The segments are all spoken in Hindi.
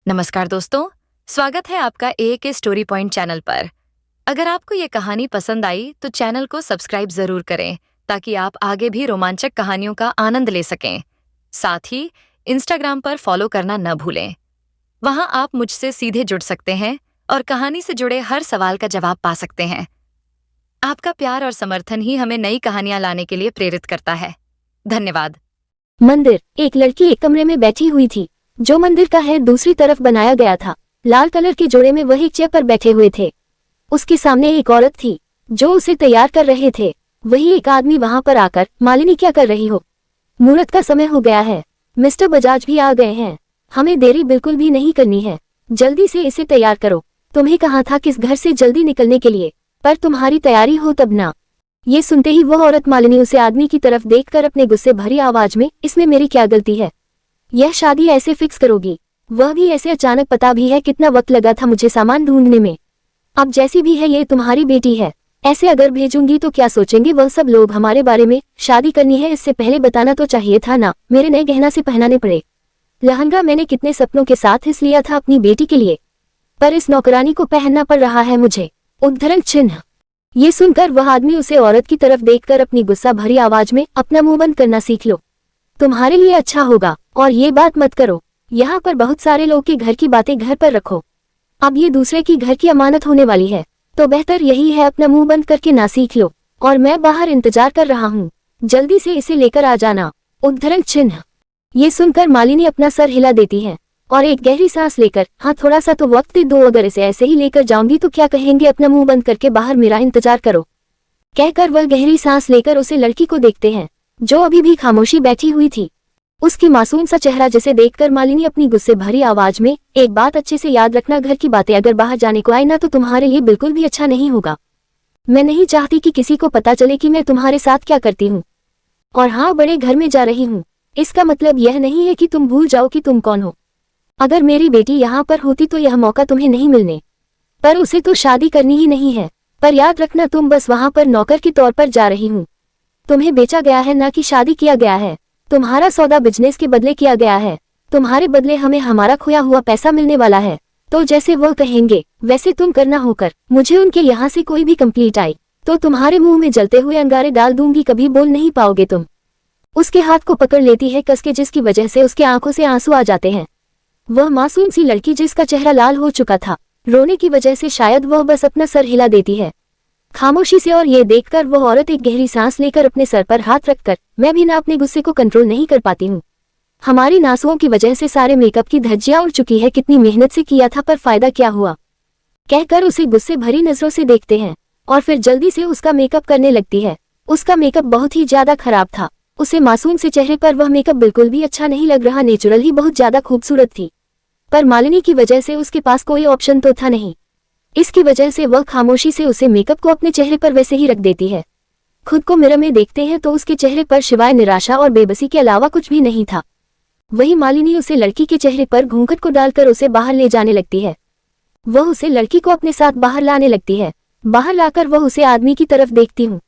नमस्कार दोस्तों, स्वागत है आपका ए स्टोरी पॉइंट चैनल पर। अगर आपको ये कहानी पसंद आई तो चैनल को सब्सक्राइब जरूर करें ताकि आप आगे भी रोमांचक कहानियों का आनंद ले सकें। साथ ही इंस्टाग्राम पर फॉलो करना न भूलें। वहां आप मुझसे सीधे जुड़ सकते हैं और कहानी से जुड़े हर सवाल का जवाब पा सकते हैं। आपका प्यार और समर्थन ही हमें नई कहानियां लाने के लिए प्रेरित करता है। धन्यवाद। मंदिर। एक लड़की एक कमरे में बैठी हुई थी जो मंदिर का है दूसरी तरफ बनाया गया था। लाल कलर के जोड़े में वह एक चेयर पर बैठे हुए थे। उसके सामने एक औरत थी जो उसे तैयार कर रहे थे। वही एक आदमी वहां पर आकर, मालिनी क्या कर रही हो? मुहूर्त का समय हो गया है। मिस्टर बजाज भी आ गए हैं। हमें देरी बिल्कुल भी नहीं करनी है। जल्दी से इसे तैयार करो। तुम्हें कहा था कि इस घर से जल्दी निकलने के लिए, पर तुम्हारी तैयारी हो तब ना। ये सुनते ही वह औरत मालिनी उसे आदमी की तरफ देखकर अपने गुस्से भरी आवाज में, इसमें मेरी क्या गलती है? यह शादी ऐसे फिक्स करोगी? वह भी ऐसे अचानक? पता भी है कितना वक्त लगा था मुझे सामान ढूंढने में। अब जैसी भी है ये तुम्हारी बेटी है, ऐसे अगर भेजूंगी तो क्या सोचेंगे वह सब लोग हमारे बारे में? शादी करनी है इससे पहले बताना तो चाहिए था ना। मेरे नए गहना से पहनाने पड़े। लहंगा मैंने कितने सपनों के साथ हिस्स लिया था अपनी बेटी के लिए, पर इस नौकरानी को पहनना पड़ रहा है मुझे। उद्धरण चिन्ह। ये सुनकर वह आदमी उसे औरत की तरफ देखकर अपनी गुस्सा भरी आवाज में, अपना मुंह बंद करना सीख लो, तुम्हारे लिए अच्छा होगा, और ये बात मत करो। यहाँ पर बहुत सारे लोग के घर की बातें घर पर रखो। अब ये दूसरे की घर की अमानत होने वाली है, तो बेहतर यही है अपना मुंह बंद करके ना सीख लो, और मैं बाहर इंतजार कर रहा हूँ। जल्दी से इसे लेकर आ जाना। उद्धरण चिन्ह। ये सुनकर मालिनी अपना सर हिला देती है और एक गहरी सांस लेकर, हाँ थोड़ा सा तो वक्त दो, अगर इसे ऐसे ही लेकर जाऊंगी तो क्या कहेंगे? अपना मुंह बंद करके बाहर मेरा इंतजार करो, कहकर वह गहरी सांस लेकर उसे लड़की को देखते हैं जो अभी भी खामोशी बैठी हुई थी। उसकी मासूम सा चेहरा जिसे देखकर मालिनी अपनी गुस्से भरी आवाज में, एक बात अच्छे से याद रखना, घर की बातें अगर बाहर जाने को आई ना तो तुम्हारे लिए बिल्कुल भी अच्छा नहीं होगा। मैं नहीं चाहती कि किसी को पता चले कि मैं तुम्हारे साथ क्या करती हूँ। और हाँ, बड़े घर में जा रही हूँ, इसका मतलब यह नहीं है कि तुम भूल जाओ कि तुम कौन हो। अगर मेरी बेटी यहाँ पर होती तो यह मौका तुम्हें नहीं मिलने, पर उसे तो शादी करनी ही नहीं है। पर याद रखना, तुम बस वहां पर नौकर के तौर पर जा रही हूँ। तुम्हें बेचा गया है ना कि शादी किया गया है। तुम्हारा सौदा बिजनेस के बदले किया गया है। तुम्हारे बदले हमें हमारा खोया हुआ पैसा मिलने वाला है। तो जैसे वह कहेंगे वैसे तुम करना। होकर मुझे उनके यहाँ से कोई भी कंप्लीट आई तो तुम्हारे मुंह में जलते हुए अंगारे डाल दूंगी, कभी बोल नहीं पाओगे तुम। उसके हाथ को पकड़ लेती है कसके, जिसकी वजह से उसके आंखों से आंसू आ जाते हैं। वह मासूम सी लड़की जिसका चेहरा लाल हो चुका था रोने की वजह से, शायद वह बस अपना सर हिला देती है खामोशी से। और ये देखकर वह औरत एक गहरी सांस लेकर अपने सर पर हाथ रखकर, मैं भी ना अपने गुस्से को कंट्रोल नहीं कर पाती हूँ। हमारी नासुओं की वजह से सारे मेकअप की धज्जियां उड़ चुकी है। कितनी मेहनत से किया था, पर फायदा क्या हुआ? कहकर उसे गुस्से भरी नजरों से देखते हैं और फिर जल्दी से उसका मेकअप करने लगती है। उसका मेकअप बहुत ही ज्यादा खराब था। उसे मासूम से चेहरे पर वह मेकअप बिल्कुल भी अच्छा नहीं लग रहा। नेचुरल ही बहुत ज्यादा खूबसूरत थी, पर मालिनी की वजह से उसके पास कोई ऑप्शन तो था नहीं। इसकी वजह से वह खामोशी से उसे मेकअप को अपने चेहरे पर वैसे ही रख देती है। खुद को मिरर में देखते हैं तो उसके चेहरे पर सिवाय निराशा और बेबसी के अलावा कुछ भी नहीं था। वही मालिनी उसे लड़की के चेहरे पर घूंघट को डालकर उसे बाहर ले जाने लगती है। वह उसे लड़की को अपने साथ बाहर लाने लगती है। बाहर लाकर वह उसे आदमी की तरफ देखती हूँ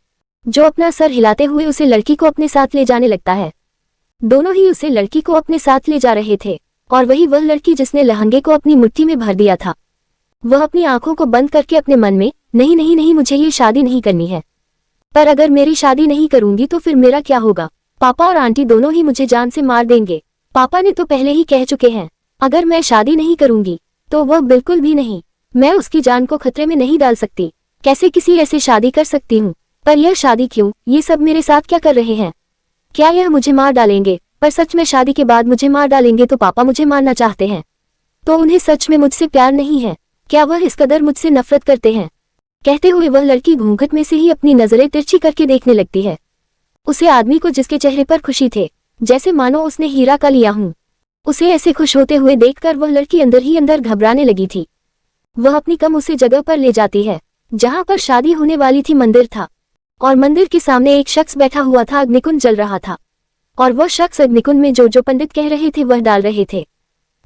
जो अपना सर हिलाते हुए उसे लड़की को अपने साथ ले जाने लगता है। दोनों ही उसे लड़की को अपने साथ ले जा रहे थे, और वही वह लड़की जिसने लहंगे को अपनी मुट्ठी में भर दिया था। वह अपनी आंखों को बंद करके अपने मन में, नहीं नहीं नहीं, मुझे ये शादी नहीं करनी है। पर अगर मेरी शादी नहीं करूंगी तो फिर मेरा क्या होगा? पापा और आंटी दोनों ही मुझे जान से मार देंगे। पापा ने तो पहले ही कह चुके हैं अगर मैं शादी नहीं करूंगी तो वह बिल्कुल भी नहीं। मैं उसकी जान को खतरे में नहीं डाल सकती। कैसे किसी ऐसे शादी कर सकती हूँ? पर यह शादी क्यों? ये सब मेरे साथ क्या कर रहे हैं? क्या यह मुझे मार डालेंगे? पर सच में शादी के बाद मुझे मार डालेंगे तो पापा मुझे मारना चाहते हैं तो उन्हें सच में मुझसे प्यार नहीं है? क्या वह इस कदर मुझसे नफरत करते हैं? कहते हुए वह लड़की घूंघट में से ही अपनी नजरें तिरछी करके देखने लगती है उसे आदमी को जिसके चेहरे पर खुशी थे, जैसे मानो उसने हीरा का लिया हूं। उसे ऐसे खुश होते हुए देखकर वह लड़की अंदर ही अंदर घबराने लगी थी। वह अपनी कम उसे जगह पर ले जाती है जहां पर शादी होने वाली थी। मंदिर था और मंदिर के सामने एक शख्स बैठा हुआ था। अग्निकुंड जल रहा था और वह शख्स अग्निकुंड में जो जो पंडित कह रहे थे वह डाल रहे थे।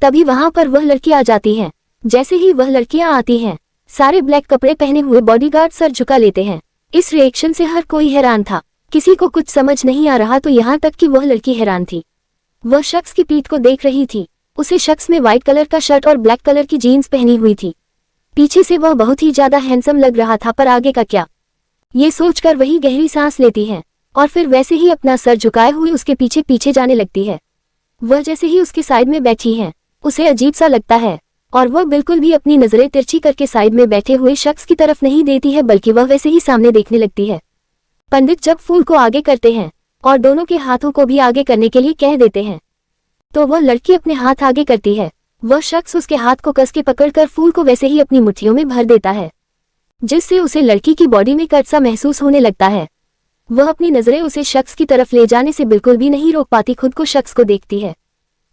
तभी वहां पर वह लड़की आ जाती है। जैसे ही वह लड़कियां आती हैं, सारे ब्लैक कपड़े पहने हुए बॉडीगार्ड सर झुका लेते हैं। इस रिएक्शन से हर कोई हैरान था। किसी को कुछ समझ नहीं आ रहा, तो यहाँ तक कि वह लड़की हैरान थी। वह शख्स की पीठ को देख रही थी उसे शख्स में व्हाइट कलर का शर्ट और ब्लैक कलर की जीन्स पहनी हुई थी। पीछे से वह बहुत ही ज्यादा हैंडसम लग रहा था, पर आगे का क्या, ये सोचकर वही गहरी सांस लेती है और फिर वैसे ही अपना सर झुकाए हुए उसके पीछे पीछे जाने लगती है। वह जैसे ही उसके साइड में बैठी है उसे अजीब सा लगता है और वह बिल्कुल भी अपनी नजरें तिरछी करके साइड में बैठे हुए शख्स की तरफ नहीं देती है, बल्कि वह वैसे ही सामने देखने लगती है। पंडित जब फूल को आगे करते हैं और दोनों के हाथों को भी आगे करने के लिए कह देते हैं तो वह लड़की अपने हाथ आगे करती है। वह शख्स उसके हाथ को कस के पकड़कर फूल को वैसे ही अपनी मुट्ठियों में भर देता है, जिससे उसे लड़की की बॉडी में कट सा महसूस होने लगता है। वह अपनी नजरें उसे शख्स की तरफ ले जाने से बिल्कुल भी नहीं रोक पाती। खुद को शख्स को देखती है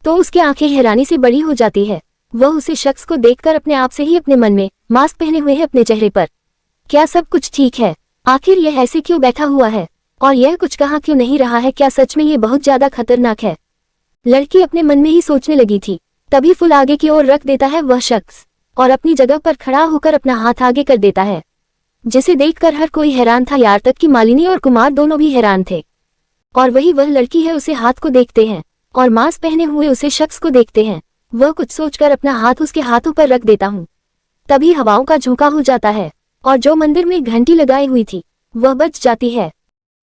तो उसकी आंखें हैरानी से बड़ी हो जाती है। वह उसे शख्स को देखकर अपने आप से ही अपने मन में, मास्क पहने हुए है अपने चेहरे पर, क्या सब कुछ ठीक है? आखिर यह ऐसे क्यों बैठा हुआ है और यह कुछ कहा क्यों नहीं रहा है? क्या सच में ये बहुत ज्यादा खतरनाक है? लड़की अपने मन में ही सोचने लगी थी। तभी फूल आगे की ओर रख देता है वह शख्स और अपनी जगह पर खड़ा होकर अपना हाथ आगे कर देता है, जिसे देखकर हर कोई हैरान था। यहाँ तक कि मालिनी और कुमार दोनों भी हैरान थे। और वही वह लड़की है, उसे हाथ को देखते हैं और मास्क पहने हुए उसे शख्स को देखते हैं। वह कुछ सोचकर अपना हाथ उसके हाथों पर रख देता हूँ। तभी हवाओं का झोंका हो जाता है और जो मंदिर में घंटी लगाई हुई थी वह बज जाती है।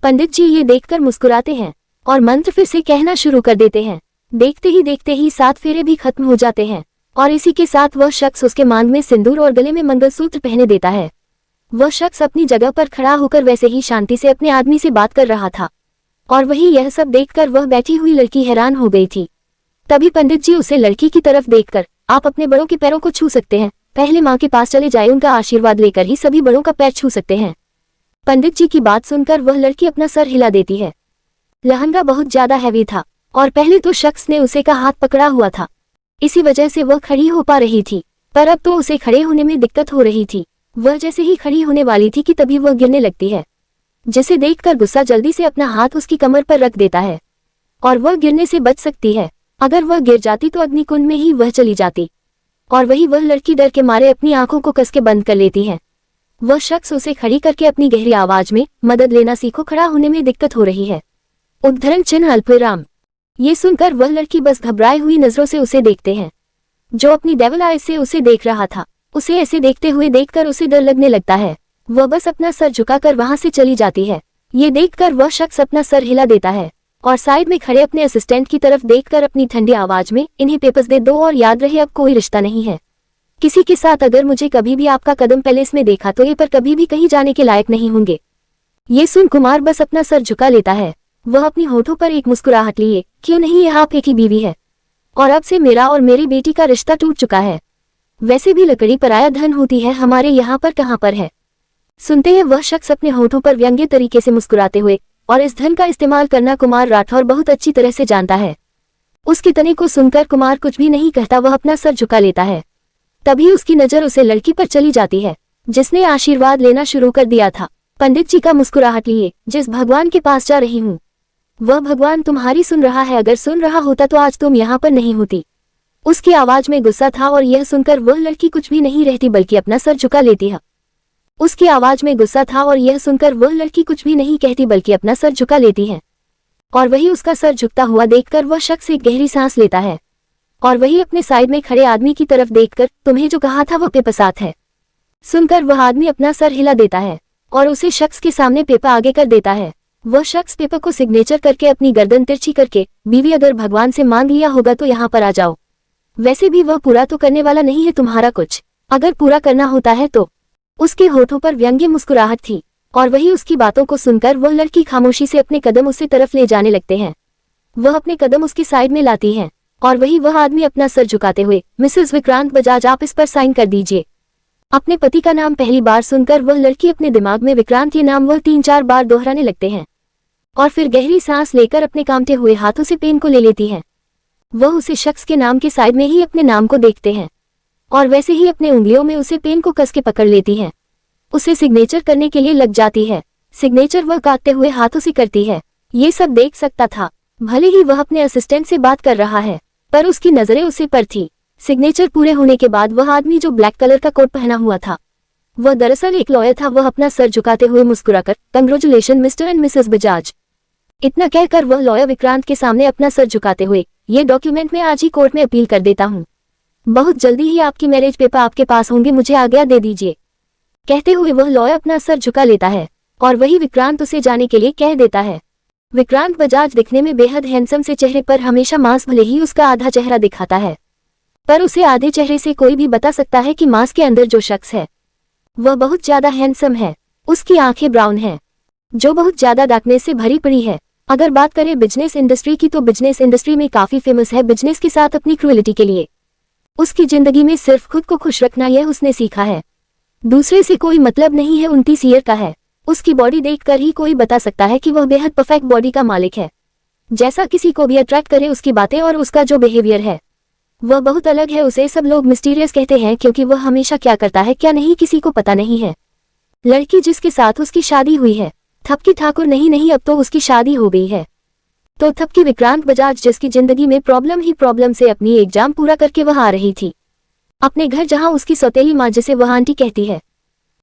पंडित जी ये देखकर मुस्कुराते हैं और मंत्र फिर से कहना शुरू कर देते हैं। देखते ही 7 फेरे भी खत्म हो जाते हैं और इसी के साथ वह शख्स उसके मांग में सिंदूर और गले में मंगलसूत्र पहने देता है। वह शख्स अपनी जगह पर खड़ा होकर वैसे ही शांति से अपने आदमी से बात कर रहा था और वही यह सब देखकर वह बैठी हुई लड़की हैरान हो गई थी। तभी पंडित जी उसे लड़की की तरफ देखकर, आप अपने बड़ों के पैरों को छू सकते हैं, पहले माँ के पास चले जाए, उनका आशीर्वाद लेकर ही सभी बड़ों का पैर छू सकते हैं। पंडित जी की बात सुनकर वह लड़की अपना सर हिला देती है। लहंगा बहुत ज्यादा हैवी था और पहले तो शख्स ने उसे का हाथ पकड़ा हुआ था, इसी वजह से वह खड़ी हो पा रही थी, पर अब तो उसे खड़े होने में दिक्कत हो रही थी। वह जैसे ही खड़ी होने वाली थी कि तभी वह गिरने लगती है, जिसे देखकर गुस्सा जल्दी से अपना हाथ उसकी कमर पर रख देता है और वह गिरने से बच सकती है। अगर वह गिर जाती तो अग्निकुंड में ही वह चली जाती। और वही वह लड़की डर के मारे अपनी आंखों को कस के बंद कर लेती है। वह शख्स उसे खड़ी करके अपनी गहरी आवाज में, मदद लेना सीखो, खड़ा होने में दिक्कत हो रही है, उद्धरण चिन्ह अल्पविराम। ये सुनकर वह लड़की बस घबराई हुई नजरों से उसे देखते हैं। जो अपनी डेविल आईज से उसे देख रहा था, उसे ऐसे देखते हुए देखकर उसे डर लगने लगता है। वह बस अपना सर झुकाकर वहां से चली जाती है। ये देखकर वह शख्स अपना सर हिला देता है और साइड में खड़े अपने असिस्टेंट की तरफ देखकर अपनी ठंडी आवाज में, इन्हें पेपर्स दे दो और याद रहे अब कोई रिश्ता नहीं है किसी के साथ। अगर मुझे कभी भी आपका कदम पैलेस में देखा तो ये पर कभी भी कहीं जाने के लायक नहीं होंगे। ये सुन कुमार बस अपना सर झुका लेता है। वह अपनी होठों पर एक मुस्कुराहट लिए, क्यों नहीं, यह आप एक ही बीवी है और अब से मेरा और मेरी बेटी का रिश्ता टूट चुका है। वैसे भी लकड़ी पराया धन होती है, हमारे यहाँ पर कहाँ पर है। सुनते हैं वह शख्स अपने होठों पर व्यंग्य तरीके से मुस्कुराते हुए, और इस धन का इस्तेमाल करना कुमार राठौर बहुत अच्छी तरह से जानता है। उसके तने को सुनकर कुमार कुछ भी नहीं कहता, वह अपना सर झुका लेता है। तभी उसकी नजर उसे लड़की पर चली जाती है जिसने आशीर्वाद लेना शुरू कर दिया था। पंडित जी का मुस्कुराहट लिए, जिस भगवान के पास जा रही हूँ वह भगवान तुम्हारी सुन रहा है, अगर सुन रहा होता तो आज तुम यहाँ पर नहीं होती। उसकी आवाज में गुस्सा था और यह सुनकर वह लड़की कुछ भी नहीं रहती बल्कि अपना सर झुका लेती है। उसकी आवाज में गुस्सा था और यह सुनकर वह लड़की कुछ भी नहीं कहती बल्कि अपना सर झुका लेती है। और वही उसका सर झुकता हुआ देखकर वह शख्स एक गहरी सांस लेता है और वही अपने साइड में खड़े आदमी की तरफ देखकर, तुम्हें जो कहा था वो पेपर साथ है। सुनकर वह आदमी अपना सर हिला देता है और उसे शख्स के सामने पेपर आगे कर देता है। वह शख्स पेपर को सिग्नेचर करके अपनी गर्दन तिरछी करके, बीवी अगर भगवान से मांग लिया होगा तो यहाँ पर आ जाओ, वैसे भी वह पूरा तो करने वाला नहीं है तुम्हारा कुछ, अगर पूरा करना होता है तो। उसके होठों पर व्यंग्य मुस्कुराहट थी और वही उसकी बातों को सुनकर वह लड़की खामोशी से अपने कदम उससे तरफ ले जाने लगते हैं। वह अपने कदम उसकी साइड में लाती है और वही वह आदमी अपना सर झुकाते हुए, मिसेस विक्रांत बजाज आप इस पर साइन कर दीजिए। अपने पति का नाम पहली बार सुनकर वह लड़की अपने दिमाग में विक्रांत ये नाम वह 3-4 बार दोहराने लगते हैं और फिर गहरी सांस लेकर अपने कांपते हुए हाथों से पेन को ले लेती है। वह उसे शख्स के नाम के साइड में ही अपने नाम को देखते हैं और वैसे ही अपने उंगलियों में उसे पेन को कस के पकड़ लेती है। उसे सिग्नेचर करने के लिए लग जाती है। सिग्नेचर वह काटते हुए हाथों से करती है। ये सब देख सकता था, भले ही वह अपने असिस्टेंट से बात कर रहा है, पर उसकी नजरें उसे पर थी। सिग्नेचर पूरे होने के बाद वह आदमी जो ब्लैक कलर का कोट पहना हुआ था, वह दरअसल एक लॉयर था। वह अपना सर झुकाते हुए मुस्कुराकर, congratulation mister and Mrs Bajaj, इतना कहकर वह लॉयर विक्रांत के सामने अपना सर झुकाते हुए ये डॉक्यूमेंट मैं आज ही कोर्ट में अपील कर देता हूँ। बहुत जल्दी ही आपकी मैरिज पेपर आपके पास होंगे, मुझे आज्ञा दे दीजिए। कहते हुए वह लॉयर अपना सर झुका लेता है और वही विक्रांत उसे जाने के लिए कह देता है। विक्रांत बजाज दिखने में बेहद हैंडसम से चेहरे पर हमेशा मास्क भले ही उसका आधा चेहरा दिखाता है, पर उसे आधे चेहरे से कोई भी बता सकता है कि मास्क के अंदर जो शख्स है वह बहुत ज्यादा हैंडसम है। उसकी आंखें ब्राउन हैं, जो बहुत ज्यादा डार्कनेस से भरी पड़ी है। अगर बात करें बिजनेस इंडस्ट्री की, तो बिजनेस इंडस्ट्री में काफी फेमस है बिजनेस के साथ अपनी क्रूएलिटी के लिए। उसकी जिंदगी में सिर्फ खुद को खुश रखना यह उसने सीखा है, दूसरे से कोई मतलब नहीं है। 29 ईयर का है। उसकी बॉडी देखकर ही कोई बता सकता है कि वह बेहद परफेक्ट बॉडी का मालिक है। जैसा किसी को भी अट्रैक्ट करे उसकी बातें और उसका जो बिहेवियर है वह बहुत अलग है। उसे सब लोग मिस्टीरियस कहते हैं क्योंकि वह हमेशा क्या करता है क्या नहीं किसी को पता नहीं है। लड़की जिसके साथ उसकी शादी हुई है थपकी ठाकुर नहीं, अब तो उसकी शादी हो गई है। तो थपकी विक्रांत बजाज जिसकी जिंदगी में प्रॉब्लम ही प्रॉब्लम से अपनी एग्जाम पूरा करके वह आ रही थी अपने घर, जहां उसकी सौतेली माँ जिसे वह आंटी कहती है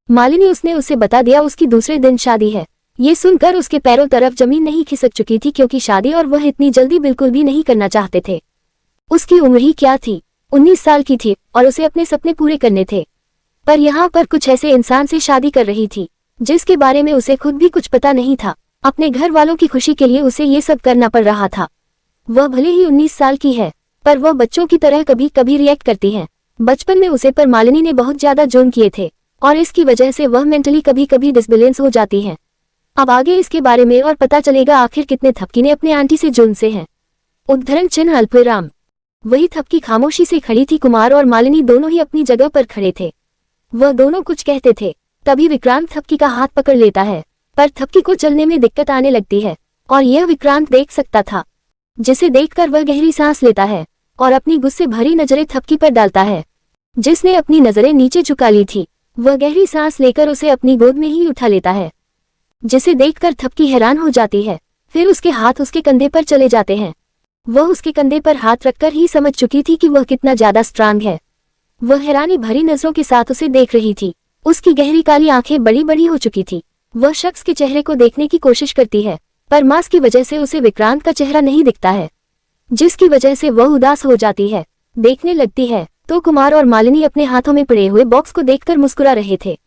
मालिनी, उसने उसे बता दिया उसकी दूसरे दिन शादी है। ये सुनकर उसके पैरों तरफ जमीन नहीं खिसक चुकी थी क्योंकि शादी और वह इतनी जल्दी बिल्कुल भी नहीं करना चाहते थे। उसकी उम्र ही क्या थी, 19 साल की थी और उसे अपने सपने पूरे करने थे। पर यहाँ पर कुछ ऐसे इंसान से शादी कर रही थी जिसके बारे में उसे खुद भी कुछ पता नहीं था। अपने घर वालों की खुशी के लिए उसे ये सब करना पड़ रहा था। वह भले ही 19 साल की है पर वह बच्चों की तरह कभी कभी रिएक्ट करती है। बचपन में उसे पर मालिनी ने बहुत ज्यादा जुल्म किए थे और इसकी वजह से वह मेंटली कभी कभी डिसबैलेंस हो जाती है। अब आगे इसके बारे में और पता चलेगा आखिर कितने थपकी ने अपने आंटी से जुल्म से हैं। उद्धरण चिन्ह अल्पविराम। वही थपकी खामोशी से खड़ी थी। कुमार और मालिनी दोनों ही अपनी जगह पर खड़े थे। वह दोनों कुछ कहते थे, तभी विक्रांत थपकी का हाथ पकड़ लेता है, पर थपकी को चलने में दिक्कत आने लगती है और यह विक्रांत देख सकता था, जिसे देखकर वह गहरी सांस लेता है और अपनी गुस्से भरी नजरें थपकी पर डालता है, जिसने अपनी नजरें नीचे झुका ली थी। वह गहरी सांस लेकर उसे अपनी गोद में ही उठा लेता है, जिसे देखकर थपकी हैरान हो जाती है। फिर उसके हाथ उसके कंधे पर चले जाते हैं। वह उसके कंधे पर हाथ रखकर ही समझ चुकी थी कि वह कितना ज्यादा स्ट्रांग है। वह हैरानी भरी नजरों के साथ उसे देख रही थी। उसकी गहरी काली आंखें बड़ी बड़ी हो चुकी थी। वह शख्स के चेहरे को देखने की कोशिश करती है, पर मास्क की वजह से उसे विक्रांत का चेहरा नहीं दिखता है, जिसकी वजह से वह उदास हो जाती है। देखने लगती है तो कुमार और मालिनी अपने हाथों में पड़े हुए बॉक्स को देखकर मुस्कुरा रहे थे।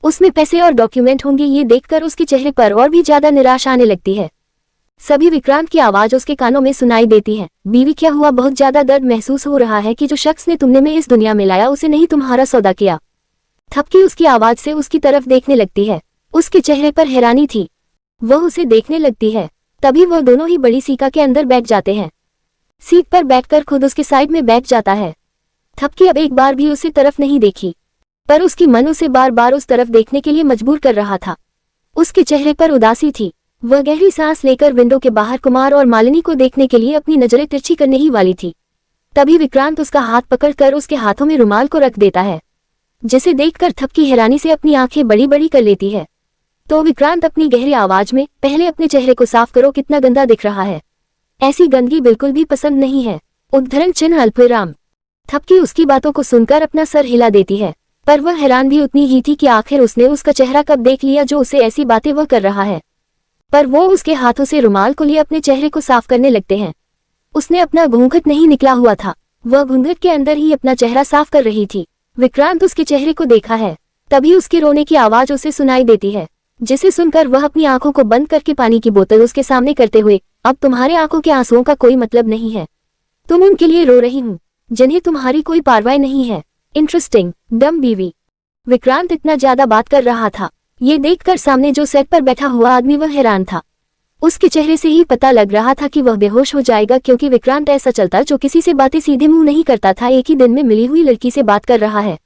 उसमें पैसे और डॉक्यूमेंट होंगे, ये देखकर उसके चेहरे पर और भी ज्यादा निराश आने लगती है। सभी विक्रांत की आवाज उसके कानों में सुनाई देती है। बीवी, क्या हुआ? बहुत ज्यादा दर्द महसूस हो रहा है कि जो शख्स ने तुमने में इस दुनिया में लाया उसे नहीं तुम्हारा सौदा किया। थपकी उसकी आवाज से उसकी तरफ देखने लगती है। उसके चेहरे पर हैरानी थी। वह उसे देखने लगती है। तभी वह दोनों ही बड़ी सीका के अंदर बैठ जाते हैं। सीट पर बैठकर खुद उसके साइड में बैठ जाता है। थपकी अब एक बार भी उसी तरफ नहीं देखी, पर उसकी मन उसे बार बार उस तरफ देखने के लिए मजबूर कर रहा था। उसके चेहरे पर उदासी थी। वह गहरी सांस लेकर विंडो के बाहर कुमार और मालिनी को देखने के लिए अपनी नजरें तिरछी करने ही वाली थी। तभी विक्रांत उसका हाथ पकड़कर उसके हाथों में रुमाल को रख देता है, जिसे देखकर थपकी हैरानी से अपनी आंखें बड़ी बड़ी कर लेती है। तो विक्रांत अपनी गहरी आवाज में, पहले अपने चेहरे को साफ करो, कितना गंदा दिख रहा है। ऐसी गंदगी बिल्कुल भी पसंद नहीं है। उद्धरण चिन्ह अल्पविराम। थपकी उसकी बातों को सुनकर अपना सर हिला देती है, पर वह हैरान भी उतनी ही थी कि आखिर उसने उसका चेहरा कब देख लिया जो उसे ऐसी बातें वह कर रहा है। पर वो उसके हाथों से रुमाल को लिए अपने चेहरे को साफ करने लगते हैं। उसने अपना घूंघट नहीं निकला हुआ था, वह घूंघट के अंदर ही अपना चेहरा साफ कर रही थी। विक्रांत उसके चेहरे को देखा है। तभी उसके रोने की आवाज उसे सुनाई देती है, जिसे सुनकर वह अपनी आंखों को बंद करके पानी की बोतल उसके सामने करते हुए, अब तुम्हारे आंखों के आंसुओं का कोई मतलब नहीं है। तुम उनके लिए रो रही हूँ जिन्हें तुम्हारी कोई परवाह नहीं है। इंटरेस्टिंग, डम बीवी। विक्रांत इतना ज्यादा बात कर रहा था, ये देखकर सामने जो सेट पर बैठा हुआ आदमी वह हैरान था। उसके चेहरे से ही पता लग रहा था कि वह बेहोश हो जाएगा, क्योंकि विक्रांत ऐसा चलता जो किसी से बातें सीधे मुंह नहीं करता था, एक ही दिन में मिली हुई लड़की से बात कर रहा है।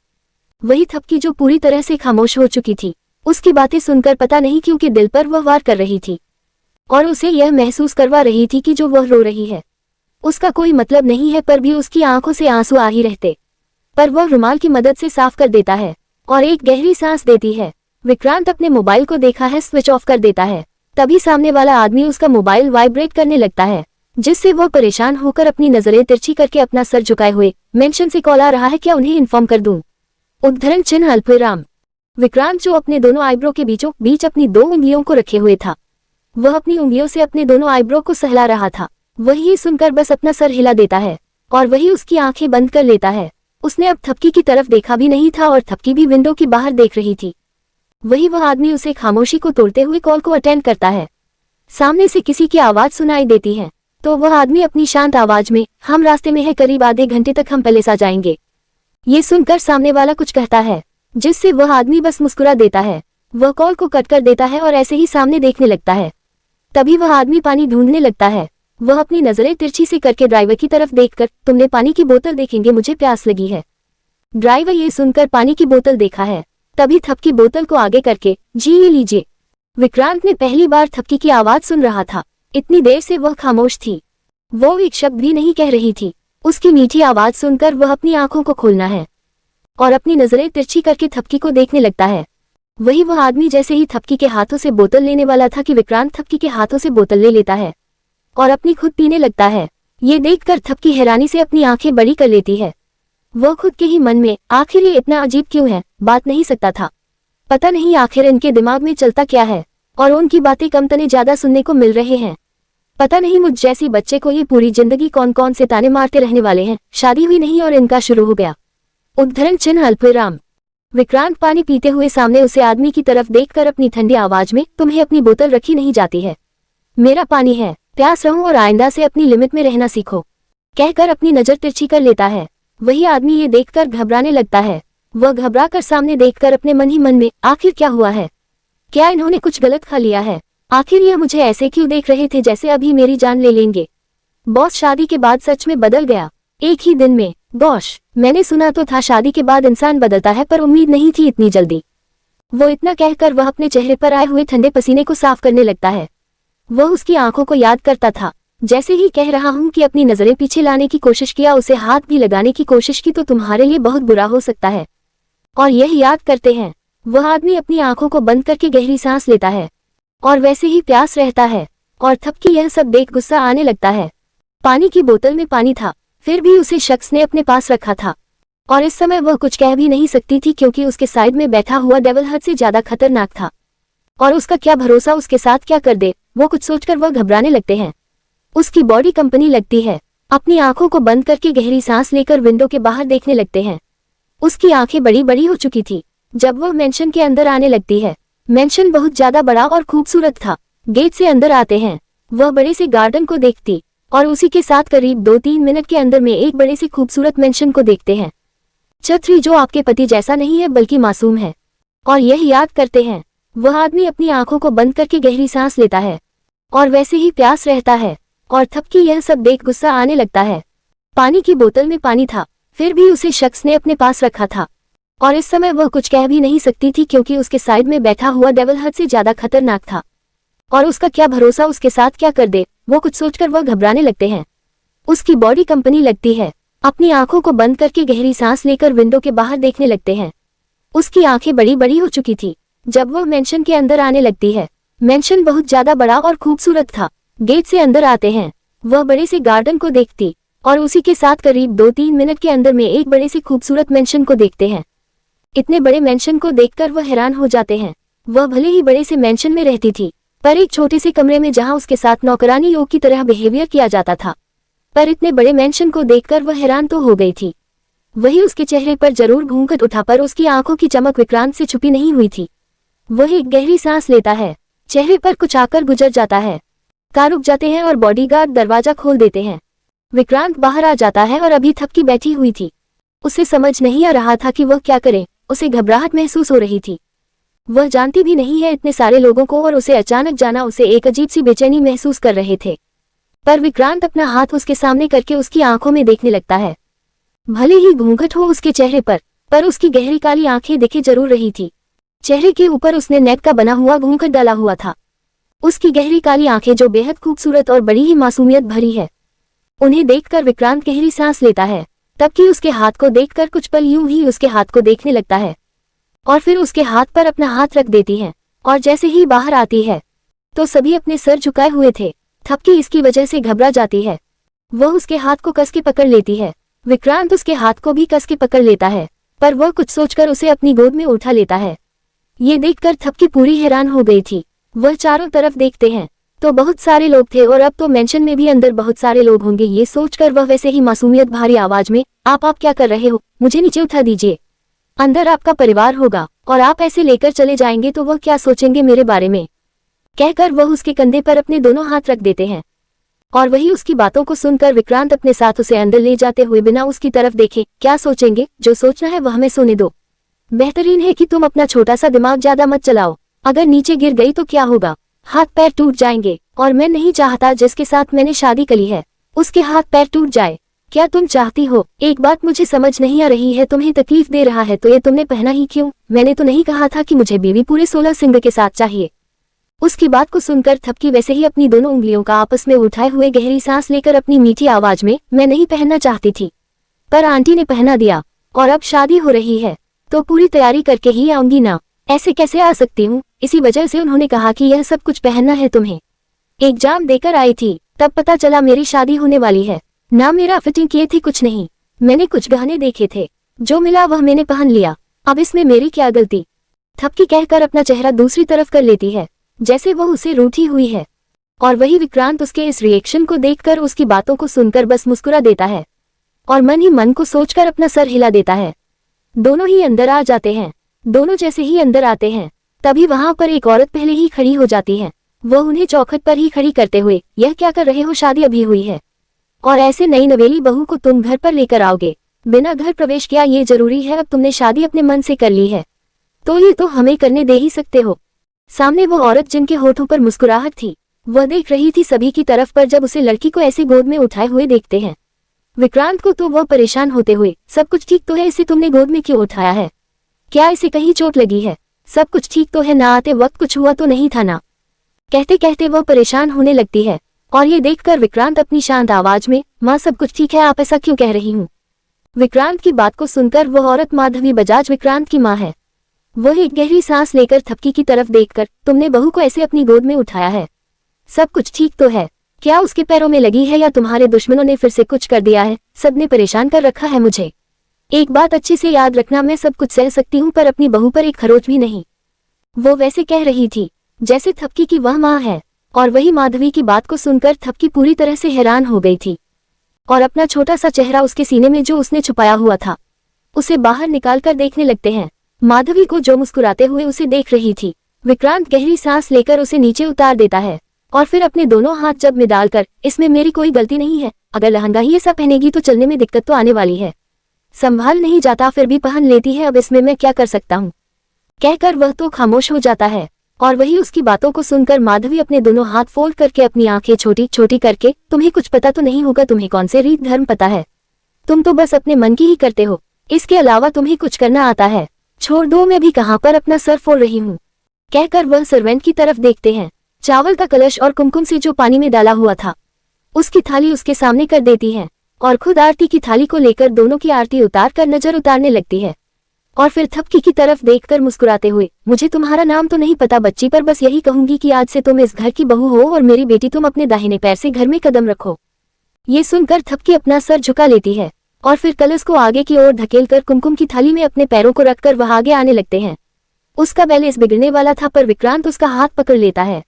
वही थपकी जो पूरी तरह से खामोश हो चुकी थी। उसकी बातें सुनकर पता नहीं क्यों के दिल पर वह वार कर रही थी और उसे यह महसूस करवा रही थी कि जो वह रो रही है उसका कोई मतलब नहीं है, पर भी उसकी आंखों से आंसू आ ही रहते। पर वह रुमाल की मदद से साफ कर देता है और एक गहरी सांस देती है। विक्रांत अपने मोबाइल को देखा है, स्विच ऑफ कर देता है। तभी सामने वाला आदमी उसका मोबाइल वाइब्रेट करने लगता है, जिससे वह परेशान होकर अपनी नजरें तिरछी करके अपना सर झुकाए हुए, मेंशन से कॉल आ रहा है, क्या उन्हें इन्फॉर्म कर दूं? उद्धरण चिन्ह अल्पविराम। विक्रांत जो अपने दोनों आईब्रो के बीचों बीच अपनी 2 उंगलियों को रखे हुए था, वह अपनी उंगलियों से अपने दोनों आईब्रो को सहला रहा था। वह ये सुनकर बस अपना सर हिला देता है और वही उसकी आंखें बंद कर लेता है। उसने अब थपकी की तरफ देखा भी नहीं था और थपकी भी विंडो की बाहर देख रही थी। वही वह आदमी उसे खामोशी को तोड़ते हुए कॉल को अटेंड करता है। सामने से किसी की आवाज सुनाई देती है तो वह आदमी अपनी शांत आवाज में, हम रास्ते में है, करीब आधे घंटे तक हम पैलेस आ जाएंगे। ये सुनकर सामने वाला कुछ कहता है जिससे वह आदमी बस मुस्कुरा देता है। वह कॉल को कट कर देता है और ऐसे ही सामने देखने लगता है। तभी वह आदमी पानी ढूंढने लगता है। वह अपनी नजरें तिरछी से करके ड्राइवर की तरफ देखकर, तुमने पानी की बोतल देखेंगे, मुझे प्यास लगी है। ड्राइवर ये सुनकर पानी की बोतल देखा है। तभी थपकी बोतल को आगे करके, जी ये लीजिए। विक्रांत ने पहली बार थपकी की आवाज सुन रहा था। इतनी देर से वह खामोश थी, वो एक शब्द भी नहीं कह रही थी। उसकी मीठी आवाज सुनकर वह अपनी आंखों को खोलना है और अपनी नजरें तिरछी करके थपकी को देखने लगता है। वही वह आदमी जैसे ही थपकी के हाथों से बोतल लेने वाला था कि विक्रांत थपकी के हाथों से बोतल ले लेता है और अपनी खुद पीने लगता है। ये देखकर थपकी हैरानी से अपनी आंखें बड़ी कर लेती है। वह खुद के ही मन में, आखिर ये इतना अजीब क्यों है, बात नहीं सकता था। पता नहीं आखिर इनके दिमाग में चलता क्या है और उनकी बातें कम तने ज्यादा सुनने को मिल रहे हैं। पता नहीं मुझ जैसी बच्चे को ये पूरी जिंदगी कौन कौन से ताने मारते रहने वाले हैं। शादी हुई नहीं और इनका शुरू हो गया। उद्धरण चिन्ह अल्पविराम। विक्रांत पानी पीते हुए सामने उसे आदमी की तरफ देखकर अपनी ठंडी आवाज में, तुम्हें अपनी बोतल रखी नहीं जाती है, मेरा पानी है, प्यास रहूं और आइंदा से अपनी लिमिट में रहना सीखो, कहकर अपनी नजर तिरछी कर लेता है। वही आदमी ये देखकर घबराने लगता है। वह घबरा कर सामने देखकर अपने मन ही मन में, आखिर क्या हुआ है, क्या इन्होंने कुछ गलत खा लिया है, आखिर यह मुझे ऐसे क्यों देख रहे थे जैसे अभी मेरी जान ले लेंगे। बॉस शादी के बाद सच में बदल गया, एक ही दिन में। गोश, मैंने सुना तो था शादी के बाद इंसान बदलता है, पर उम्मीद नहीं थी इतनी जल्दी। वो इतना कहकर वह अपने चेहरे पर आए हुए ठंडे पसीने को साफ करने लगता है। वह उसकी आंखों को याद करता था। जैसे ही कह रहा हूं कि अपनी नजरें पीछे लाने की कोशिश किया, उसे हाथ भी लगाने की कोशिश की तो तुम्हारे लिए बहुत बुरा हो सकता है। और यह याद करते हैं वह आदमी अपनी आंखों को बंद करके गहरी सांस लेता है और वैसे ही प्यास रहता है। और थपकी यह सब देख गुस्सा आने लगता है। पानी की बोतल में पानी था, फिर भी उसे शख्स ने अपने पास रखा था और इस समय वह कुछ कह भी नहीं सकती थी क्योंकि उसके साइड में बैठा हुआ डेविल हद से ज्यादा खतरनाक था और उसका क्या भरोसा उसके साथ क्या कर दे। वो कुछ सोचकर वह घबराने लगते हैं। उसकी बॉडी कंपनी लगती है। अपनी आंखों को बंद करके गहरी सांस लेकर विंडो के बाहर देखने लगते हैं। उसकी आंखें बड़ी बड़ी हो चुकी थी जब वह मेंशन के अंदर आने लगती है। मेंशन बहुत ज्यादा बड़ा और खूबसूरत था। गेट से अंदर आते हैं वह बड़े से गार्डन को देखती और उसी के साथ करीब 2-3 मिनट के अंदर में एक बड़े से खूबसूरत मेंशन को देखते हैं। छतरी जो आपके पति जैसा नहीं है बल्कि मासूम है। और यह याद करते हैं वह आदमी अपनी आंखों को बंद करके गहरी सांस लेता है और वैसे ही प्यास रहता है। और थपकी यह सब देख गुस्सा आने लगता है। पानी की बोतल में पानी था, फिर भी उसे शख्स ने अपने पास रखा था और इस समय वह कुछ कह भी नहीं सकती थी क्योंकि उसके साइड में बैठा हुआ डेविल हद से ज्यादा खतरनाक था और उसका क्या भरोसा उसके साथ क्या कर दे। वो कुछ सोचकर वह घबराने लगते हैं। उसकी बॉडी कंपनी लगती है। अपनी आंखों को बंद करके गहरी सांस लेकर विंडो के बाहर देखने लगते हैं। उसकी आंखें बड़ी बड़ी हो चुकी थी जब वह मेंशन के अंदर आने लगती है। मेंशन बहुत ज्यादा बड़ा और खूबसूरत था। गेट से अंदर आते हैं वह बड़े से गार्डन को देखती और उसी के साथ करीब 2-3 मिनट के अंदर में एक बड़े से खूबसूरत मेंशन को देखते हैं। इतने बड़े मेंशन को देखकर वह हैरान हो जाते हैं। वह भले ही बड़े से मेंशन में रहती थी पर एक छोटे से कमरे में जहां उसके साथ नौकरानी लोग की तरह बिहेवियर किया जाता था, पर इतने बड़े मेंशन को देखकर वह हैरान तो हो गई थी। वही उसके चेहरे पर जरूर घूंघट उठा पर उसकी आंखों की चमक विक्रांत से छुपी नहीं हुई थी। वह एक गहरी सांस लेता है। चेहरे पर कुछ आकर गुजर जाता है। कार रुक जाते हैं और बॉडीगार्ड दरवाजा खोल देते हैं। विक्रांत बाहर आ जाता है और अभी थपकी बैठी हुई थी। उसे समझ नहीं आ रहा था कि वह क्या करे। उसे घबराहट महसूस हो रही थी। वह जानती भी नहीं है इतने सारे लोगों को और उसे अचानक जाना उसे एक अजीब सी बेचैनी महसूस कर रहे थे। पर विक्रांत अपना हाथ उसके सामने करके उसकी आंखों में देखने लगता है। भले ही घूंघट हो उसके चेहरे पर उसकी गहरी काली आंखें दिखे जरूर रही थी। चेहरे के ऊपर उसने नेट का बना हुआ घूंघट डाला हुआ था। उसकी गहरी काली आंखें जो बेहद खूबसूरत और बड़ी ही मासूमियत भरी है। उन्हें देखकर विक्रांत गहरी सांस लेता है। तब कि उसके हाथ को देखकर कुछ पल यूं ही उसके हाथ को देखने लगता है और फिर उसके हाथ पर अपना हाथ रख देती है और जैसे ही बाहर आती है तो सभी अपने सर झुकाए हुए थे। थपकी इसकी वजह से घबरा जाती है। वह उसके हाथ को कस के पकड़ लेती है। विक्रांत उसके हाथ को भी कस के पकड़ लेता है पर वह कुछ सोचकर उसे अपनी गोद में उठा लेता है। ये देखकर थपकी पूरी हैरान हो गई थी। वह चारों तरफ देखते हैं तो बहुत सारे लोग थे और अब तो मेंशन में भी अंदर बहुत सारे लोग होंगे। ये सोचकर वह वैसे ही मासूमियत भारी आवाज में, आप क्या कर रहे हो, मुझे नीचे उठा दीजिए। अंदर आपका परिवार होगा और आप ऐसे लेकर चले जाएंगे तो वह क्या सोचेंगे मेरे बारे में, कहकर वह उसके कंधे पर अपने दोनों हाथ रख देते हैं। और वही उसकी बातों को सुनकर विक्रांत अपने साथ उसे अंदर ले जाते हुए बिना उसकी तरफ देखे, क्या सोचेंगे, जो सोचना है वह हमें सोने दो। बेहतरीन है कि तुम अपना छोटा सा दिमाग ज्यादा मत चलाओ, अगर नीचे गिर गई तो क्या होगा, हाथ पैर टूट जाएंगे। और मैं नहीं चाहता जिसके साथ मैंने शादी करी है उसके हाथ पैर टूट जाए। क्या तुम चाहती हो? एक बात मुझे समझ नहीं आ रही है, तुम्हें तकलीफ दे रहा है तो ये तुमने पहना ही क्यों? मैंने तो नहीं कहा था कि मुझे बीवी पूरे 16 सिंह के साथ चाहिए। उसकी बात को सुनकर थपकी वैसे ही अपनी दोनों उंगलियों का आपस में उठाए हुए गहरी सांस लेकर अपनी मीठी आवाज में, मैं नहीं पहनना चाहती थी पर आंटी ने पहना दिया और अब शादी हो रही है तो पूरी तैयारी करके ही आऊंगी ना, ऐसे कैसे आ सकती हूँ। इसी वजह से उन्होंने कहा कि यह सब कुछ पहनना है तुम्हें। एग्जाम देकर आई थी तब पता चला मेरी शादी होने वाली है ना, मेरा फिटिंग किए थे कुछ नहीं, मैंने कुछ गहने देखे थे, जो मिला वह मैंने पहन लिया, अब इसमें मेरी क्या गलती। थपकी कहकर अपना चेहरा दूसरी तरफ कर लेती है जैसे वह उसे रूठी हुई है। और वही विक्रांत उसके इस रिएक्शन को देखकर उसकी बातों को सुनकर बस मुस्कुरा देता है और मन ही मन को सोचकर अपना सर हिला देता है। दोनों ही अंदर आ जाते हैं। दोनों जैसे ही अंदर आते हैं तभी वहां पर एक औरत पहले ही खड़ी हो जाती है। वह उन्हें चौखट पर ही खड़ी करते हुए, यह क्या कर रहे हो, शादी अभी हुई है और ऐसे नई नवेली बहू को तुम घर पर लेकर आओगे बिना घर प्रवेश किया, ये जरूरी है? अब तुमने शादी अपने मन से कर ली है तो ये तो हमें करने दे ही सकते हो। सामने वो औरत जिनके होठों पर मुस्कुराहट थी वह देख रही थी सभी की तरफ, पर जब उसे लड़की को ऐसे गोद में उठाए हुए देखते हैं विक्रांत को तो वह परेशान होते हुए, सब कुछ ठीक तो है, इसे तुमने गोद में क्यों उठाया है, क्या इसे कहीं चोट लगी है, सब कुछ ठीक तो है ना, आते वक्त कुछ हुआ तो नहीं था ना। कहते कहते वह परेशान होने लगती है और ये देखकर विक्रांत अपनी शांत आवाज में, माँ सब कुछ ठीक है, आप ऐसा क्यों कह रही हूँ। विक्रांत की बात को सुनकर वह औरत माधवी बजाज विक्रांत की माँ है। वह एक गहरी सांस लेकर थपकी की तरफ देखकर, तुमने बहू को ऐसे अपनी गोद में उठाया है, सब कुछ ठीक तो है, क्या उसके पैरों में लगी है या तुम्हारे दुश्मनों ने फिर से कुछ कर दिया है, सबने परेशान कर रखा है मुझे। एक बात अच्छे से याद रखना, मैं सब कुछ सह सकती हूँ पर अपनी बहू पर एक खरोच भी नहीं। वो वैसे कह रही थी जैसे थपकी की वह माँ है और वही माधवी की बात को सुनकर थपकी पूरी तरह से हैरान हो गई थी और अपना छोटा सा चेहरा उसके सीने में जो उसने छुपाया हुआ था उसे बाहर निकालकर देखने लगते हैं माधवी को, जो मुस्कुराते हुए उसे देख रही थी। विक्रांत गहरी सांस लेकर उसे नीचे उतार देता है और फिर अपने दोनों हाथ जब में डालकर, इसमें मेरी कोई गलती नहीं है, अगर लहंगा ही ऐसा पहनेगी तो चलने में दिक्कत तो आने वाली है, संभाल नहीं जाता फिर भी पहन लेती है, अब इसमें मैं क्या कर सकता हूँ, कहकर वह तो खामोश हो जाता है। और वही उसकी बातों को सुनकर माधवी अपने दोनों हाथ फोल्ड करके अपनी आंखें छोटी छोटी करके, तुम्हें कुछ पता तो नहीं होगा, तुम्हें कौन से रीत धर्म पता है, तुम तो बस अपने मन की ही करते हो, इसके अलावा तुम्हें कुछ करना आता है, छोड़ दो, मैं भी कहाँ पर अपना सर फोड़ रही हूँ, कहकर वह सर्वेंट की तरफ देखते हैं। चावल का कलश और कुमकुम से जो पानी में डाला हुआ था उसकी थाली उसके सामने कर देती है और खुद आरती की थाली को लेकर दोनों की आरती उतार कर नजर उतारने लगती है और फिर थपकी की तरफ देखकर मुस्कुराते हुए, मुझे तुम्हारा नाम तो नहीं पता बच्ची, पर बस यही कहूंगी कि आज से तुम इस घर की बहू हो और मेरी बेटी, तुम अपने दाहिने पैर से घर में कदम रखो। ये सुनकर थपकी अपना सर झुका लेती है और फिर कलश को आगे की ओर धकेलकर कुमकुम की थाली में अपने पैरों को रखकर वह आगे आने लगते हैं। उसका बैलेंस बिगड़ने वाला था पर विक्रांत उसका हाथ पकड़ लेता है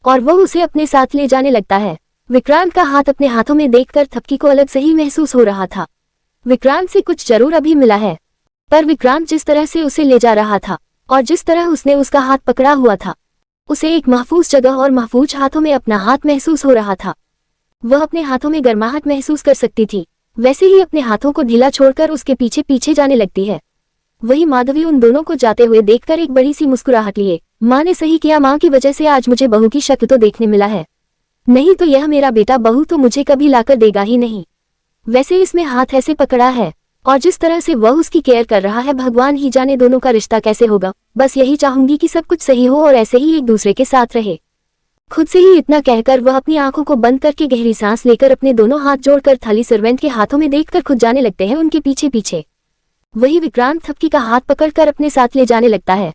और वह उसे अपने साथ ले जाने लगता है। विक्रांत का हाथ अपने हाथों में देखकर थपकी को अलग से ही महसूस हो रहा था। विक्रांत से कुछ जरूर अभी मिला है, पर विक्रांत जिस तरह से उसे ले जा रहा था और जिस तरह उसने उसका हाथ पकड़ा हुआ था, उसे एक महफूज जगह और महफूज हाथों में अपना हाथ महसूस हो रहा था। वह अपने हाथों में गर्माहट महसूस कर सकती थी, वैसे ही अपने हाथों को ढीला छोड़कर उसके पीछे पीछे जाने लगती है। वही माधवी उन दोनों को जाते हुए देखकर एक बड़ी सी मुस्कुराहट लिए, माँ ने सही किया, माँ की वजह से आज मुझे बहू की शक्ल तो देखने मिला है, नहीं तो यह मेरा बेटा बहू तो मुझे कभी लाकर देगा ही नहीं। वैसे इसमें हाथ ऐसे पकड़ा है और जिस तरह से वह उसकी केयर कर रहा है, भगवान ही जाने दोनों का रिश्ता कैसे होगा। बस यही चाहूंगी कि सब कुछ सही हो और ऐसे ही एक दूसरे के साथ रहे। खुद से ही इतना कहकर वह अपनी आंखों को बंद करके गहरी सांस लेकर अपने दोनों हाथ जोड़कर थाली सर्वेंट के हाथों में देखकर खुद जाने लगते हैं उनके पीछे पीछे। वही विक्रांत थपकी का हाथ पकड़कर अपने साथ ले जाने लगता है।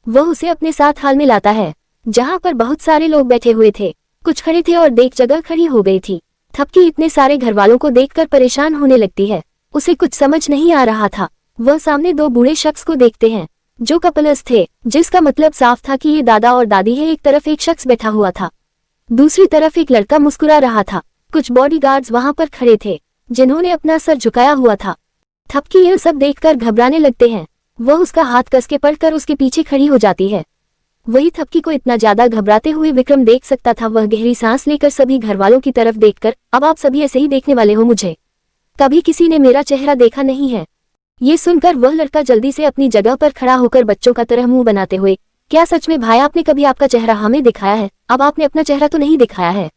वह उसे अपने साथ हाल में लाता है जहां पर बहुत सारे लोग बैठे हुए थे, कुछ खड़े थे और देख जगह खड़ी हो गई थी। थपकी इतने सारे घर वालों को देखकर परेशान होने लगती है, उसे कुछ समझ नहीं आ रहा था। वह सामने दो बूढ़े शख्स को देखते हैं जो कपल्स थे, जिसका मतलब साफ था कि ये दादा और दादी है। एक तरफ एक शख्स बैठा हुआ था दूसरी तरफ एक लड़का मुस्कुरा रहा था। कुछ बॉडीगार्ड्स वहां पर खड़े थे जिन्होंने अपना सर झुकाया हुआ था। थपकी यह सब देखकर घबराने लगते हैं। वह उसका हाथ कस के पकड़कर उसके पीछे खड़ी हो जाती है। वही थपकी को इतना ज्यादा घबराते हुए विक्रम देख सकता था। वह गहरी सांस लेकर सभी घरवालों की तरफ देखकर, अब आप सभी ऐसे ही देखने वाले हो मुझे, कभी किसी ने मेरा चेहरा देखा नहीं है। ये सुनकर वह लड़का जल्दी से अपनी जगह पर खड़ा होकर बच्चों का तरह मुंह बनाते हुए, क्या सच में भाई आपने कभी आपका चेहरा हमें दिखाया है? अब आपने अपना चेहरा तो नहीं दिखाया है,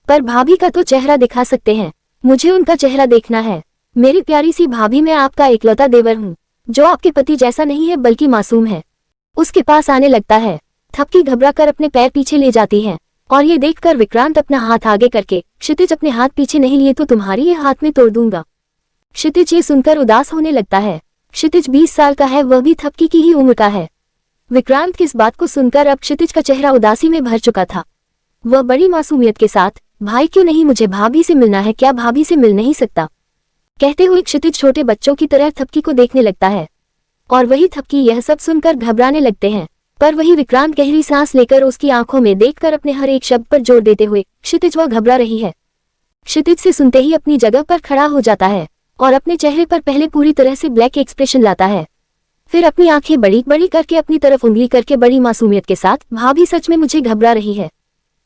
पर भाभी का तो चेहरा दिखा सकते हैं। मुझे उनका चेहरा देखना है। मेरी प्यारी सी भाभी, मैं आपका इकलौता देवर हूँ जो आपके पति जैसा नहीं है बल्कि मासूम है। उसके पास आने लगता है। थपकी घबराकर अपने पैर पीछे ले जाती है और ये देखकर विक्रांत अपना हाथ आगे करके, क्षितिज अपने हाथ पीछे नहीं लिए तो तुम्हारी ये हाथ में तोड़ दूंगा। क्षितिज ये सुनकर उदास होने लगता है। क्षितिज 20 साल का है, वह भी थपकी की ही उम्र का है। विक्रांत की इस बात को सुनकर अब क्षितिज का चेहरा उदासी में भर चुका था। वह बड़ी मासूमियत के साथ, भाई क्यों नहीं, मुझे भाभी से मिलना है, क्या भाभी से मिल नहीं सकता, कहते हुए क्षितिज छोटे बच्चों की तरह थपकी को देखने लगता है। और वही थपकी यह सब सुनकर घबराने लगते हैं, पर वही विक्रांत गहरी सांस लेकर उसकी आंखों में देखकर अपने हर एक शब्द पर जोर देते हुए, क्षितिज वह घबरा रही है। क्षितिज से सुनते ही अपनी जगह पर खड़ा हो जाता है और अपने चेहरे पर पहले पूरी तरह से ब्लैक एक्सप्रेशन लाता है, फिर अपनी आंखें बड़ी बड़ी करके अपनी तरफ उंगली करके बड़ी मासूमियत के साथ, भाभी सच में मुझे घबरा रही है।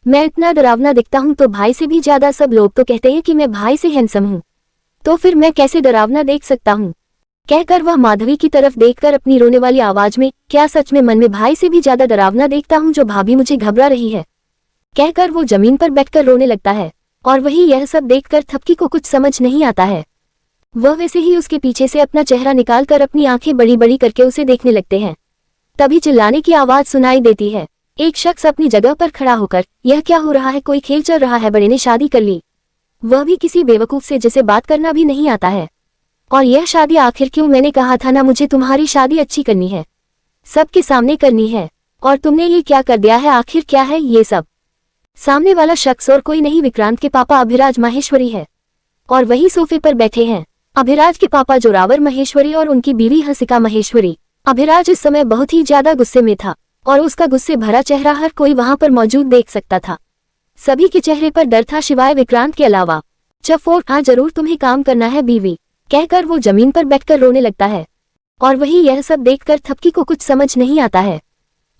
मैं इतना डरावना दिखता हूँ तो भाई से भी ज्यादा सब लोग तो कहते हैं कि मैं भाई से हैंडसम हूँ, तो फिर मैं कैसे डरावना देख सकता हूँ, कहकर वह माधवी की तरफ देखकर अपनी रोने वाली आवाज में, क्या सच में मन में भाई से भी ज्यादा डरावना देखता हूँ जो भाभी मुझे घबरा रही है, कहकर वो जमीन पर बैठकर रोने लगता है। और वही यह सब देखकर थपकी को कुछ समझ नहीं आता है। वह वैसे ही उसके पीछे से अपना चेहरा निकालकर अपनी आंखें बड़ी बड़ी करके उसे देखने लगते हैं। तभी चिल्लाने की आवाज सुनाई देती है। एक शख्स अपनी जगह पर खड़ा होकर, यह क्या हो रहा है, कोई खेल चल रहा है, बड़े ने शादी कर ली, वह भी किसी बेवकूफ से जिसे बात करना भी नहीं आता है। और यह शादी आखिर क्यों? मैंने कहा था ना मुझे तुम्हारी शादी अच्छी करनी है, सबके सामने करनी है, और तुमने ये क्या कर दिया है? आखिर क्या है ये सब? सामने वाला शख्स और कोई नहीं विक्रांत के पापा अभिराज माहेश्वरी है, और वही सोफे पर बैठे हैं। अभिराज के पापा जोरावर महेश्वरी और उनकी बीवी हंसिका महेश्वरी। अभिराज इस समय बहुत ही ज्यादा गुस्से में था और उसका गुस्से भरा चेहरा हर कोई वहां पर मौजूद देख सकता था। सभी के चेहरे पर डर था सिवाय विक्रांत के अलावा। चफोर, हाँ जरूर तुम्हें काम करना है बीवी, कहकर वो जमीन पर बैठकर रोने लगता है। और वही यह सब देखकर थपकी को कुछ समझ नहीं आता है।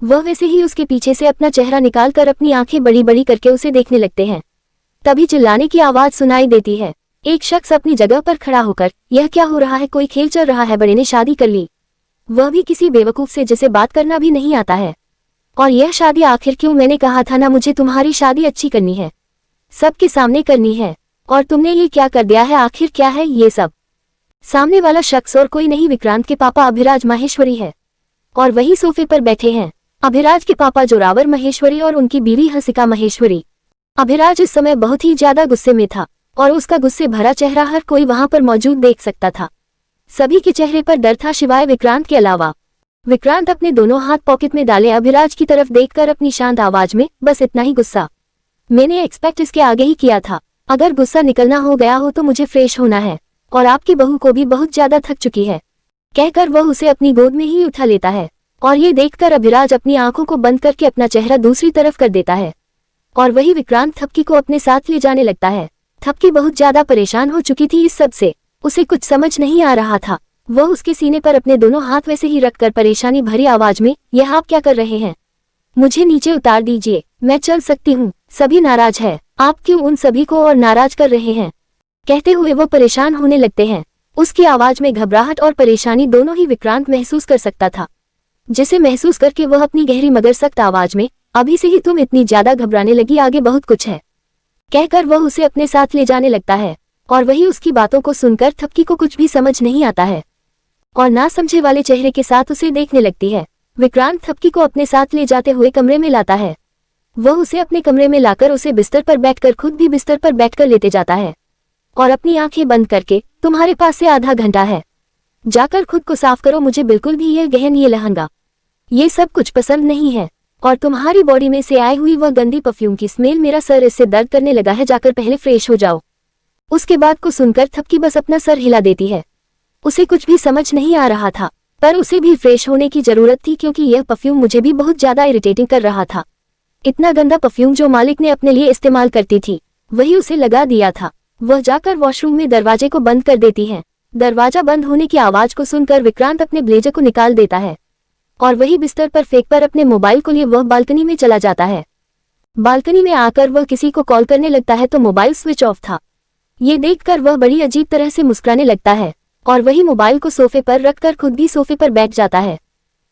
वह वैसे ही उसके पीछे से अपना चेहरा निकालकर अपनी आंखें बड़ी बड़ी करके उसे देखने लगते हैं। तभी चिल्लाने की आवाज सुनाई देती है। एक शख्स अपनी जगह पर खड़ा होकर, यह क्या हो रहा है, कोई खेल चल रहा है, बड़े ने शादी कर ली, वह भी किसी बेवकूफ से जिसे बात करना भी नहीं आता है, और यह शादी आखिर क्यों? मैंने कहा था ना मुझे तुम्हारी शादी अच्छी करनी है, सबके सामने करनी है, और तुमने ये क्या कर दिया है? आखिर क्या है ये सब? सामने वाला शख्स और कोई नहीं विक्रांत के पापा अभिराज माहेश्वरी है, और वही सोफे पर बैठे हैं। अभिराज के पापा जोरावर महेश्वरी और उनकी बीवी हंसिका महेश्वरी। अभिराज इस समय बहुत ही ज्यादा गुस्से में था और उसका गुस्से भरा चेहरा हर कोई वहां पर मौजूद देख सकता था। सभी के चेहरे पर डर था सिवाय विक्रांत के अलावा। विक्रांत अपने दोनों हाथ पॉकेट में डाले अभिराज की तरफ देखकर अपनी शांत आवाज में, बस इतना ही गुस्सा मैंने एक्सपेक्ट इसके आगे ही किया था। अगर गुस्सा निकलना हो गया हो तो मुझे फ्रेश होना है, और आपकी बहू को भी बहुत ज्यादा थक चुकी है, कहकर वह उसे अपनी गोद में ही उठा लेता है। और ये देखकर अभिराज अपनी आंखों को बंद करके अपना चेहरा दूसरी तरफ कर देता है, और वही विक्रांत थपकी को अपने साथ ले जाने लगता है। थपकी बहुत ज्यादा परेशान हो चुकी थी इस सब से, उसे कुछ समझ नहीं आ रहा था। वह उसके सीने पर अपने दोनों हाथ वैसे ही रखकर परेशानी भरी आवाज में, यह आप क्या कर रहे हैं? मुझे नीचे उतार दीजिए, मैं चल सकती हूँ, सभी नाराज है, आप क्यों उन सभी को और नाराज कर रहे हैं, कहते हुए वो परेशान होने लगते हैं। उसकी आवाज में घबराहट और परेशानी दोनों ही विक्रांत महसूस कर सकता था, जिसे महसूस करके वह अपनी गहरी मगर सख्त आवाज में, अभी से ही तुम इतनी ज्यादा घबराने लगी, आगे बहुत कुछ है, कहकर वह उसे अपने साथ ले जाने लगता है। और वही उसकी बातों को सुनकर थपकी को कुछ भी समझ नहीं आता है और ना समझे वाले चेहरे के साथ उसे देखने लगती है। विक्रांत थपकी को अपने साथ ले जाते हुए कमरे में लाता है। वह उसे अपने कमरे में लाकर उसे बिस्तर पर बैठकर खुद भी बिस्तर पर बैठकर लेते जाता है और अपनी आंखें बंद करके, तुम्हारे पास से आधा घंटा है, जाकर खुद को साफ करो, मुझे बिल्कुल भी ये गहन, ये लहंगा, ये सब कुछ पसंद नहीं है, और तुम्हारी बॉडी में से आई हुई वह गंदी परफ्यूम की स्मेल, मेरा सर इससे दर्द करने लगा है, जाकर पहले फ्रेश हो जाओ। उसके बाद को सुनकर थपकी बस अपना सर हिला देती है। उसे कुछ भी समझ नहीं आ रहा था, पर उसे भी फ्रेश होने की जरूरत थी क्योंकि यह परफ्यूम मुझे भी बहुत ज्यादा इरिटेटिंग कर रहा था। इतना गंदा परफ्यूम जो मालिक ने अपने लिए इस्तेमाल करती थी वही उसे लगा दिया था। वह जाकर वॉशरूम में दरवाजे को बंद कर देती है। दरवाजा बंद होने की आवाज को सुनकर विक्रांत अपने ब्लेजर को निकाल देता है और वही बिस्तर पर फेंक कर अपने मोबाइल को लिए वह बालकनी में चला जाता है। बालकनी में आकर वह किसी को कॉल करने लगता है तो मोबाइल स्विच ऑफ था। ये देखकर वह बड़ी अजीब तरह से मुस्कुराने लगता है और वही मोबाइल को सोफे पर रखकर खुद भी सोफे पर बैठ जाता है।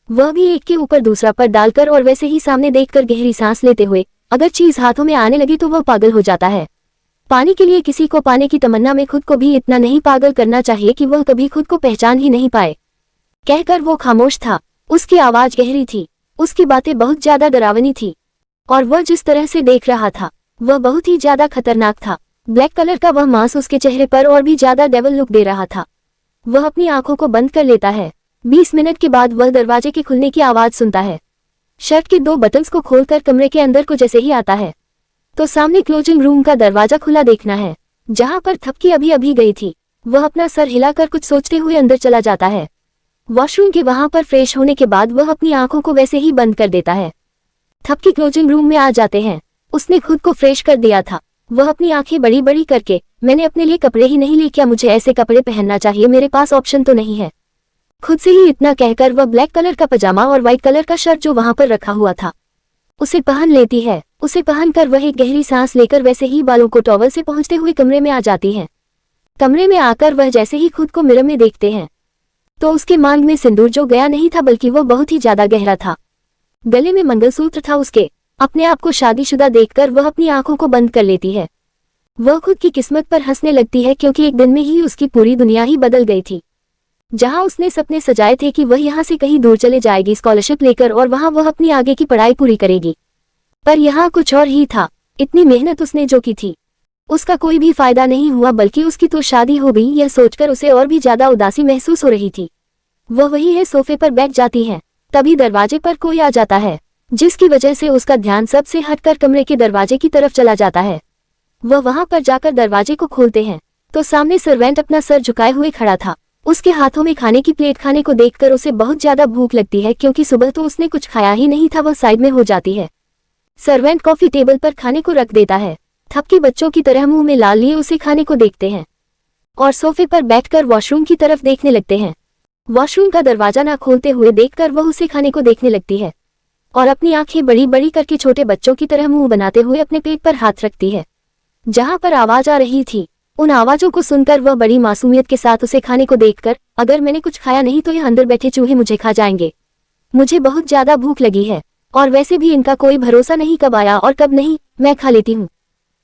वह भी एक के ऊपर दूसरा पर डालकर और वैसे ही सामने देखकर गहरी सांस लेते हुए अगर चीज हाथों में आने लगी तो वह पागल हो जाता है। पानी के लिए किसी को पाने की तमन्ना में खुद को भी इतना नहीं पागल करना चाहिए कि वह कभी खुद को पहचान ही नहीं पाए। कहकर वो खामोश था। उसकी आवाज गहरी थी, उसकी बातें बहुत ज्यादा डरावनी थी और वह जिस तरह से देख रहा था वह बहुत ही ज्यादा खतरनाक था। ब्लैक कलर का वह मांस उसके चेहरे पर और भी ज्यादा डेविल लुक दे रहा था। वह अपनी आंखों को बंद कर लेता है। 20 मिनट के बाद वह दरवाजे के खुलने की आवाज सुनता है। शर्ट के 2 बटन्स को खोलकर कमरे के अंदर को जैसे ही आता है तो सामने क्लोजिंग रूम का दरवाजा खुला देखना है जहां पर थपकी अभी अभी गई थी। वह अपना सर हिलाकर कुछ सोचते हुए अंदर चला जाता है। वॉशरूम के वहां पर फ्रेश होने के बाद वह अपनी आंखों को वैसे ही बंद कर देता है। थपकी क्लोजिंग रूम में आ जाते हैं। उसने खुद को फ्रेश कर दिया था। वह अपनी आंखें बड़ी बड़ी करके, मैंने अपने लिए कपड़े ही नहीं लिए, क्या मुझे ऐसे कपड़े पहनना चाहिए, मेरे पास ऑप्शन तो नहीं है। खुद से ही इतना कहकर वह ब्लैक कलर का पजामा और व्हाइट कलर का शर्ट जो वहां पर रखा हुआ था उसे पहन लेती है। उसे पहनकर वह एक गहरी सांस लेकर वैसे ही बालों को टॉवल से पहुंचते हुए कमरे में आ जाती है। कमरे में आकर वह जैसे ही खुद को मिरर में देखते हैं तो उसके मांग में सिंदूर जो गया नहीं था बल्कि वो बहुत ही ज्यादा गहरा था। गले में मंगलसूत्र था उसके। अपने आप को शादीशुदा देखकर वह अपनी आंखों को बंद कर लेती है। वह खुद की किस्मत पर हंसने लगती है क्योंकि एक दिन में ही उसकी पूरी दुनिया ही बदल गई थी। जहां उसने सपने सजाए थे कि वह यहां से कहीं दूर चले जाएगी स्कॉलरशिप लेकर और वहां वह अपनी आगे की पढ़ाई पूरी करेगी, पर यहाँ कुछ और ही था। इतनी मेहनत उसने जो की थी उसका कोई भी फायदा नहीं हुआ बल्कि उसकी तो शादी हो गई। यह सोचकर उसे और भी ज्यादा उदासी महसूस हो रही थी। वह वही है सोफे पर बैठ जाती है। तभी दरवाजे पर कोई आ जाता है जिसकी वजह से उसका ध्यान सबसे हटकर कमरे के दरवाजे की तरफ चला जाता है। वह वहां पर जाकर दरवाजे को खोलते हैं तो सामने सर्वेंट अपना सर झुकाए हुए खड़ा था। उसके हाथों में खाने की प्लेट। खाने को देखकर उसे बहुत ज्यादा भूख लगती है क्योंकि सुबह तो उसने कुछ खाया ही नहीं था। वह साइड में हो जाती है। सर्वेंट कॉफी टेबल पर खाने को रख देता है। थपकी बच्चों की तरह मुंह में लाल लिए उसे खाने को देखते हैं और सोफे पर बैठकर वॉशरूम की तरफ देखने लगते हैं। वॉशरूम का दरवाजा ना खोलते हुए देखकर वह उसे खाने को देखने लगती है और अपनी आंखें बड़ी बड़ी करके छोटे बच्चों की तरह मुंह बनाते हुए अपने पेट पर हाथ रखती है जहां पर आवाज आ रही थी। उन आवाजों को सुनकर वह बड़ी मासूमियत के साथ उसे खाने को देखकर, अगर मैंने कुछ खाया नहीं तो यह अंदर बैठे चूहे मुझे खा जाएंगे। मुझे बहुत ज्यादा भूख लगी है और वैसे भी इनका कोई भरोसा नहीं कब आया और कब नहीं। मैं खा लेती हूँ,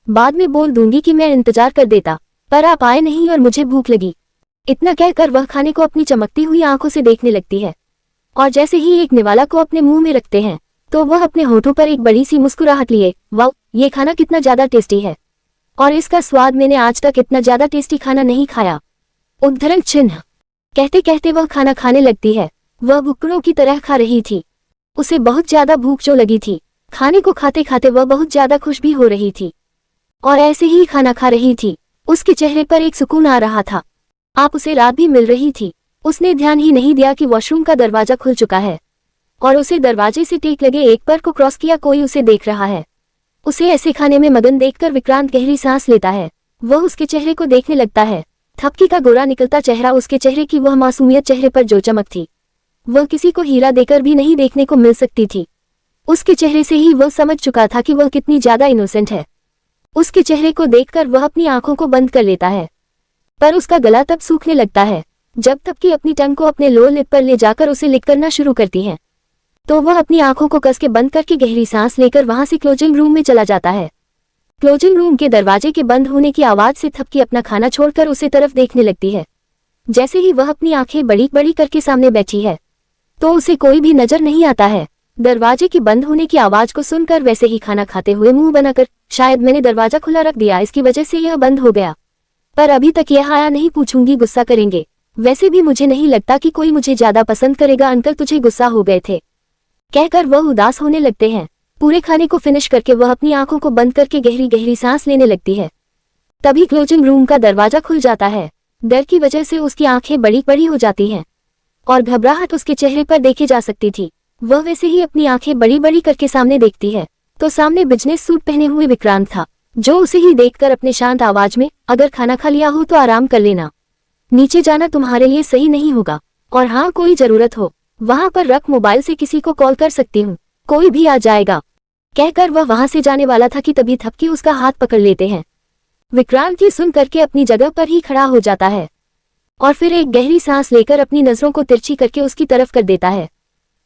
बाद में बोल दूंगी कि मैं इंतजार कर देता, पर आप आए नहीं और मुझे भूख लगी। इतना कहकर वह खाने को अपनी चमकती हुई आंखों से देखने लगती है और जैसे ही एक निवाला को अपने मुंह में रखते हैं तो वह अपने होठों पर एक बड़ी सी मुस्कुराहट लिए, वाह ये खाना कितना ज्यादा टेस्टी है और इसका स्वाद मैंने आज तक इतना ज्यादा टेस्टी खाना नहीं खाया। उद्धरण चिन्ह। कहते कहते वह खाना खाने लगती है। वह भुक्कड़ों की तरह खा रही थी। उसे बहुत ज्यादा भूख जो लगी थी। खाने को खाते खाते वह बहुत ज्यादा खुश भी हो रही थी और ऐसे ही खाना खा रही थी। उसके चेहरे पर एक सुकून आ रहा था। आप उसे रात भी मिल रही थी। उसने ध्यान ही नहीं दिया कि वॉशरूम का दरवाजा खुल चुका है और उसे दरवाजे से टेक लगे एक पर को क्रॉस किया कोई उसे देख रहा है। उसे ऐसे खाने में मगन देखकर विक्रांत गहरी सांस लेता है। वह उसके चेहरे को देखने लगता है। थपकी का गोरा निकलता चेहरा, उसके चेहरे की वह मासूमियत, चेहरे पर जो चमक थी वह किसी को हीरा देकर भी नहीं देखने को मिल सकती थी। उसके चेहरे से ही वह समझ चुका था कि वह कितनी ज्यादा इनोसेंट है। उसके चेहरे को देखकर वह अपनी आंखों को बंद कर लेता है, पर उसका गला तब सूखने लगता है जब थपकी अपनी टंग को अपने लोअर लिप पर ले जाकर उसे लिक करना शुरू करती है। तो वह अपनी आंखों को कस के बंद करके गहरी सांस लेकर वहां से क्लोजिंग रूम में चला जाता है। क्लोजिंग रूम के दरवाजे के बंद होने की आवाज से थपकी अपना खाना छोड़कर उसे तरफ देखने लगती है। जैसे ही वह अपनी आंखें बड़ी बड़ी करके सामने बैठी है तो उसे कोई भी नजर नहीं आता है। दरवाजे की बंद होने की आवाज को सुनकर वैसे ही खाना खाते हुए मुंह बनाकर, शायद मैंने दरवाजा खुला रख दिया इसकी वजह से यह बंद हो गया, पर अभी तक यह आया नहीं, पूछूंगी गुस्सा करेंगे। वैसे भी मुझे नहीं लगता कि कोई मुझे ज्यादा पसंद करेगा, अंकल तुझे गुस्सा हो गए थे, कहकर वह उदास होने लगते हैं। पूरे खाने को फिनिश करके वह अपनी आंखों को बंद करके गहरी गहरी सांस लेने लगती है। तभी क्लोजिंग रूम का दरवाजा खुल जाता है। डर की वजह से उसकी आंखें बड़ी बड़ी हो जाती हैं और घबराहट उसके चेहरे पर देखे जा सकती थी। वह वैसे ही अपनी आंखें बड़ी बड़ी करके सामने देखती है तो सामने बिजनेस सूट पहने हुए विक्रांत था, जो उसे ही देखकर अपने शांत आवाज में, अगर खाना खा लिया हो तो आराम कर लेना, नीचे जाना तुम्हारे लिए सही नहीं होगा, और हाँ कोई जरूरत हो वहां पर रख, मोबाइल से किसी को कॉल कर सकती हूँ, कोई भी आ जाएगा, कहकर वह वहां से जाने वाला था कि तभी थपकी उसका हाथ पकड़ लेते हैं। विक्रांत ये सुन करके अपनी जगह पर ही खड़ा हो जाता है और फिर एक गहरी सांस लेकर अपनी नजरों को तिरछी करके उसकी तरफ कर देता है।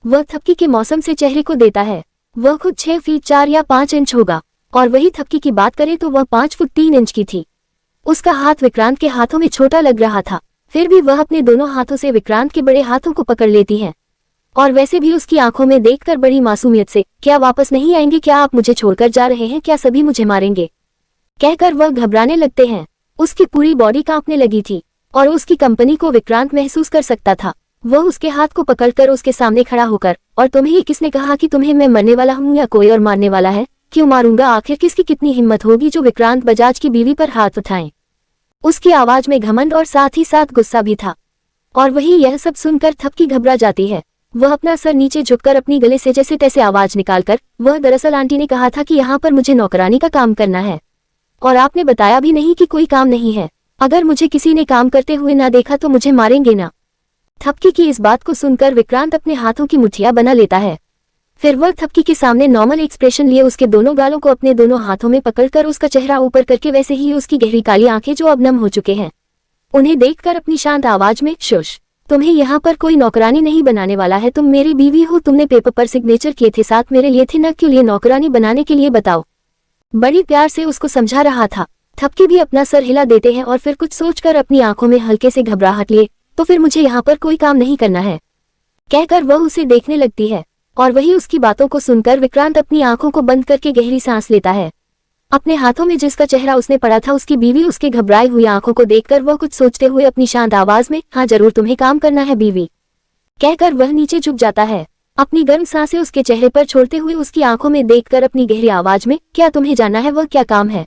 वह थपकी के मौसम से चेहरे को देता है। वह खुद 6 फीट 4 या 5 इंच होगा, और वही थपकी की बात करें तो वह 5 फुट 3 इंच की थी। उसका हाथ विक्रांत के हाथों में छोटा लग रहा था, फिर भी वह अपने दोनों हाथों से विक्रांत के बड़े हाथों को पकड़ लेती है, और वैसे भी उसकी आंखों में देखकर बड़ी मासूमियत से, क्या वापस नहीं आएंगे, क्या आप मुझे छोड़कर जा रहे हैं, क्या सभी मुझे मारेंगे, कहकर वह घबराने लगते हैं। उसकी पूरी बॉडी कांपने लगी थी और उसकी कंपनी को विक्रांत महसूस कर सकता था। वह उसके हाथ को पकड़कर उसके सामने खड़ा होकर, और तुम्हें किसने कहा कि तुम्हें मैं मरने वाला हूँ या कोई और मारने वाला है, क्यों मारूंगा, आखिर किसकी कितनी हिम्मत होगी जो विक्रांत बजाज की बीवी पर हाथ उठाए। उसकी आवाज में घमंड और साथ ही साथ गुस्सा भी था, और वही यह सब सुनकर थपकी घबरा जाती है। वह अपना सर नीचे झुककर अपनी गले से जैसे तैसे आवाज निकालकर, वह दरअसल आंटी ने कहा था कि यहाँ पर मुझे नौकरानी का काम करना है, और आपने बताया भी नहीं कि कोई काम नहीं है, अगर मुझे किसी ने काम करते हुए ना देखा तो मुझे मारेंगे ना। थपकी की इस बात को सुनकर विक्रांत अपने हाथों की मुठ्ठियां बना लेता है। फिर वह थपकी के सामने नॉर्मल एक्सप्रेशन लिए उसके दोनों गालों को अपने दोनों हाथों में पकड़कर उसका चेहरा ऊपर करके, वैसे ही उसकी गहरी काली आंखें जो अब नम हो चुके हैं, उन्हें देखकर अपनी शांत आवाज में, शुश, तुम्हें यहाँ पर कोई नौकरानी नहीं बनाने वाला है, तुम मेरी बीवी हो, तुमने पेपर पर सिग्नेचर किए थे, साथ मेरे लिए थे, न क्यों लिए नौकरानी बनाने के लिए, बताओ। बड़ी प्यार से उसको समझा रहा था। थपकी भी अपना सर हिला देते हैं और फिर कुछ सोचकर अपनी आंखों में हल्के से घबराहट लिए, तो फिर मुझे यहाँ पर कोई काम नहीं करना है, कहकर वह उसे देखने लगती है। और वही उसकी बातों को सुनकर विक्रांत अपनी आंखों को बंद करके गहरी सांस लेता है। अपने हाथों में जिसका चेहरा उसने पड़ा था, उसकी बीवी उसके घबराई हुई आंखों को देखकर वह कुछ सोचते हुए अपनी शांत आवाज में, हाँ जरूर तुम्हें काम करना है बीवी, कहकर वह नीचे झुक जाता है, अपनी गर्म सांसें उसके चेहरे पर छोड़ते हुए उसकी आंखों में देखकर अपनी गहरी आवाज में, क्या तुम्हें जानना है वह क्या काम है।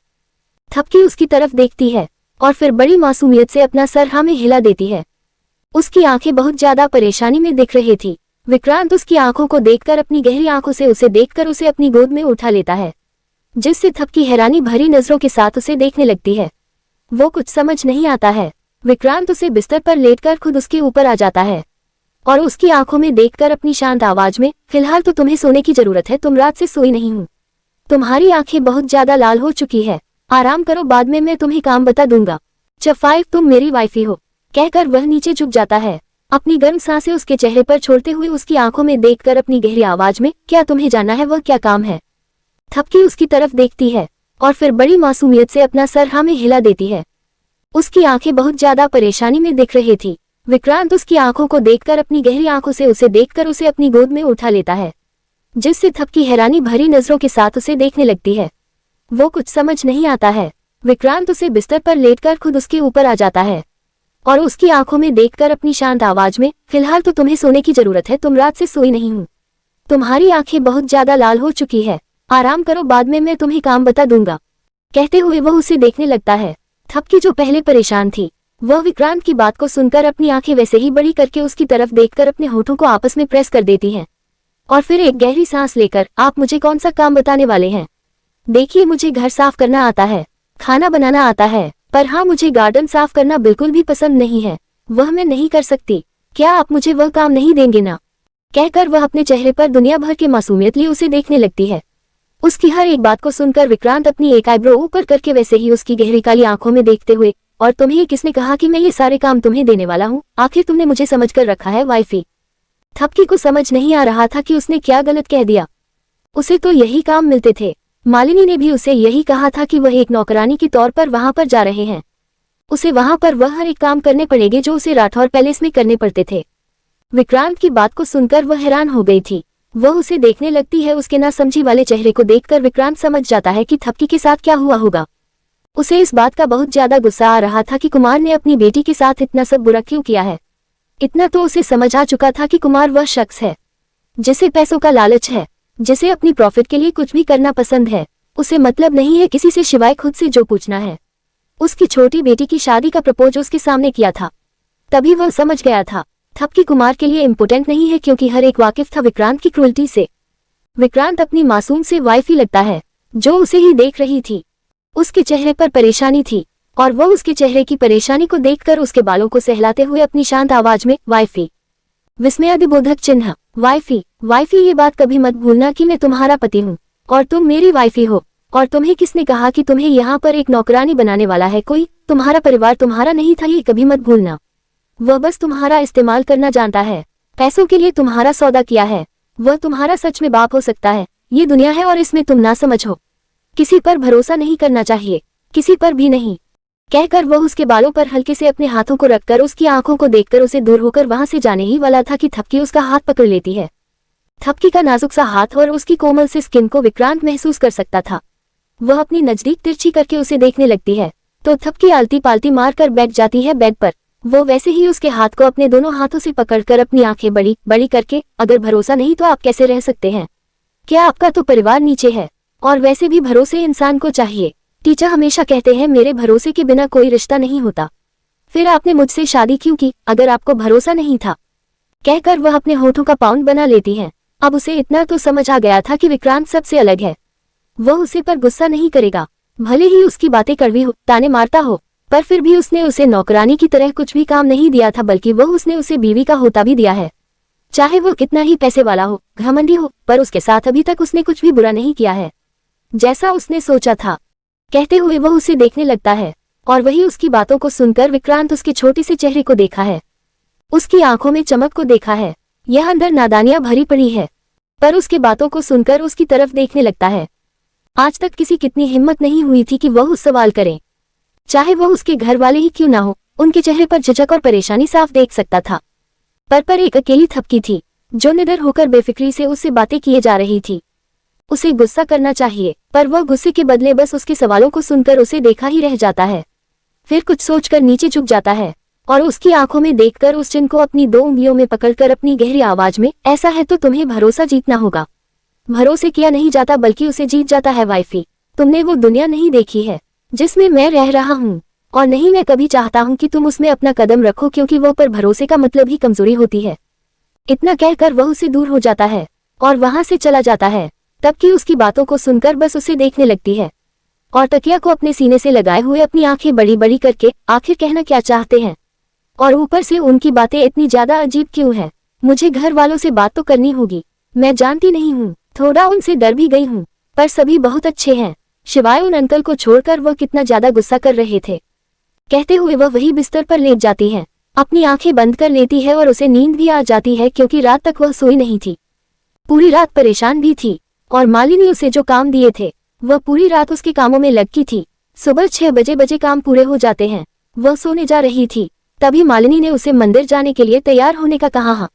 थपकी उसकी तरफ देखती है और फिर बड़ी मासूमियत से अपना सर हाँ में हिला देती है। उसकी आंखें बहुत ज्यादा परेशानी में दिख रही थी। विक्रांत उसकी आंखों को देखकर अपनी गहरी आंखों से उसे देखकर उसे अपनी गोद में उठा लेता है, जिससे थपकी हैरानी भरी नजरों के साथ उसे देखने लगती है। वो कुछ समझ नहीं आता है। विक्रांत उसे बिस्तर पर लेटकर खुद उसके ऊपर आ जाता है और उसकी आंखों में देखकर अपनी शांत आवाज में, फिलहाल तो तुम्हें सोने की जरूरत है, तुम रात से सोई नहीं हूँ, तुम्हारी आंखें बहुत ज्यादा लाल हो चुकी है, आराम करो, बाद में मैं तुम्हें काम बता दूंगा, चफाइफ तुम मेरी वाइफी हो, कहकर वह नीचे झुक जाता है, अपनी गर्म सांसें उसके चेहरे पर छोड़ते हुए उसकी आंखों में देखकर अपनी गहरी आवाज में, क्या तुम्हें जानना है वह क्या काम है। थपकी उसकी तरफ देखती है और फिर बड़ी मासूमियत से अपना सर हाँ में हिला देती है। उसकी आंखें बहुत ज्यादा परेशानी में दिख रही थी। विक्रांत उसकी आंखों को देखकर अपनी गहरी आंखों से उसे देखकर उसे अपनी गोद में उठा लेता है, जिससे थपकी हैरानी भरी नजरों के साथ उसे देखने लगती है। वो कुछ समझ नहीं आता है। विक्रांत उसे बिस्तर पर लेटकर खुद उसके ऊपर आ जाता है और उसकी आंखों में देखकर अपनी शांत आवाज में, फिलहाल तो तुम्हें सोने की जरूरत है, तुम रात से सोई नहीं हूँ, तुम्हारी आंखें बहुत ज्यादा लाल हो चुकी है, आराम करो, बाद में मैं तुम्हें काम बता दूंगा, कहते हुए वह उसे देखने लगता है। थपकी जो पहले परेशान थी, वह विक्रांत की बात को सुनकर अपनी आंखें वैसे ही बड़ी करके उसकी तरफ देखकर अपने होठों को आपस में प्रेस कर देती है और फिर एक गहरी सांस लेकर, आप मुझे कौन सा काम बताने वाले हैं। देखिए, मुझे घर साफ करना आता है, खाना बनाना आता है, पर हाँ मुझे गार्डन साफ करना बिल्कुल भी पसंद नहीं है, वह मैं नहीं कर सकती, क्या आप मुझे वह काम नहीं देंगे ना, कहकर वह अपने चेहरे पर दुनिया भर के मासूमियत लिए उसे देखने लगती है। उसकी हर एक बात को सुनकर विक्रांत अपनी एक आईब्रो ऊपर करके वैसे ही उसकी गहरी काली आंखों में देखते हुए, और तुम्हें किसने कहा कि मैं ये सारे काम तुम्हें देने वाला हूँ, आखिर तुमने मुझे समझ कर रखा है वाइफी। थपकी को समझ नहीं आ रहा था कि उसने क्या गलत कह दिया। उसे तो यही काम मिलते थे, मालिनी ने भी उसे यही कहा था कि वह एक नौकरानी के तौर पर वहां पर जा रहे हैं, उसे वहां पर वह हर एक काम करने पड़ेंगे जो उसे राठौर पैलेस में करने पड़ते थे। विक्रांत की बात को सुनकर वह हैरान हो गई थी। वह उसे देखने लगती है। उसके ना समझी वाले चेहरे को देखकर विक्रांत समझ जाता है कि थपकी के साथ क्या हुआ होगा। उसे इस बात का बहुत ज्यादा गुस्सा आ रहा था कि कुमार ने अपनी बेटी के साथ इतना सब बुरा क्यों किया है। इतना तो उसे समझ आ चुका था कि कुमार वह शख्स है जिसे पैसों का लालच है, जिसे अपनी प्रॉफिट के लिए कुछ भी करना पसंद है। उसे मतलब नहीं है किसी से सिवाय खुद से जो पूछना है। उसकी छोटी बेटी की शादी का प्रपोज उसके सामने किया था, तभी वह समझ गया था थपकी कुमार के लिए इम्पोर्टेंट नहीं है, क्योंकि हर एक वाकिफ था विक्रांत की क्रूरती से। विक्रांत अपनी मासूम से वाइफ ही लगता है, जो उसे ही देख रही थी। उसके चेहरे पर परेशानी थी और वो उसके चेहरे की परेशानी को देखकर उसके बालों को सहलाते हुए अपनी शांत आवाज में वाइफी, विस्मयादिबोधक चिन्ह, वाइफी, वाइफी ये बात कभी मत भूलना कि मैं तुम्हारा पति हूँ और तुम मेरी वाइफी हो। और तुम्हें किसने कहा कि तुम्हें यहाँ पर एक नौकरानी बनाने वाला है कोई? तुम्हारा परिवार तुम्हारा नहीं था, ये कभी मत भूलना। वह बस तुम्हारा इस्तेमाल करना जानता है, पैसों के लिए तुम्हारा सौदा किया है। वह तुम्हारा सच में बाप हो सकता है। ये दुनिया है और इसमें तुम ना समझो। किसी पर भरोसा नहीं करना चाहिए, किसी पर भी नहीं। कहकर वह उसके बालों पर हल्के से अपने हाथों को रखकर उसकी आंखों को देखकर उसे दूर होकर वहां से जाने ही वाला था कि थपकी उसका हाथ पकड़ लेती है। थपकी का नाजुक सा हाथ और उसकी कोमल से स्किन को विक्रांत महसूस कर सकता था। वह अपनी नजदीक तिरछी करके उसे देखने लगती है तो थपकी आलती पालती मारकर बैठ जाती है बेड पर। वो वैसे ही उसके हाथ को अपने दोनों हाथों से पकड़कर अपनी आंखें बड़ी बड़ी करके, अगर भरोसा नहीं तो आप कैसे रह सकते हैं? क्या आपका तो परिवार नीचे है? और वैसे भी भरोसे इंसान को चाहिए। टीचर हमेशा कहते हैं मेरे भरोसे के बिना कोई रिश्ता नहीं होता। फिर आपने मुझसे शादी क्यों की अगर आपको भरोसा नहीं था? कहकर वह अपने होठों का पाउंड बना लेती है। अब उसे इतना तो समझ आ गया था कि विक्रांत सबसे अलग है। वह उसे पर गुस्सा नहीं करेगा, भले ही उसकी बातें कड़वी हो, ताने मारता हो, पर फिर भी उसने उसे नौकरानी की तरह कुछ भी काम नहीं दिया था, बल्कि वह उसने उसे बीवी का होता भी दिया है। चाहे वो कितना ही पैसे वाला हो, घमंडी हो, पर उसके साथ अभी तक उसने कुछ भी बुरा नहीं किया है, जैसा उसने सोचा था। कहते हुए वह उसे देखने लगता है और वही उसकी बातों को सुनकर विक्रांत उसके छोटे से चेहरे को देखा है, उसकी आंखों में चमक को देखा है। यह अंदर नादानियां भरी पड़ी है, पर उसके बातों को सुनकर उसकी तरफ देखने लगता है। आज तक किसी कितनी हिम्मत नहीं हुई थी कि वह उस सवाल करे, चाहे वह उसके घर वाले ही क्यों ना हो। उनके चेहरे पर झिझक और परेशानी साफ देख सकता था। पर एक अकेली थपकी थी जो निडर होकर बेफिक्री से उससे बातें किए जा रही थी। उसे गुस्सा करना चाहिए, पर वह गुस्से के बदले बस उसके सवालों को सुनकर उसे देखा ही रह जाता है। फिर कुछ सोचकर नीचे झुक जाता है और उसकी आंखों में देखकर उस चिन्ह को अपनी 2 उंगलियों में पकड़कर अपनी गहरी आवाज में, ऐसा है तो तुम्हें भरोसा जीतना होगा। भरोसे किया नहीं जाता बल्कि उसे जीत जाता है वाइफी। तुमने वो दुनिया नहीं देखी है जिसमें मैं रह रहा हूँ, और नहीं मैं कभी चाहता हूँ कि तुम उसमें अपना कदम रखो, क्योंकि वो पर भरोसे का मतलब ही कमजोरी होती है। इतना कहकर वह उसे दूर हो जाता है और वहां से चला जाता है। तब की उसकी बातों को सुनकर बस उसे देखने लगती है और तकिया को अपने सीने से लगाए हुए अपनी आंखें बड़ी बड़ी करके आखिर कहना क्या चाहते हैं, और ऊपर से उनकी बातें इतनी ज्यादा अजीब क्यों है? मुझे घर वालों से बात तो करनी होगी, मैं जानती नहीं हूँ, थोड़ा उनसे डर भी गई हूँ, पर सभी बहुत अच्छे हैं, शिवाय उन अंकल को छोड़कर। वह कितना ज्यादा गुस्सा कर रहे थे। कहते हुए वह वही बिस्तर पर लेट जाती है, अपनी आंखें बंद कर लेती है और उसे नींद भी आ जाती है, क्योंकि रात तक वह सोई नहीं थी। पूरी रात परेशान भी थी और मालिनी उसे जो काम दिए थे वह पूरी रात उसके कामों में लगी थी। सुबह 6 बजे काम पूरे हो जाते हैं। वह सोने जा रही थी, तभी मालिनी ने उसे मंदिर जाने के लिए तैयार होने का कहा।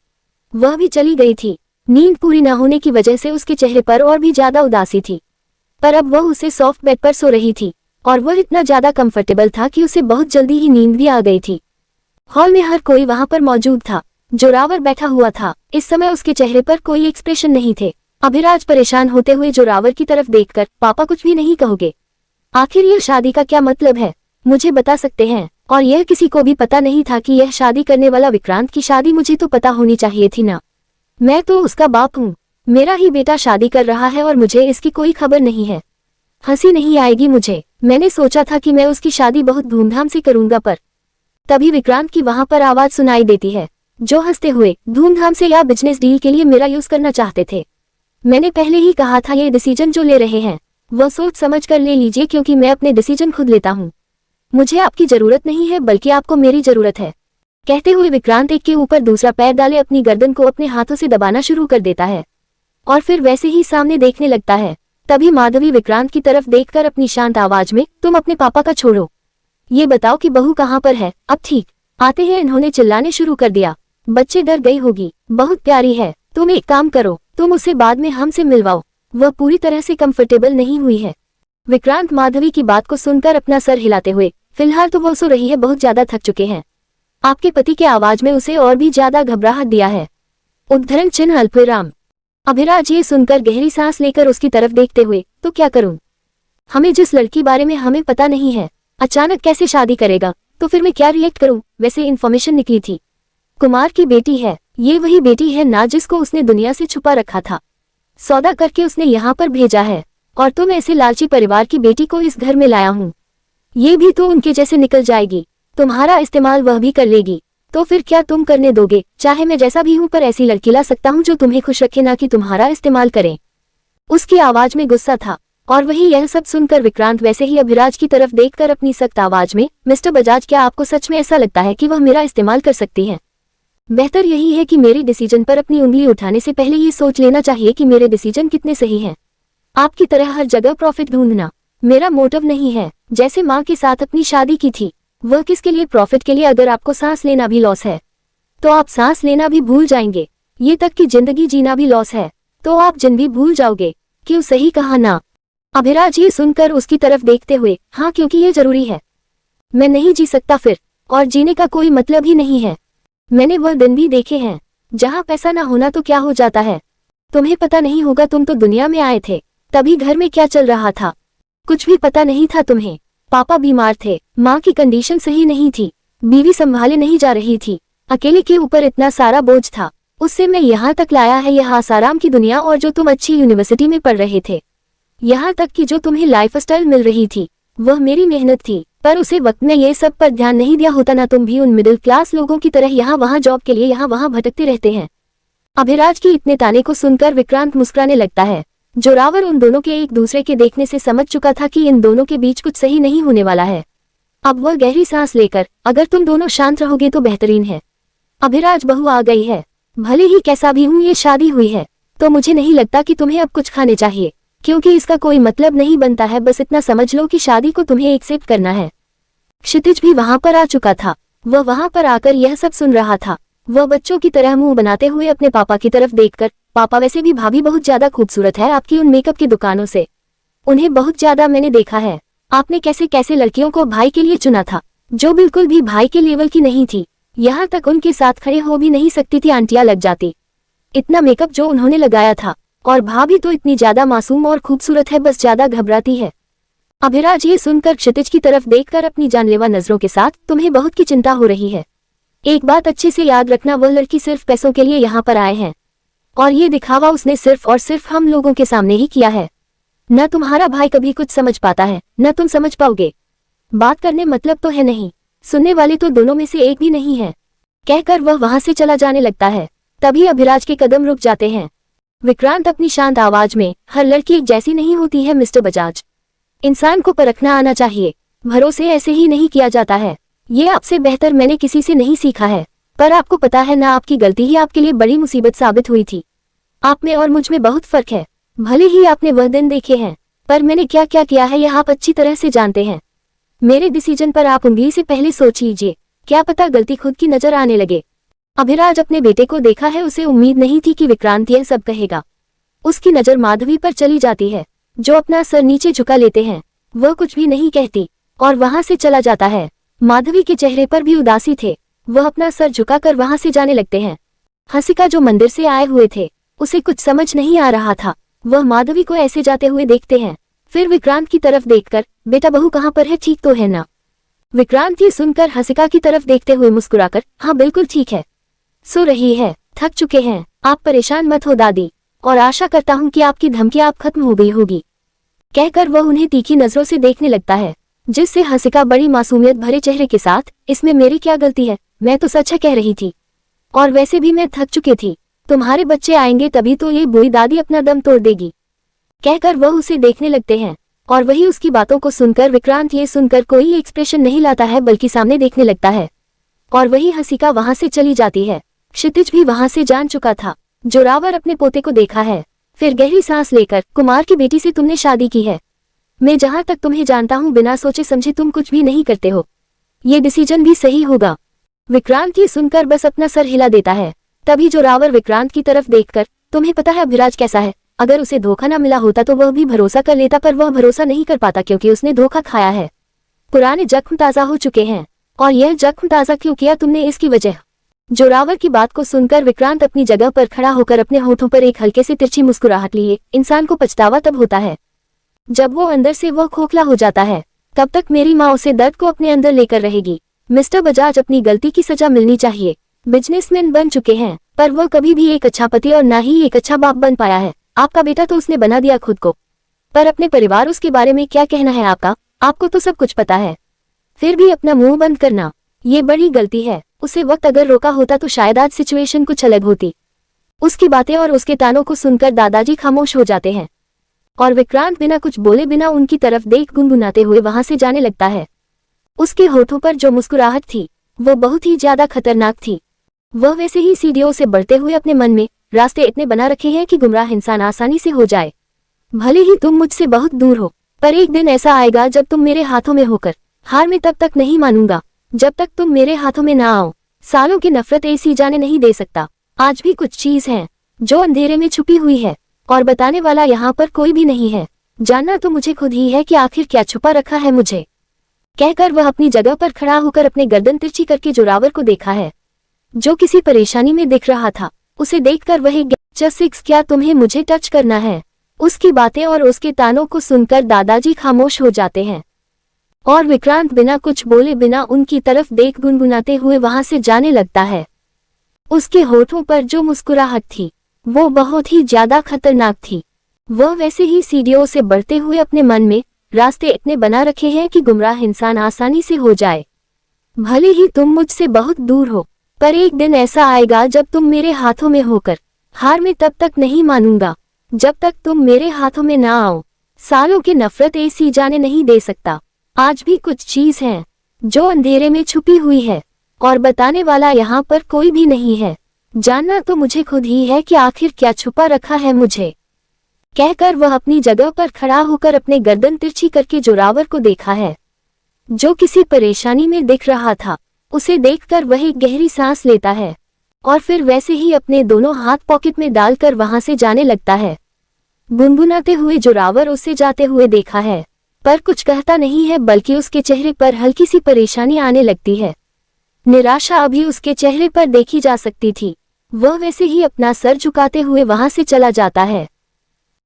वह भी चली गई थी। नींद पूरी न होने की वजह से उसके चेहरे पर और भी ज्यादा उदासी थी, पर अब वह उसे सॉफ्ट बेड पर सो रही थी और वह इतना ज्यादा कंफर्टेबल था कि उसे बहुत जल्दी ही नींद भी आ गई थी। हॉल में हर कोई वहां पर मौजूद था। जोरावर बैठा हुआ था। इस समय उसके चेहरे पर कोई एक्सप्रेशन नहीं थे। अभिराज परेशान होते हुए जोरावर की तरफ देखकर, पापा कुछ भी नहीं कहोगे? आखिर यह शादी का क्या मतलब है, मुझे बता सकते हैं? और यह किसी को भी पता नहीं था कि यह शादी करने वाला विक्रांत की शादी मुझे तो पता होनी चाहिए थी ना, मैं तो उसका बाप हूँ। मेरा ही बेटा शादी कर रहा है और मुझे इसकी कोई खबर नहीं है। हंसी नहीं आएगी मुझे, मैंने सोचा था कि मैं उसकी शादी बहुत धूमधाम से करूंगा, पर तभी विक्रांत की वहां पर आवाज सुनाई देती है, जो हंसते हुए, धूमधाम से या बिजनेस डील के लिए मेरा यूज करना चाहते थे? मैंने पहले ही कहा था ये डिसीजन जो ले रहे हैं वह सोच समझ कर ले लीजिए, क्योंकि मैं अपने डिसीजन खुद लेता हूँ। मुझे आपकी जरूरत नहीं है, बल्कि आपको मेरी जरूरत है। कहते हुए विक्रांत एक के ऊपर दूसरा पैर डाले अपनी गर्दन को अपने हाथों से दबाना शुरू कर देता है और फिर वैसे ही सामने देखने लगता है। तभी माधवी विक्रांत की तरफ देखकर अपनी शांत आवाज में, तुम अपने पापा का छोड़ो, ये बताओ कि बहू कहाँ पर है? अब ठीक आते हैं। इन्होंने चिल्लाने शुरू कर दिया, बच्चे डर गई होगी, बहुत प्यारी है। तुम एक काम करो, तुम उसे बाद में हमसे मिलवाओ, वह पूरी तरह से कंफर्टेबल नहीं हुई है। विक्रांत माधवी की बात को सुनकर अपना सर हिलाते हुए, फिलहाल तो वो सो रही है, बहुत ज्यादा थक चुके हैं। आपके पति के आवाज में उसे और भी ज्यादा घबराहट दिया है। उद्धरण चिन्ह अल्पविराम। अभिराज ये सुनकर गहरी सांस लेकर उसकी तरफ देखते हुए, तो क्या करूं? हमें जिस लड़की बारे में हमें पता नहीं है, अचानक कैसे शादी करेगा? तो फिर मैं क्या रिएक्ट करूं? वैसे इन्फॉर्मेशन निकली थी कुमार की बेटी है। ये वही बेटी है ना जिसको उसने दुनिया से छुपा रखा था? सौदा करके उसने यहाँ पर भेजा है, और तुम ऐसे लालची परिवार की बेटी को इस घर में लाया हूँ। ये भी तो उनके जैसे निकल जाएगी, तुम्हारा इस्तेमाल वह भी कर लेगी, तो फिर क्या तुम करने दोगे? चाहे मैं जैसा भी हूँ पर ऐसी लड़की ला सकता हूँ जो तुम्हें खुश रखे, ना कि तुम्हारा इस्तेमाल करें। उसकी आवाज में गुस्सा था, और वही यह सब सुनकर विक्रांत वैसे ही अभिराज की तरफ देखकर अपनी सख्त आवाज में, मिस्टर बजाज, क्या आपको सच में ऐसा लगता है कि वह मेरा इस्तेमाल कर सकती है? बेहतर यही है कि मेरे डिसीजन पर अपनी उंगली उठाने से पहले ये सोच लेना चाहिए कि मेरे डिसीजन कितने सही हैं। आपकी तरह हर जगह प्रॉफिट ढूंढना मेरा मोटिव नहीं है। जैसे माँ के साथ अपनी शादी की थी, वह किसके लिए? प्रॉफिट के लिए। अगर आपको सांस लेना भी लॉस है तो आप सांस लेना भी भूल जाएंगे, ये तक कि जिंदगी जीना भी लॉस है तो आप जिन भी भूल जाओगे। क्यों? सही कहा ना? अभिराज ये सुनकर उसकी तरफ देखते हुए, हाँ क्योंकि ये जरूरी है, मैं नहीं जी सकता फिर, और जीने का कोई मतलब ही नहीं है। मैंने वह दिन भी देखे हैं जहाँ पैसा ना होना तो क्या हो जाता है। तुम्हें पता नहीं होगा, तुम तो दुनिया में आए थे तभी घर में क्या चल रहा था कुछ भी पता नहीं था तुम्हें। पापा बीमार थे, माँ की कंडीशन सही नहीं थी, बीवी संभाले नहीं जा रही थी, अकेले के ऊपर इतना सारा बोझ था, उससे मैं यहाँ तक लाया है, यह आसाराम की दुनिया, और जो तुम अच्छी यूनिवर्सिटी में पढ़ रहे थे, यहाँ तक कि जो तुम्हें लाइफस्टाइल मिल रही थी वह मेरी मेहनत थी। पर उसे वक्त में ये सब पर ध्यान नहीं दिया होता ना, तुम भी उन मिडिल क्लास लोगों की तरह यहाँ वहाँ जॉब के लिए यहाँ वहाँ भटकते रहते हैं। अभिराज की इतने ताने को सुनकर विक्रांत मुस्कुराने लगता है। जोरावर उन दोनों के एक दूसरे के देखने से समझ चुका था कि इन दोनों के बीच कुछ सही नहीं होने वाला है। अब वह गहरी सांस लेकर, अगर तुम दोनों शांत रहोगे तो बेहतरीन है। अभिराज, बहू आ गई है, भले ही कैसा भी हूँ ये शादी हुई है तो मुझे नहीं लगता कि तुम्हें अब कुछ खाने चाहिए, क्योंकि इसका कोई मतलब नहीं बनता है। बस इतना समझ लो कि शादी को तुम्हें एक्सेप्ट करना है। क्षितिज भी वहां पर आ चुका था, वह वहां पर आकर यह सब सुन रहा था। वह बच्चों की तरह मुंह बनाते हुए अपने पापा की तरफ देखकर, पापा वैसे भी भाभी बहुत ज्यादा खूबसूरत है आपकी उन मेकअप की दुकानों से, उन्हें बहुत ज्यादा मैंने देखा है। आपने कैसे कैसे लड़कियों को भाई के लिए चुना था जो बिल्कुल भी भाई के लेवल की नहीं थी, यहाँ तक उनके साथ खड़े हो भी नहीं सकती थी, आंटियां लग जाती। इतना मेकअप जो उन्होंने लगाया था, और भाभी तो इतनी ज्यादा मासूम और खूबसूरत है, बस ज्यादा घबराती है। अभिराज ये सुनकर क्षितिज की तरफ देखकर अपनी जानलेवा नजरों के साथ, तुम्हें बहुत की चिंता हो रही है। एक बात अच्छे से याद रखना, वह लड़की सिर्फ पैसों के लिए यहाँ पर आए हैं, और ये दिखावा उसने सिर्फ और सिर्फ हम लोगों के सामने ही किया है। न तुम्हारा भाई कभी कुछ समझ पाता है, न तुम समझ पाओगे। बात करने मतलब तो है नहीं, सुनने वाले तो दोनों में से एक भी नहीं है। कहकर वह वहां से चला जाने लगता है। तभी अभिराज के कदम रुक जाते हैं। विक्रांत अपनी शांत आवाज में, हर लड़की एक जैसी नहीं होती है मिस्टर बजाज, इंसान को परखना आना चाहिए, भरोसे ऐसे ही नहीं किया जाता है। ये आपसे बेहतर मैंने किसी से नहीं सीखा है, पर आपको पता है ना, आपकी गलती ही आपके लिए बड़ी मुसीबत साबित हुई थी। आप में और मुझ में बहुत फर्क है। भले ही आपने वह दिन देखे हैं, पर मैंने क्या क्या किया है यह आप अच्छी तरह से जानते हैं। मेरे डिसीजन पर आप उंगली से पहले सोच लीजिए, क्या पता गलती खुद की नजर आने लगे। अभिराज अपने बेटे को देखा है, उसे उम्मीद नहीं थी कि विक्रांत यह सब कहेगा। उसकी नजर माधवी पर चली जाती है, जो अपना सर नीचे झुका लेते हैं। वह कुछ भी नहीं कहती और वहां से चला जाता है। माधवी के चेहरे पर भी उदासी थे, वह अपना सर झुकाकर वहां से जाने लगते हैं। हंसिका जो मंदिर से आए हुए थे, उसे कुछ समझ नहीं आ रहा था। वह माधवी को ऐसे जाते हुए देखते हैं, फिर विक्रांत की तरफ देखकर, बेटा बहू कहाँ पर है, ठीक तो है ना? विक्रांत ये सुनकर हंसिका की तरफ देखते हुए मुस्कुराकर, हाँ बिल्कुल ठीक है, सो रही है, थक चुके हैं, आप परेशान मत हो दादी, और आशा करता हूँ कि आपकी धमकियां आप खत्म हो गई होगी। कहकर वह उन्हें तीखी नजरों से देखने लगता है, जिससे हंसिका बड़ी मासूमियत भरे चेहरे के साथ, इसमें मेरी क्या गलती है, मैं तो सच कह रही थी, और वैसे भी मैं थक चुकी थी, तुम्हारे बच्चे आएंगे तभी तो ये बूढ़ी दादी अपना दम तोड़ देगी। कहकर वह उसे देखने लगते हैं, और वही उसकी बातों को सुनकर विक्रांत ये सुनकर कोई एक्सप्रेशन नहीं लाता है, बल्कि सामने देखने लगता है। और वही हंसिका वहां से चली जाती है। क्षितिज भी वहां से जान चुका था। जोरावर अपने पोते को देखा है, फिर गहरी सांस लेकर, कुमार की बेटी से तुमने शादी की है, मैं जहां तक तुम्हें जानता हूं बिना सोचे समझे तुम कुछ भी नहीं करते हो, ये डिसीजन भी सही होगा। विक्रांत ये सुनकर बस अपना सर हिला देता है। तभी जोरावर विक्रांत की तरफ देखकर, तुम्हें पता है अभिराज कैसा है, अगर उसे धोखा न मिला होता तो वह भी भरोसा कर लेता, पर वह भरोसा नहीं कर पाता क्योंकि उसने धोखा खाया है। पुराने जख्म ताजा हो चुके हैं, और यह जख्म ताजा क्यों किया तुमने, इसकी वजह। जोरावर की बात को सुनकर विक्रांत अपनी जगह पर खड़ा होकर अपने होठों पर एक हल्के से तिरछी मुस्कुराहट लिए। इंसान को पछतावा तब होता है जब वो अंदर से वह खोखला हो जाता है। तब तक मेरी माँ उसे दर्द को अपने अंदर लेकर रहेगी। मिस्टर बजाज, अपनी गलती की सजा मिलनी चाहिए। बिजनेसमैन बन चुके हैं, पर वह कभी भी एक अच्छा पति और ना ही एक अच्छा बाप बन पाया है। आपका बेटा तो उसने बना दिया खुद को, पर अपने परिवार उसके बारे में क्या कहना है आपका? आपको तो सब कुछ पता है, फिर भी अपना मुंह बंद करना, ये बड़ी गलती है। उसे वक्त अगर रोका होता तो शायद आज सिचुएशन कुछ अलग होती। उसकी बातें और उसके तानों को सुनकर दादाजी खामोश हो जाते हैं और विक्रांत बिना कुछ बोले बिना उनकी तरफ देख गुनगुनाते हुए वहां से जाने लगता है। उसके होठों पर जो मुस्कुराहट थी वो बहुत ही ज्यादा खतरनाक थी। वह वैसे ही सीढ़ियों से बढ़ते हुए अपने मन में रास्ते इतने बना रखे हैं कि गुमराह इंसान आसानी से हो जाए। भले ही तुम मुझसे बहुत दूर हो, पर एक दिन ऐसा आएगा जब तुम मेरे हाथों में होकर हार में तब तक नहीं मानूंगा जब तक तुम मेरे हाथों में ना आओ। सालों की नफरत ऐसी जाने नहीं दे सकता। आज भी कुछ चीज है जो अंधेरे में छुपी हुई है और बताने वाला यहाँ पर कोई भी नहीं है। जानना तो मुझे खुद ही है कि आखिर क्या छुपा रखा है मुझे। कहकर वह अपनी जगह पर खड़ा होकर अपने गर्दन तिरछी करके जोरावर को देखा है, जो किसी परेशानी में दिख रहा था। उसे देखकर वही जस्ट क्या तुम्हें मुझे टच करना है? उसकी बातें और उसके तानों को सुनकर दादाजी खामोश हो जाते हैं और विक्रांत बिना कुछ बोले बिना उनकी तरफ देख गुनगुनाते हुए वहां से जाने लगता है। उसके होठों पर जो मुस्कुराहट थी वो बहुत ही ज्यादा खतरनाक थी। वह वैसे ही सीढ़ियों से बढ़ते हुए अपने मन में रास्ते इतने बना रखे हैं कि गुमराह इंसान आसानी से हो जाए। भले ही तुम मुझसे बहुत दूर हो, पर एक दिन ऐसा आएगा जब तुम मेरे हाथों में होकर हार में तब तक नहीं मानूंगा जब तक तुम मेरे हाथों में ना आओ। सालों की नफरत ऐसी जाने नहीं दे सकता। आज भी कुछ चीज है जो अंधेरे में छुपी हुई है और बताने वाला यहाँ पर कोई भी नहीं है। जानना तो मुझे खुद ही है कि आखिर क्या छुपा रखा है मुझे। कहकर वह अपनी जगह पर खड़ा होकर अपने गर्दन तिरछी करके जोरावर को देखा है, जो किसी परेशानी में दिख रहा था। उसे देखकर वह एक गहरी सांस लेता है और फिर वैसे ही अपने दोनों हाथ पॉकेट में डालकर वहां से जाने लगता है। गुनगुनाते हुए जोरावर उसे जाते हुए देखा है, पर कुछ कहता नहीं है, बल्कि उसके चेहरे पर हल्की सी परेशानी आने लगती है। निराशा अभी उसके चेहरे पर देखी जा सकती थी। वह वैसे ही अपना सर झुकाते हुए वहां से चला जाता है।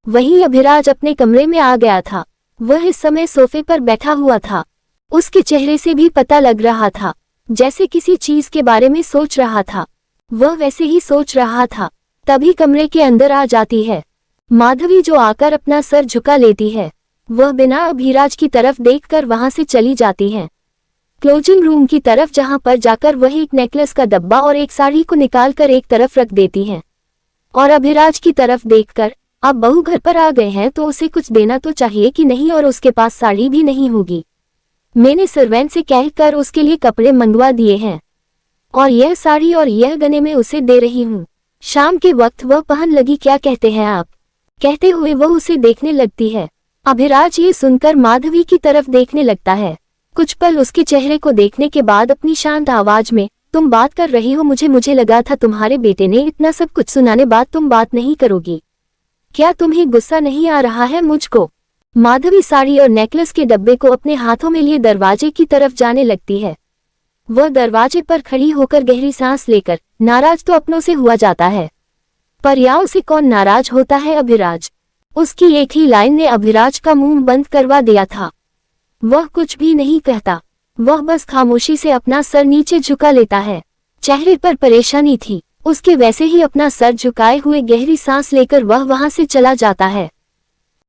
वहीं अभिराज अपने कमरे में आ गया था। वह इस समय सोफे पर बैठा हुआ था। उसके चेहरे से भी पता लग रहा था जैसे किसी चीज के बारे में सोच रहा था। वह वैसे ही सोच रहा था, तभी कमरे के अंदर आ जाती है माधवी, जो आकर अपना सर झुका लेती है। वह बिना अभिराज की तरफ देखकर वहां से चली जाती है क्लोजिंग रूम की तरफ, जहां पर जाकर वह एक नेकलेस का डब्बा और एक साड़ी को निकालकर एक तरफ रख देती है और अभिराज की तरफ देखकर, अब बहू घर पर आ गए हैं तो उसे कुछ देना तो चाहिए कि नहीं, और उसके पास साड़ी भी नहीं होगी। मैंने सर्वेंट से कहकर उसके लिए कपड़े मंगवा दिए हैं और यह साड़ी और यह गने में उसे दे रही हूँ। शाम के वक्त वह पहन लगी, क्या कहते हैं आप? कहते हुए वह उसे देखने लगती है। अभिराज ये सुनकर माधवी की तरफ देखने लगता है। कुछ पल उसके चेहरे को देखने के बाद अपनी शांत आवाज में, तुम बात कर रही हो? मुझे लगा था तुम्हारे बेटे ने इतना सब कुछ सुनाने बाद तुम बात नहीं करोगी। क्या तुम्हें गुस्सा नहीं आ रहा है मुझको? माधवी साड़ी और नेकलेस के डब्बे को अपने हाथों में लिए दरवाजे की तरफ जाने लगती है। वह दरवाजे पर खड़ी होकर गहरी सांस लेकर, नाराज तो अपनों से हुआ जाता है, पर याओं से कौन नाराज होता है? अभिराज। उसकी एक ही लाइन ने अभिराज का मुंह बंद करवा दिया था। वह कुछ भी नहीं कहता, वह बस खामोशी से अपना सर नीचे झुका लेता है। चेहरे पर परेशानी थी उसके, वैसे ही अपना सर झुकाए हुए गहरी सांस लेकर वह वहां से चला जाता है।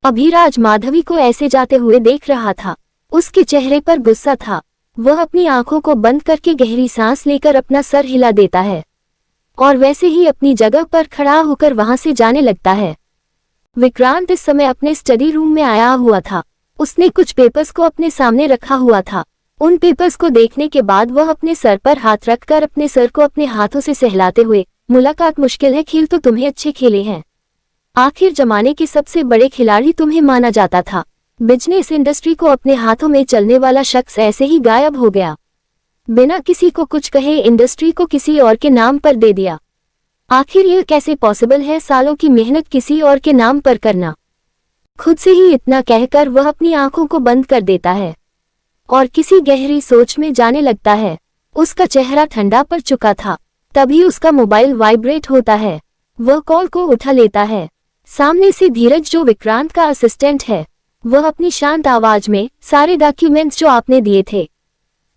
अभिराज माधवी को ऐसे जाते हुए देख रहा था। उसके चेहरे पर गुस्सा था। वह अपनी आंखों को बंद करके गहरी सांस लेकर अपना सर हिला देता है और वैसे ही अपनी जगह पर खड़ा होकर वहां से जाने लगता है। विक्रांत इस समय अपने स्टडी रूम में आया हुआ था। उसने कुछ पेपर्स को अपने सामने रखा हुआ था। उन पेपर्स को देखने के बाद वह अपने सर पर हाथ रखकर अपने सर को अपने हाथों से सहलाते हुए, मुलाकात मुश्किल है, खेल तो तुम्हें अच्छे खेले हैं। आखिर जमाने के सबसे बड़े खिलाड़ी तुम्हें माना जाता था। बिजनेस इंडस्ट्री को अपने हाथों में चलने वाला शख्स ऐसे ही गायब हो गया। बिना किसी को कुछ कहे इंडस्ट्री को किसी और के नाम पर दे दिया। आखिर यह कैसे पॉसिबल है? सालों की मेहनत किसी और के नाम पर करना। खुद से ही इतना कहकर वह अपनी आंखों को बंद कर देता है और किसी गहरी सोच में जाने लगता है। उसका चेहरा ठंडा पड़ चुका था। तभी उसका मोबाइल वाइब्रेट होता है। वह कॉल को उठा लेता है। सामने से धीरज, जो विक्रांत का असिस्टेंट है, वह अपनी शांत आवाज में, सारे डॉक्यूमेंट्स जो आपने दिए थे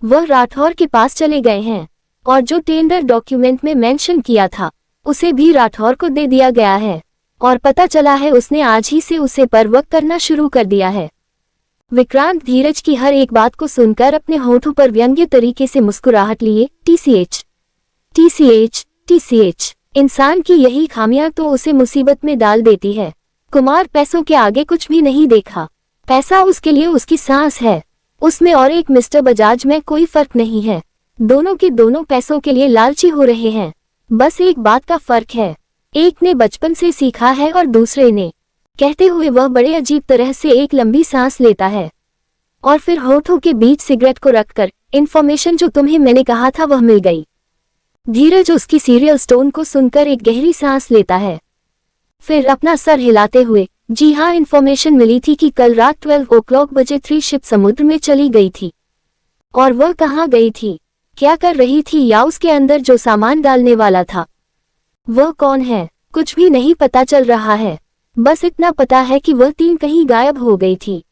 वह राठौर के पास चले गए हैं और जो टेंडर डॉक्यूमेंट में मेंशन किया था उसे भी राठौर को दे दिया गया है और पता चला है उसने आज ही से उसे परवक करना शुरू कर दिया है। विक्रांत धीरज की हर एक बात को सुनकर अपने होठों पर व्यंग्य तरीके से मुस्कुराहट लिए। टीसीएच टीसीएच टीसीएच, इंसान की यही खामियां तो उसे मुसीबत में डाल देती है। कुमार पैसों के आगे कुछ भी नहीं देखा। पैसा उसके लिए उसकी सांस है। उसमें और एक मिस्टर बजाज में कोई फर्क नहीं है। दोनों के दोनों पैसों के लिए लालची हो रहे हैं। बस एक बात का फर्क है, एक ने बचपन से सीखा है और दूसरे ने। कहते हुए वह बड़े अजीब तरह से एक लंबी सांस लेता है और फिर होठों के बीच सिगरेट को रखकर, इन्फॉर्मेशन जो तुम्हें मैंने कहा था वह मिल गई। धीरज उसकी सीरियल स्टोन को सुनकर एक गहरी सांस लेता है, फिर अपना सर हिलाते हुए, जी हाँ, इन्फॉर्मेशन मिली थी कि कल रात 12 बजे 3 शिप समुद्र में चली गई थी। और वह कहाँ गई थी, क्या कर रही थी, या उसके अंदर जो सामान डालने वाला था वह कौन है, कुछ भी नहीं पता चल रहा है। बस इतना पता है कि वह 3 कहीं गायब हो गई थी।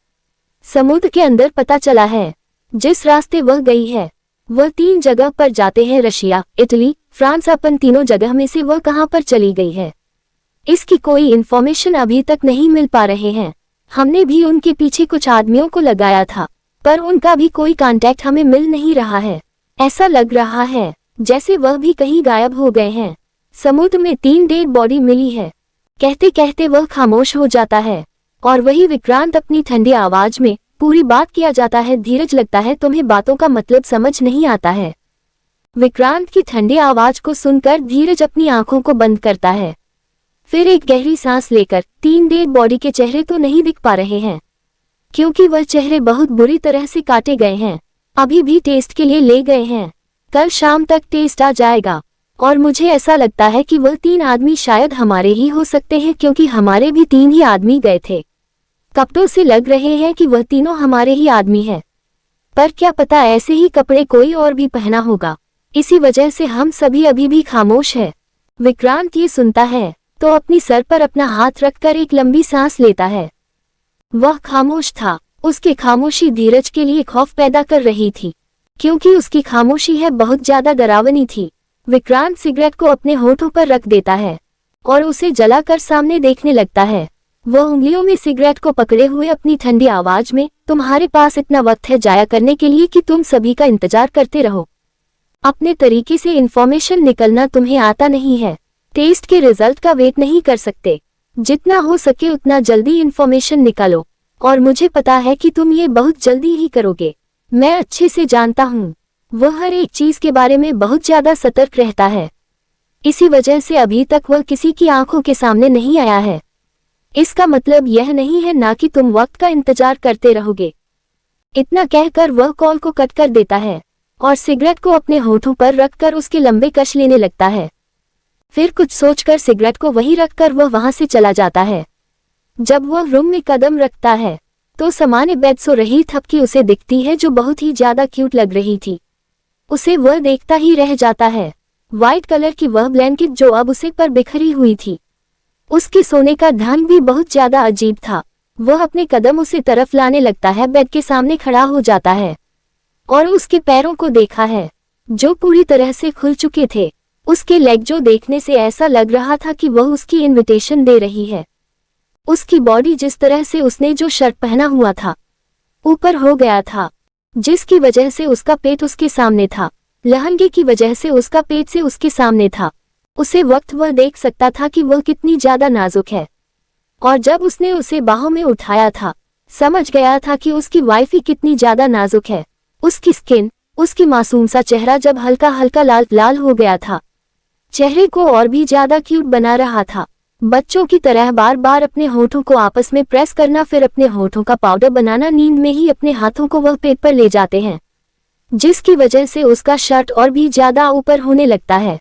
समुद्र के अंदर पता चला है जिस रास्ते वह गई है वह 3 जगह पर जाते हैं, रशिया, इटली, फ्रांस। अपन तीनों जगह में से वह कहाँ पर चली गई है, इसकी कोई इन्फॉर्मेशन अभी तक नहीं मिल पा रहे हैं। हमने भी उनके पीछे कुछ आदमियों को लगाया था, पर उनका भी कोई कांटेक्ट हमें मिल नहीं रहा है। ऐसा लग रहा है जैसे वह भी कहीं गायब हो गए हैं। समुद्र में 3 डेड बॉडी मिली है। कहते कहते वह खामोश हो जाता है और वही विक्रांत अपनी ठंडी आवाज में पूरी बात किया जाता है। धीरज, लगता है तुम्हें बातों का मतलब समझ नहीं आता है। विक्रांत की ठंडी आवाज को सुनकर धीरज अपनी आंखों को बंद करता है, फिर एक गहरी सांस लेकर, 3 डेड बॉडी के चेहरे तो नहीं दिख पा रहे हैं क्योंकि वह चेहरे बहुत बुरी तरह से काटे गए हैं। अभी भी टेस्ट के लिए ले गए हैं, कल शाम तक टेस्ट आ जाएगा। और मुझे ऐसा लगता है कि वह 3 आदमी शायद हमारे ही हो सकते हैं क्योंकि हमारे भी 3 ही आदमी गए थे। कपड़ों से लग रहे हैं कि वह तीनों हमारे ही आदमी हैं, पर क्या पता ऐसे ही कपड़े कोई और भी पहना होगा, इसी वजह से हम सभी अभी भी खामोश है। विक्रांत ये सुनता है तो अपनी सर पर अपना हाथ रखकर एक लंबी सांस लेता है। वह खामोश था, उसकी खामोशी धीरज के लिए खौफ पैदा कर रही थी क्योंकि उसकी खामोशी है बहुत ज्यादा डरावनी थी। विक्रांत सिगरेट को अपने होठों पर रख देता है और उसे जलाकर सामने देखने लगता है। वह उंगलियों में सिगरेट को पकड़े हुए अपनी ठंडी आवाज में, तुम्हारे पास इतना वक्त है जाया करने के लिए कि तुम सभी का इंतजार करते रहो। अपने तरीके से इन्फॉर्मेशन निकलना तुम्हें आता नहीं है, टेस्ट के रिजल्ट का वेट नहीं कर सकते। जितना हो सके उतना जल्दी इन्फॉर्मेशन निकालो और मुझे पता है कि तुम ये बहुत जल्दी ही करोगे। मैं अच्छे से जानता हूँ वह हर एक चीज के बारे में बहुत ज्यादा सतर्क रहता है, इसी वजह से अभी तक वह किसी की आंखों के सामने नहीं आया है। इसका मतलब यह नहीं है ना कि तुम वक्त का इंतजार करते रहोगे। इतना कहकर वह कॉल को कट कर देता है और सिगरेट को अपने होठों पर रखकर उसके लंबे कश लेने लगता है। फिर कुछ सोचकर सिगरेट को वहीं रखकर वह वहां से चला जाता है। जब वह रूम में कदम रखता है तो सामान्य बेड सो रही थपकी उसे दिखती है जो बहुत ही ज्यादा क्यूट लग रही थी। उसे वह देखता ही रह जाता है। व्हाइट कलर की वह ब्लैंकेट जो अब उसे पर बिखरी हुई थी, उसकी सोने का ढंग भी बहुत ज्यादा अजीब था। वह अपने कदम उसे तरफ लाने लगता है, बेड के सामने खड़ा हो जाता है और उसके पैरों को देखा है जो पूरी तरह से खुल चुके थे। उसके लेग जो देखने से ऐसा लग रहा था कि वह उसकी इनविटेशन दे रही है। उसकी बॉडी जिस तरह से उसने जो शर्ट पहना हुआ था ऊपर हो गया था, जिसकी वजह से उसका पेट उसके सामने था। लहंगे की वजह से उसका पेट से उसके सामने था। उसे वक्त वह देख सकता था कि वह कितनी ज्यादा नाजुक है और जब उसने उसे बाहों में उठाया था समझ गया था कि उसकी वाइफ ही कितनी ज्यादा नाजुक है। उसकी स्किन, उसकी मासूम सा चेहरा जब हल्का हल्का लाल लाल हो गया था, चेहरे को और भी ज्यादा क्यूट बना रहा था। बच्चों की तरह बार बार अपने होठों को आपस में प्रेस करना, फिर अपने होठों का पाउडर बनाना। नींद में ही अपने हाथों को वह पेट पर ले जाते हैं, जिसकी वजह से उसका शर्ट और भी ज्यादा ऊपर होने लगता है।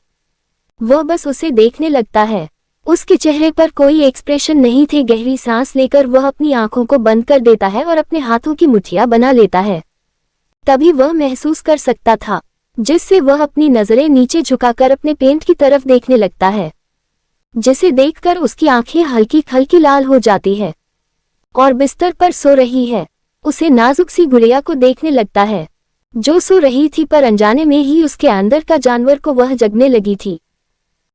वह बस उसे देखने लगता है। उसके चेहरे पर कोई एक्सप्रेशन नहीं थे। गहरी सांस लेकर वह अपनी आंखों को बंद कर देता है और अपने हाथों की मुट्ठियां बना लेता है। तभी वह महसूस कर सकता था, जिससे वह अपनी नजरें नीचे झुकाकर अपने पेंट की तरफ देखने लगता है, जिसे देखकर उसकी आंखें हल्की हल्की लाल हो जाती है और बिस्तर पर सो रही है। उसे नाजुक सी गुड़िया को देखने लगता है जो सो रही थी, पर अनजाने में ही उसके अंदर का जानवर को वह जगने लगी थी।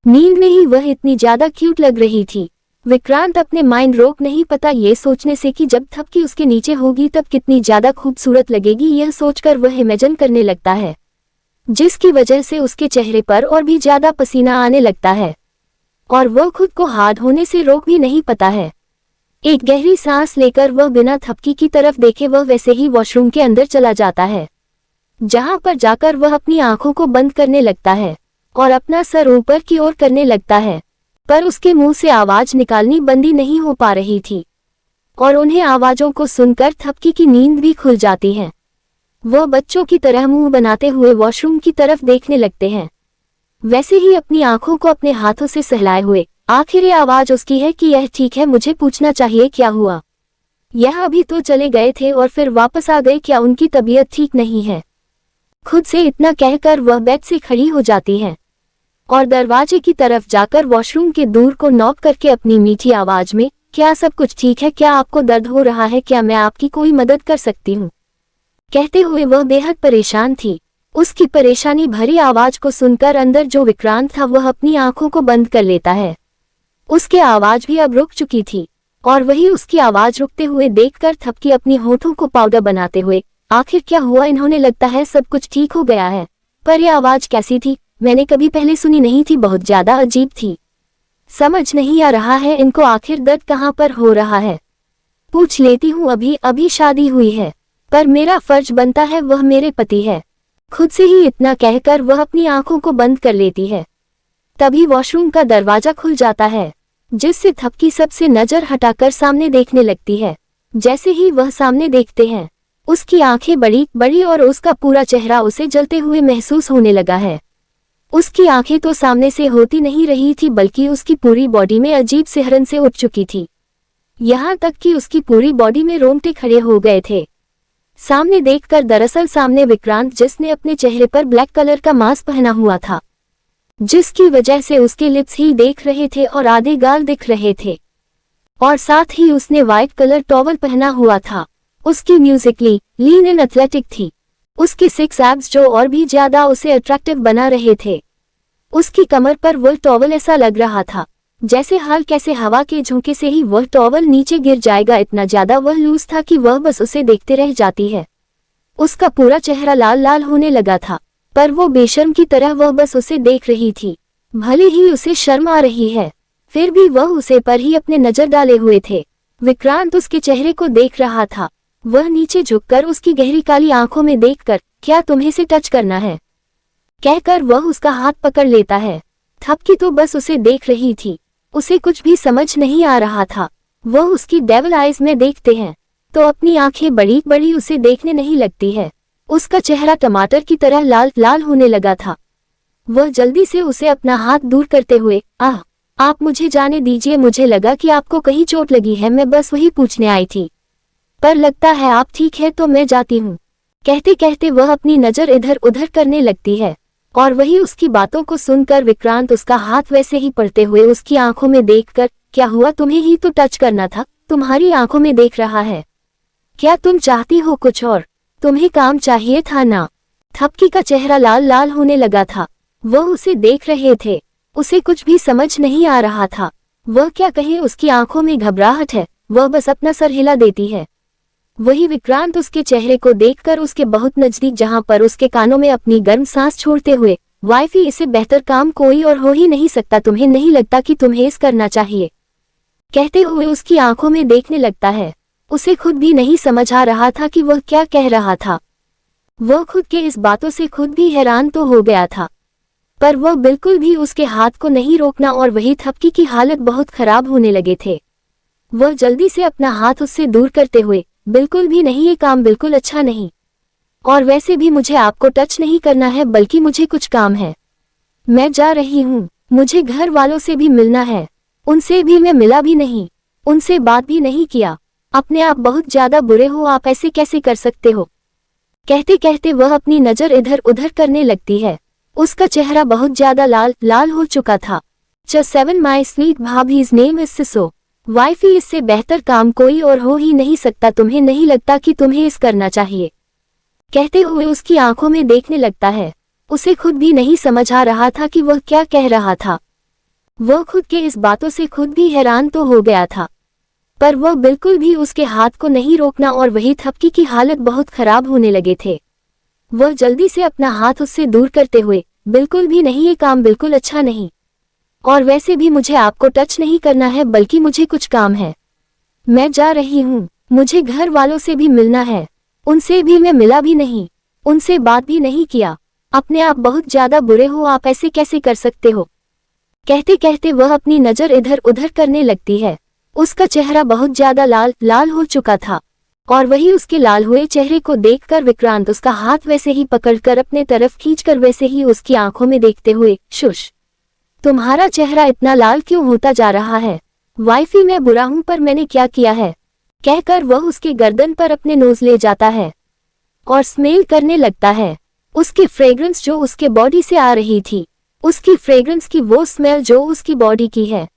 नींद में ही वह इतनी ज्यादा क्यूट लग रही थी विक्रांत अपने माइंड रोक नहीं पाता ये सोचने से कि जब थपकी उसके नीचे होगी तब कितनी ज्यादा खूबसूरत लगेगी। यह सोचकर वह इमेजिन करने लगता है, जिसकी वजह से उसके चेहरे पर और भी ज्यादा पसीना आने लगता है और वह खुद को हार्ड होने से रोक भी नहीं पाता है। एक गहरी सांस लेकर वह बिना थपकी की तरफ देखे वह वैसे ही वॉशरूम के अंदर चला जाता है, जहां पर जाकर वह अपनी आंखों को बंद करने लगता है और अपना सर ऊपर की ओर करने लगता है, पर उसके मुंह से आवाज निकालनी बंदी नहीं हो पा रही थी और उन्हें आवाजों को सुनकर थपकी की नींद भी खुल जाती है। वह बच्चों की तरह मुंह बनाते हुए वॉशरूम की तरफ देखने लगते हैं, वैसे ही अपनी आंखों को अपने हाथों से सहलाए हुए। आखिर ये आवाज उसकी है कि यह ठीक है, मुझे पूछना चाहिए क्या हुआ। यह अभी तो चले गए थे और फिर वापस आ गए, क्या उनकी तबीयत ठीक नहीं है? खुद से इतना कहकर वह बेड से खड़ी हो जाती है और दरवाजे की तरफ जाकर वॉशरूम के दूर को नॉक करके अपनी मीठी आवाज में, क्या सब कुछ ठीक है? क्या आपको दर्द हो रहा है? क्या मैं आपकी कोई मदद कर सकती हूँ? कहते हुए वह बेहद परेशान थी। उसकी परेशानी भरी आवाज को सुनकर अंदर जो विक्रांत था वह अपनी आंखों को बंद कर लेता है। उसकी आवाज भी अब रुक चुकी थी और वही उसकी आवाज रुकते हुए देखकर थपकी अपनी होठों को पाउडर बनाते हुए, आखिर क्या हुआ? इन्होंने लगता है सब कुछ ठीक हो गया है, पर यह आवाज कैसी थी? मैंने कभी पहले सुनी नहीं थी, बहुत ज्यादा अजीब थी। समझ नहीं आ रहा है इनको आखिर दर्द कहाँ पर हो रहा है। पूछ लेती हूँ, अभी अभी शादी हुई है, पर मेरा फर्ज बनता है, वह मेरे पति है। खुद से ही इतना कहकर वह अपनी आंखों को बंद कर लेती है। तभी वॉशरूम का दरवाजा खुल जाता है, जिससे थपकी सबसे नजर हटाकर सामने देखने लगती है। जैसे ही वह सामने देखते हैं, उसकी आंखें बड़ी बड़ी और उसका पूरा चेहरा उसे जलते हुए महसूस होने लगा है। उसकी आंखें तो सामने से होती नहीं रही थी, बल्कि उसकी पूरी बॉडी में अजीब सिहरन से उठ चुकी थी, यहाँ तक कि उसकी पूरी बॉडी में रोंगटे खड़े हो गए थे सामने देखकर। दरअसल सामने विक्रांत, जिसने अपने चेहरे पर ब्लैक कलर का मास्क पहना हुआ था, जिसकी वजह से उसके लिप्स ही देख रहे थे और आधे गाल दिख रहे थे, और साथ ही उसने व्हाइट कलर टॉवल पहना हुआ था। उसकी म्यूजिकली लीन एंड एथलेटिक थी। उसके सिक्स एब्स जो और भी ज्यादा उसे अट्रैक्टिव बना रहे थे। उसकी कमर पर वह टॉवल ऐसा लग रहा था जैसे हल्के से हवा के झोंके से ही वह टॉवल नीचे गिर जाएगा, इतना ज्यादा वह लूज था कि वह बस उसे देखते रह जाती है। उसका पूरा चेहरा लाल लाल होने लगा था, पर वो बेशर्म की तरह वह बस उसे देख रही थी। भले ही उसे शर्म आ रही है, फिर भी वह उसे पर ही अपने नजर डाले हुए थे। विक्रांत उसके चेहरे को देख रहा था। वह नीचे झुककर उसकी गहरी काली आंखों में देखकर, क्या तुम्हें से टच करना है? कहकर वह उसका हाथ पकड़ लेता है। थपकी तो बस उसे देख रही थी, उसे कुछ भी समझ नहीं आ रहा था। वह उसकी डेविल आइज में देखते हैं तो अपनी आंखें बड़ी बड़ी उसे देखने नहीं लगती है। उसका चेहरा टमाटर की तरह लाल लाल होने लगा था। वह जल्दी से उसे अपना हाथ दूर करते हुए, आप मुझे जाने दीजिए, मुझे लगा कि आपको कहीं चोट लगी है, मैं बस वही पूछने आई थी, पर लगता है आप ठीक है तो मैं जाती हूँ। कहते कहते वह अपनी नजर इधर उधर करने लगती है और वही उसकी बातों को सुनकर विक्रांत उसका हाथ वैसे ही पड़ते हुए उसकी आंखों में देखकर, क्या हुआ? तुम्हें ही तो टच करना था, तुम्हारी आंखों में देख रहा है। क्या तुम चाहती हो कुछ और? तुम्हें काम चाहिए था ना? थपकी का चेहरा लाल लाल होने लगा था। वह उसे देख रहे थे, उसे कुछ भी समझ नहीं आ रहा था। वह क्या कहे, उसकी आंखों में घबराहट है, वह बस अपना सर हिला देती है। वही विक्रांत उसके चेहरे को देखकर उसके बहुत नजदीक, जहां पर उसके कानों में अपनी गर्म सांस छोड़ते हुए, वाइफी इससे बेहतर काम कोई और हो ही नहीं सकता, तुम्हें नहीं लगता कि तुम्हें इस करना चाहिए? कहते हुए उसकी आंखों में देखने लगता है। उसे खुद भी नहीं समझ आ रहा था कि वह क्या कह रहा था। वह खुद के इस बातों से खुद भी हैरान तो हो गया था, पर वह बिल्कुल भी उसके हाथ को नहीं रोकना और वही थपकी की हालत बहुत खराब होने लगे थे। वह जल्दी से अपना हाथ उससे दूर करते हुए, बिल्कुल भी नहीं, ये काम बिल्कुल अच्छा नहीं, और वैसे भी मुझे आपको टच नहीं करना है, बल्कि मुझे कुछ काम है, मैं जा रही हूँ। मुझे घर वालों से भी मिलना है, उनसे भी मैं मिला भी नहीं, उनसे बात भी नहीं किया। अपने आप बहुत ज्यादा बुरे हो, आप ऐसे कैसे कर सकते हो? कहते कहते वह अपनी नजर इधर उधर करने लगती है। उसका चेहरा बहुत ज्यादा लाल लाल हो चुका था। Just 7 my sweet भाभी's name is seesaw. Wifey, इससे बेहतर काम कोई और हो ही नहीं सकता, तुम्हें नहीं लगता कि तुम्हें इस करना चाहिए? कहते हुए उसकी आंखों में देखने लगता है। उसे खुद भी नहीं समझ आ रहा था कि वह क्या कह रहा था। वह खुद के इस बातों से खुद भी हैरान तो हो गया था, पर वह बिल्कुल भी उसके हाथ को नहीं रोकना और वही थपकी की हालत बहुत खराब होने लगे थे। वह जल्दी से अपना हाथ उससे दूर करते हुए, बिल्कुल भी नहीं, ये काम बिल्कुल अच्छा नहीं, और वैसे भी मुझे आपको टच नहीं करना है, बल्कि मुझे कुछ काम है। मैं जा रही हूँ, मुझे घर वालों से भी मिलना है। उनसे भी मैं मिला भी नहीं, उनसे बात भी नहीं किया। अपने आप बहुत ज्यादा बुरे हो, आप ऐसे कैसे कर सकते हो? कहते कहते वह अपनी नजर इधर उधर करने लगती है। उसका चेहरा बहुत ज्यादा लाल लाल हो चुका था, और वही उसके लाल हुए चेहरे को देखकर विक्रांत उसका हाथ वैसे ही पकड़कर अपने तरफ खींचकर वैसे ही उसकी आंखों में देखते हुए, शुश, तुम्हारा चेहरा इतना लाल क्यों होता जा रहा है? वाइफी, मैं बुरा हूं, पर मैंने क्या किया है? कहकर वह उसके गर्दन पर अपने नोज ले जाता है और स्मेल करने लगता है। उसकी फ्रेग्रेंस जो उसके बॉडी से आ रही थी, उसकी फ्रेग्रेंस की वो स्मेल जो उसकी बॉडी की है,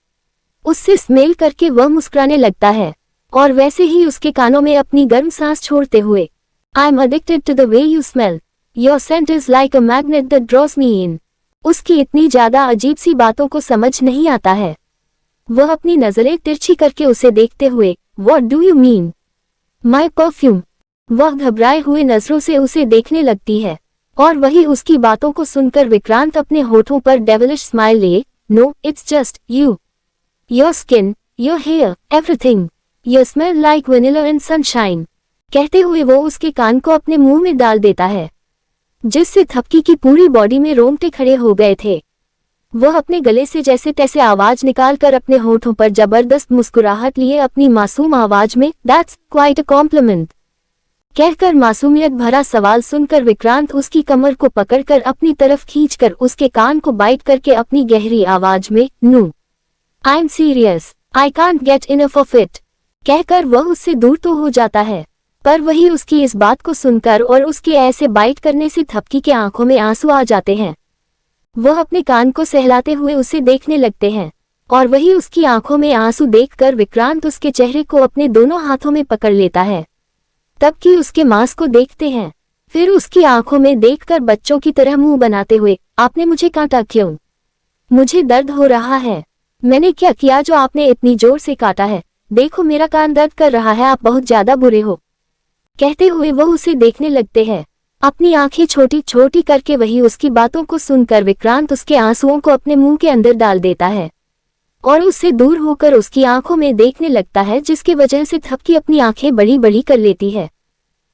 उससे स्मेल करके वह मुस्कुराने लगता है और वैसे ही उसके कानों में अपनी गर्म सांस छोड़ते हुए, I am addicted to the way you smell, your scent is like a magnet that draws me in. उसकी इतनी ज्यादा अजीब सी बातों को समझ नहीं आता है। वह अपनी नजरें तिरछी करके उसे देखते हुए, what do you mean? My perfume. वह घबराए हुए नजरों से उसे देखने लगती है, और वही उसकी बातों को सुनकर विक्रांत अपने होठों पर डेविलिश स्माइल लिए, no it's just you, your skin, your hair, everything, you smell like vanilla and sunshine. कहते हुए वो उसके कान को अपने मुंह में डाल देता है, जिससे थपकी की पूरी बॉडी में रोंगटे खड़े हो गए थे। वह अपने गले से जैसे तैसे आवाज निकालकर अपने होठों पर जबरदस्त मुस्कुराहट लिए अपनी मासूम आवाज में, दैट्स क्वाइट अ कॉम्प्लीमेंट, कहकर मासूमियत भरा सवाल सुनकर विक्रांत उसकी कमर को पकड़कर अपनी तरफ खींचकर उसके कान को बाइट करके अपनी गहरी आवाज में, no I am serious, I can't get enough of it, कहकर वह उससे दूर तो हो जाता है, पर वही उसकी इस बात को सुनकर और उसके ऐसे बाइट करने से थपकी के आंखों में आंसू आ जाते हैं। वह अपने कान को सहलाते हुए उसे देखने लगते हैं, और वही उसकी आंखों में आंसू देखकर विक्रांत उसके चेहरे को अपने दोनों हाथों में पकड़ लेता है, तब कि उसके मांस को देखते हैं। फिर उसकी आंखों में देखकर बच्चों की तरह मुंह बनाते हुए, आपने मुझे काटा क्यों? मुझे दर्द हो रहा है। मैंने क्या किया जो आपने इतनी जोर से काटा है? देखो मेरा कान दर्द कर रहा है, आप बहुत ज्यादा बुरे हो। कहते हुए वह उसे देखने लगते हैं, अपनी आंखें छोटी छोटी करके। वही उसकी बातों को सुनकर विक्रांत उसके आंसुओं को अपने मुंह के अंदर डाल देता है और उससे दूर होकर उसकी आंखों में देखने लगता है, जिसकी वजह से थपकी अपनी आंखें बड़ी बड़ी कर लेती है।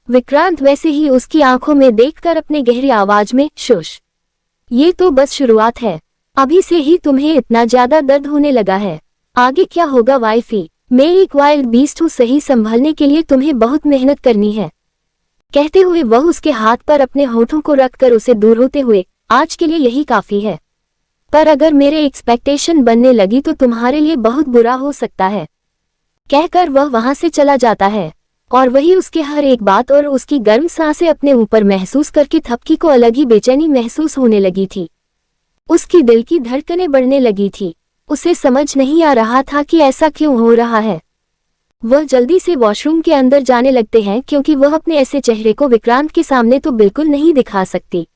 विक्रांत वैसे ही उसकी आंखों में देखकर अपने गहरी आवाज में, शुश, ये तो बस शुरुआत है, अभी से ही तुम्हें इतना ज्यादा दर्द होने लगा है, आगे क्या होगा वाइफी? मैं एक वाइल्ड बीस्ट हूँ, सही संभलने के लिए तुम्हें बहुत मेहनत करनी है। कहते हुए वह उसके हाथ पर अपने होठों को रखकर उसे दूर होते हुए, आज के लिए यही काफी है, पर अगर मेरे एक्सपेक्टेशन बनने लगी तो तुम्हारे लिए बहुत बुरा हो सकता है, कहकर वह वहां से चला जाता है। और वही उसके हर एक बात और उसकी गर्म सांसें अपने ऊपर महसूस करके थपकी को अलग ही बेचैनी महसूस होने लगी थी। उसकी दिल की धड़कनें बढ़ने लगी थी। उसे समझ नहीं आ रहा था कि ऐसा क्यों हो रहा है। वह जल्दी से वॉशरूम के अंदर जाने लगते हैं, क्योंकि वह अपने ऐसे चेहरे को विक्रांत के सामने तो बिल्कुल नहीं दिखा सकती,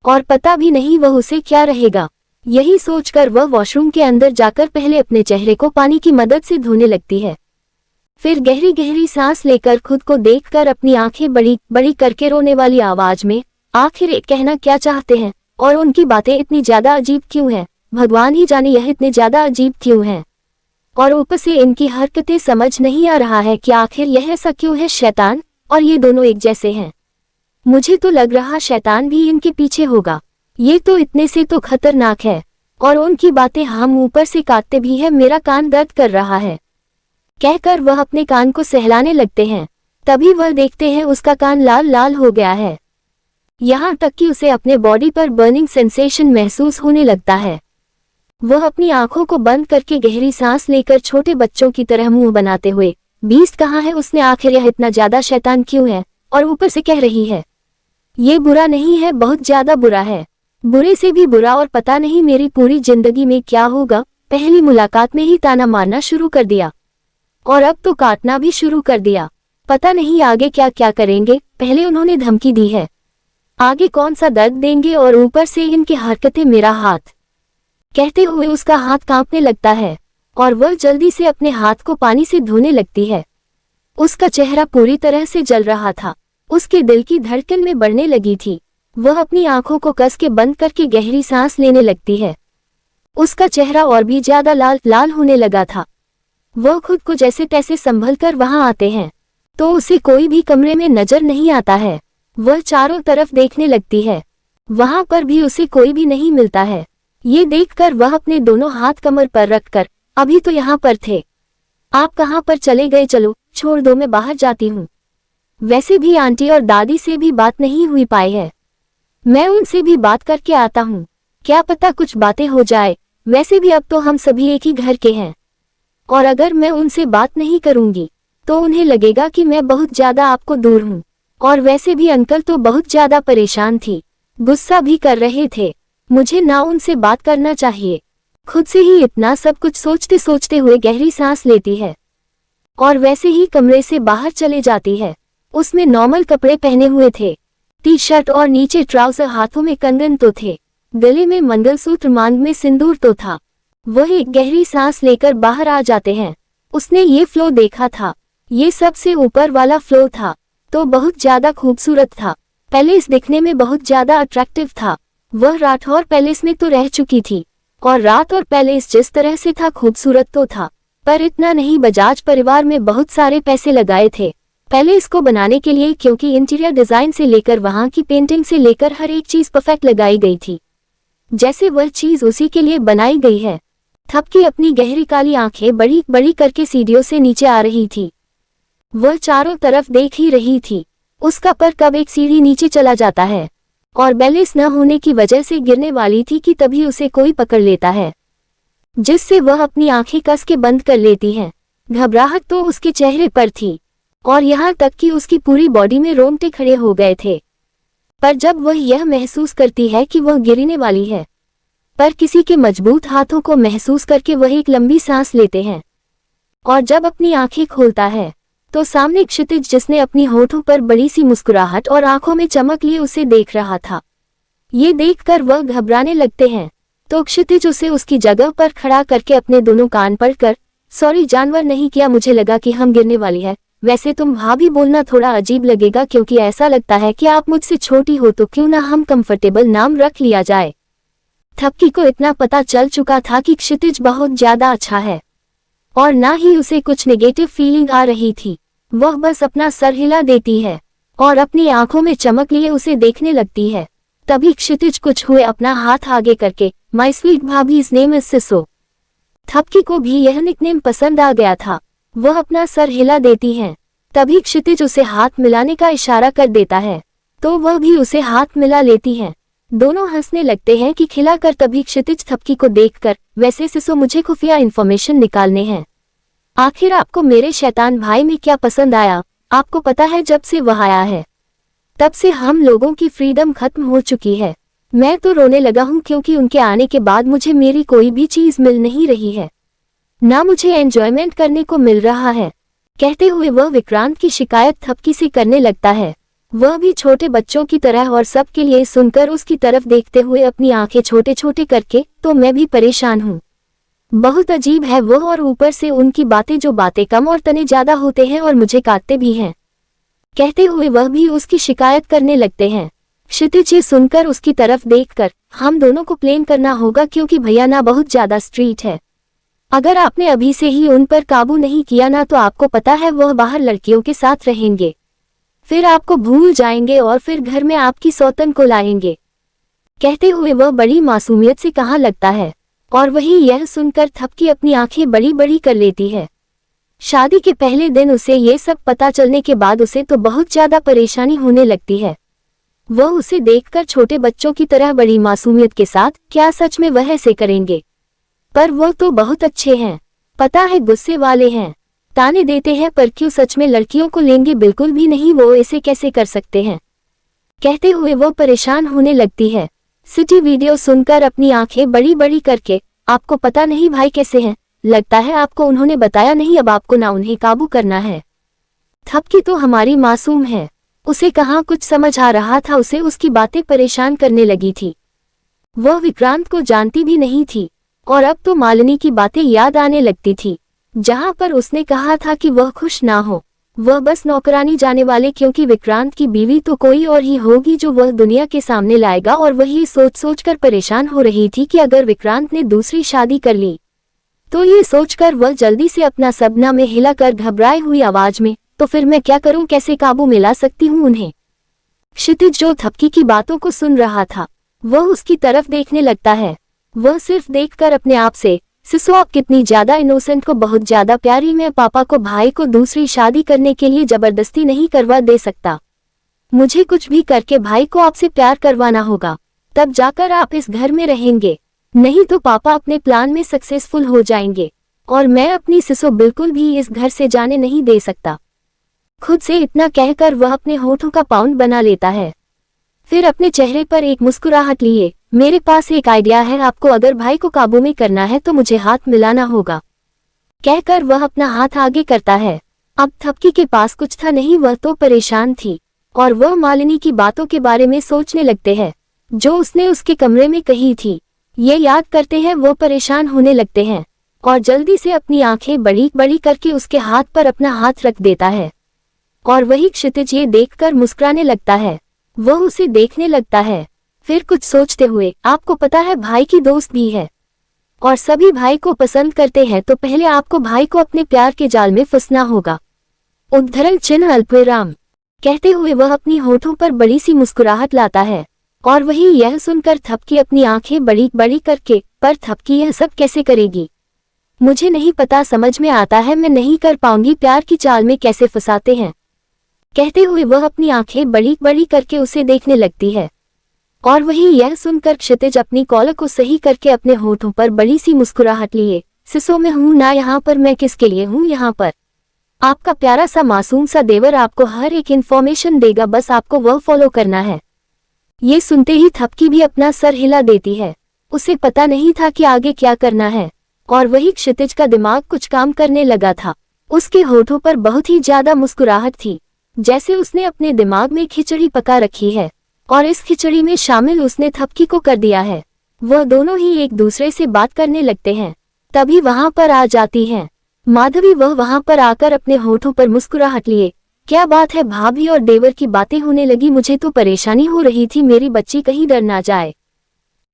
और पता भी नहीं वह उसे क्या रहेगा। यही सोचकर वह वॉशरूम के अंदर जाकर पहले अपने चेहरे को पानी की मदद से धोने लगती है, फिर गहरी गहरी सांस लेकर खुद को देखकर अपनी आंखें बड़ी बड़ी करके रोने वाली आवाज में, आखिर ये कहना क्या चाहते हैं और उनकी बातें इतनी ज्यादा अजीब क्यों हैं? भगवान ही जाने यह इतने ज्यादा अजीब क्यों हैं, और ऊपर से इनकी हरकतें समझ नहीं आ रहा है कि आखिर यह ऐसा क्यों है। शैतान और ये दोनों एक जैसे हैं। मुझे तो लग रहा शैतान भी इनके पीछे होगा। ये तो इतने से तो खतरनाक है, और उनकी बातें हम ऊपर से काटते भी हैं। मेरा कान दर्द कर रहा है, कहकर वह अपने कान को सहलाने लगते हैं। तभी वह देखते हैं उसका कान लाल लाल हो गया है, यहाँ तक कि उसे अपने बॉडी पर बर्निंग सेंसेशन महसूस होने लगता है। वह अपनी आंखों को बंद करके गहरी सांस लेकर छोटे बच्चों की तरह मुंह बनाते हुए, बीस्ट कहाँ है? उसने आखिर यह इतना ज्यादा शैतान क्यों है? और ऊपर से कह रही है, ये बुरा नहीं है, बहुत ज्यादा बुरा है, बुरे से भी बुरा, और पता नहीं मेरी पूरी जिंदगी में क्या होगा। पहली मुलाकात में ही ताना मारना शुरू कर दिया, और अब तो काटना भी शुरू कर दिया। पता नहीं आगे क्या क्या करेंगे। पहले उन्होंने धमकी दी है, आगे कौन सा दर्द देंगे, और ऊपर से इनकी हरकतें। मेरा हाथ कहते हुए उसका हाथ कांपने लगता है और वह जल्दी से अपने हाथ को पानी से धोने लगती है। उसका चेहरा पूरी तरह से जल रहा था। उसके दिल की धड़कन में बढ़ने लगी थी। वह अपनी आंखों को कस के बंद करके गहरी सांस लेने लगती है। उसका चेहरा और भी ज्यादा लाल लाल होने लगा था। वह खुद को जैसे तैसे संभल कर वहां आते हैं तो उसे कोई भी कमरे में नजर नहीं आता है। वह चारों तरफ देखने लगती है, वहां पर भी उसे कोई भी नहीं मिलता है। ये देखकर वह अपने दोनों हाथ कमर पर रखकर, अभी तो यहाँ पर थे, आप कहाँ पर चले गए? चलो छोड़ दो, मैं बाहर जाती हूँ। वैसे भी आंटी और दादी से भी बात नहीं हुई पाई है, मैं उनसे भी बात करके आता हूँ, क्या पता कुछ बातें हो जाए। वैसे भी अब तो हम सभी एक ही घर के हैं और अगर मैं उनसे बात नहीं करूंगी तो उन्हें लगेगा कि मैं बहुत ज्यादा आपको दूर हूँ। और वैसे भी अंकल तो बहुत ज्यादा परेशान थी, गुस्सा भी कर रहे थे। मुझे ना उनसे बात करना चाहिए। खुद से ही इतना सब कुछ सोचते सोचते हुए गहरी सांस लेती है और वैसे ही कमरे से बाहर चले जाती है। उसमें नॉर्मल कपड़े पहने हुए थे, टी शर्ट और नीचे ट्राउजर, हाथों में कंगन तो थे, गले में मंगलसूत्र, मांग में सिंदूर तो था। वह एक गहरी सांस लेकर बाहर आ जाते हैं। उसने ये फ्लोर देखा था, ये सबसे ऊपर वाला फ्लोर था तो बहुत ज्यादा खूबसूरत था। पैलेस दिखने में बहुत ज्यादा अट्रैक्टिव था। वह राठौर पैलेस में तो रह चुकी थी और रात और पैलेस जिस तरह से था खूबसूरत तो था, पर इतना नहीं। बजाज परिवार में बहुत सारे पैसे लगाए थे पैलेस को बनाने के लिए, क्योंकि इंटीरियर डिजाइन से लेकर वहां की पेंटिंग से लेकर हर एक चीज परफेक्ट लगाई गई थी, जैसे वह चीज उसी के लिए बनाई गई है। थपकी अपनी गहरी काली आंखें बड़ी बड़ी करके सीढ़ियों से नीचे आ रही थी। वह चारों तरफ देख ही रही थी, उसका पर कब एक सीढ़ी नीचे चला जाता है और बैलेंस न होने की वजह से गिरने वाली थी कि तभी उसे कोई पकड़ लेता है, जिससे वह अपनी आंखें कस के बंद कर लेती है। घबराहट तो उसके चेहरे पर थी और यहाँ तक कि उसकी पूरी बॉडी में रोंगटे खड़े हो गए थे। पर जब वह यह महसूस करती है कि वह गिरने वाली है, पर किसी के मजबूत हाथों को महसूस करके वह एक लंबी सांस लेते हैं और जब अपनी आंखें खोलता है तो सामने क्षितिज, जिसने अपनी होठों पर बड़ी सी मुस्कुराहट और आंखों में चमक लिए, उसे देख रहा था। ये देखकर वह घबराने लगते हैं तो क्षितिज उसे उसकी जगह पर खड़ा करके अपने दोनों कान पकड़कर, सॉरी जानवर नहीं किया, मुझे लगा कि हम गिरने वाली है। वैसे तुम भाभी बोलना थोड़ा अजीब लगेगा क्योंकि ऐसा लगता है कि आप मुझसे छोटी हो, तो क्यों ना हम कंफर्टेबल नाम रख लिया जाए। थपकी को इतना पता चल चुका था कि क्षितिज बहुत ज्यादा अच्छा है और ना ही उसे कुछ नेगेटिव फीलिंग आ रही थी। वह बस अपना सर हिला देती है और अपनी आंखों में चमक लिए उसे देखने लगती है। तभी क्षितिज कुछ हुए अपना हाथ आगे करके, माय स्वीट भाभीज नेम इज सिसो। थपकी को भी यह निकनेम पसंद आ गया था। वह अपना सर हिला देती है। तभी क्षितिज उसे हाथ मिलाने का इशारा कर देता है तो वह भी उसे हाथ मिला लेती है। दोनों हंसने लगते हैं कि खिलाकर। तभी क्षितिज थपकी को देखकर, वैसे सिसो मुझे खुफिया इन्फॉर्मेशन निकालने हैं। आखिर आपको मेरे शैतान भाई में क्या पसंद आया? आपको पता है जब से वह आया है तब से हम लोगों की फ्रीडम खत्म हो चुकी है। मैं तो रोने लगा हूँ क्योंकि उनके आने के बाद मुझे मेरी कोई भी चीज मिल नहीं रही है, ना मुझे एंजॉयमेंट करने को मिल रहा है। कहते हुए वह विक्रांत की शिकायत थपकी से करने लगता है, वह भी छोटे बच्चों की तरह, और सबके लिए सुनकर उसकी तरफ देखते हुए अपनी आंखें छोटे छोटे करके, तो मैं भी परेशान हूँ। बहुत अजीब है वह, और ऊपर से उनकी बातें, जो बातें कम और तने ज्यादा होते हैं और मुझे काटते भी हैं। कहते हुए वह भी उसकी शिकायत करने लगते हैं। क्षितिज ये सुनकर उसकी तरफ देखकर, हम दोनों को प्लेन करना होगा क्योंकि भैया ना बहुत ज्यादा स्ट्रीट है। अगर आपने अभी से ही उन पर काबू नहीं किया ना तो आपको पता है वह बाहर लड़कियों के साथ रहेंगे, फिर आपको भूल जाएंगे और फिर घर में आपकी सौतन को लाएंगे। कहते हुए वह बड़ी मासूमियत से कहा लगता है, और वही यह सुनकर थपकी अपनी आंखें बड़ी बड़ी कर लेती है। शादी के पहले दिन उसे ये सब पता चलने के बाद उसे तो बहुत ज्यादा परेशानी होने लगती है। वह उसे देखकर छोटे बच्चों की तरह बड़ी मासूमियत के साथ, क्या सच में वह ऐसे करेंगे? पर वह तो बहुत अच्छे हैं, पता है गुस्से वाले हैं, ताने देते हैं, पर क्यों सच में लड़कियों को लेंगे? बिल्कुल भी नहीं, वो ऐसे कैसे कर सकते हैं? कहते हुए वह परेशान होने लगती है। सिटी वीडियो सुनकर अपनी आंखें बड़ी बड़ी करके, आपको पता नहीं भाई कैसे हैं? लगता है आपको उन्होंने बताया नहीं, अब आपको ना उन्हें काबू करना है। थपकी तो हमारी मासूम है, उसे कहाँ कुछ समझ आ रहा था, उसे उसकी बातें परेशान करने लगी थी। वह विक्रांत को जानती भी नहीं थी, और अब तो मालिनी की बातें याद आने लगती थी, जहां पर उसने कहा था कि वह खुश ना हो, वह बस नौकरानी जाने वाले, क्योंकि विक्रांत की बीवी तो कोई और ही होगी जो वह दुनिया के सामने लाएगा। और वह ये सोच सोच कर परेशान हो रही थी कि अगर विक्रांत ने दूसरी शादी कर ली तो ये सोचकर वह जल्दी से अपना सपना में हिलाकर घबराई हुई आवाज में, तो फिर मैं क्या करूं, कैसे काबू में ला सकती हूं उन्हें। क्षितिज जो थपकी की बातों को सुन रहा था, वह उसकी तरफ देखने लगता है। वह सिर्फ देखकर अपने आप से, सिसो आप कितनी ज्यादा इनोसेंट को बहुत ज्यादा प्यारी, मैं पापा को भाई को दूसरी शादी करने के लिए जबरदस्ती नहीं करवा दे सकता। मुझे कुछ भी करके भाई को आपसे प्यार करवाना होगा, तब जाकर आप इस घर में रहेंगे, नहीं तो पापा अपने प्लान में सक्सेसफुल हो जाएंगे और मैं अपनी सिसो बिल्कुल भी इस घर से जाने नहीं दे सकता। खुद से इतना कहकर वह अपने होठों का पाउंड बना लेता है, फिर अपने चेहरे पर एक मुस्कुराहट लिए, मेरे पास एक आइडिया है, आपको अगर भाई को काबू में करना है तो मुझे हाथ मिलाना होगा, कहकर वह अपना हाथ आगे करता है। अब थपकी के पास कुछ था नहीं, वह तो परेशान थी और वह मालिनी की बातों के बारे में सोचने लगते हैं जो उसने उसके कमरे में कही थी। ये याद करते हैं वो परेशान होने लगते हैं और जल्दी से अपनी आंखें बड़ी बड़ी करके उसके हाथ पर अपना हाथ रख देता है और वही क्षितिज ये देखकर मुस्कुराने लगता है। वह उसे देखने लगता है, फिर कुछ सोचते हुए, आपको पता है भाई की दोस्त भी है और सभी भाई को पसंद करते हैं, तो पहले आपको भाई को अपने प्यार के जाल में फंसना होगा, उद्धरण चिन्ह अल्पविराम, कहते हुए वह अपनी होठों पर बड़ी सी मुस्कुराहट लाता है। और वही यह सुनकर थपकी अपनी आंखें बड़ी बड़ी करके, पर थपकी यह सब कैसे करेगी, मुझे नहीं पता, समझ में आता है मैं नहीं कर पाऊंगी, प्यार की चाल में कैसे फंसाते हैं, कहते हुए वह अपनी आंखें बड़ी बड़ी करके उसे देखने लगती है। और वही यह सुनकर क्षितिज अपनी कॉलर को सही करके अपने होठों पर बड़ी सी मुस्कुराहट लिए, सिसो में हूं ना यहाँ पर, मैं किसके लिए हूं यहाँ पर, आपका प्यारा सा मासूम सा देवर आपको हर एक इन्फॉर्मेशन देगा, बस आपको वह फॉलो करना है। ये सुनते ही थपकी भी अपना सर हिला देती है, उसे पता नहीं था कि आगे क्या करना है और वही क्षितिज का दिमाग कुछ काम करने लगा था। उसके होठों पर बहुत ही ज्यादा मुस्कुराहट थी, जैसे उसने अपने दिमाग में खिचड़ी पका रखी है और इस खिचड़ी में शामिल उसने थपकी को कर दिया है। वह दोनों ही एक दूसरे से बात करने लगते हैं, तभी वहां पर आ जाती हैं माधवी। वह वहां पर आकर अपने होठों पर मुस्कुराहट लिए, क्या बात है भाभी और देवर की बातें होने लगी, मुझे तो परेशानी हो रही थी, मेरी बच्ची कहीं डर ना जाए,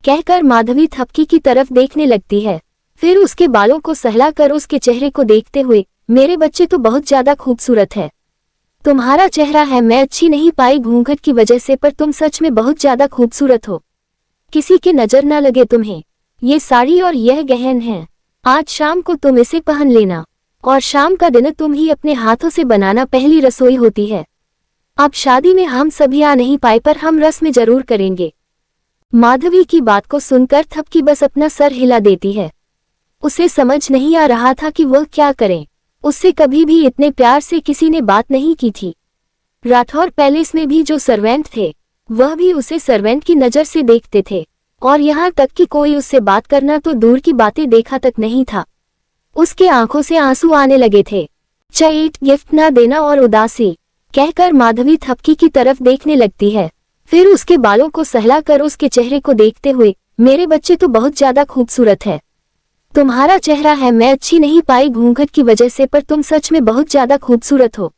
कहकर माधवी थपकी की तरफ देखने लगती है। फिर उसके बालों को सहलाकर उसके चेहरे को देखते हुए, मेरे बच्चे तो बहुत ज्यादा खूबसूरत है, तुम्हारा चेहरा है, मैं अच्छी नहीं पाई घूंघट की वजह से, पर तुम सच में बहुत ज्यादा खूबसूरत हो, किसी की नजर ना लगे तुम्हें, ये साड़ी और यह गहन है, आज शाम को तुम इसे पहन लेना और शाम का डिनर तुम ही अपने हाथों से बनाना, पहली रसोई होती है, अब शादी में हम सभी आ नहीं पाए पर हम रस्म जरूर करेंगे। माधवी की बात को सुनकर थपकी बस अपना सर हिला देती है, उसे समझ नहीं आ रहा था कि वह क्या करे, उससे कभी भी इतने प्यार से किसी ने बात नहीं की थी। राठौर पैलेस में भी जो सर्वेंट थे वह भी उसे सर्वेंट की नजर से देखते थे और यहाँ तक कि कोई उससे बात करना तो दूर की बातें देखा तक नहीं था। उसके आंखों से आंसू आने लगे थे। चैट गिफ्ट ना देना और उदासी, कहकर माधवी थपकी की तरफ देखने लगती है, फिर उसके बालों को सहलाकर उसके चेहरे को देखते हुए, मेरे बच्चे तो बहुत ज्यादा खूबसूरत है, तुम्हारा चेहरा है, मैं अच्छी नहीं पाई घूंघट की वजह से, पर तुम सच में बहुत ज्यादा खूबसूरत हो,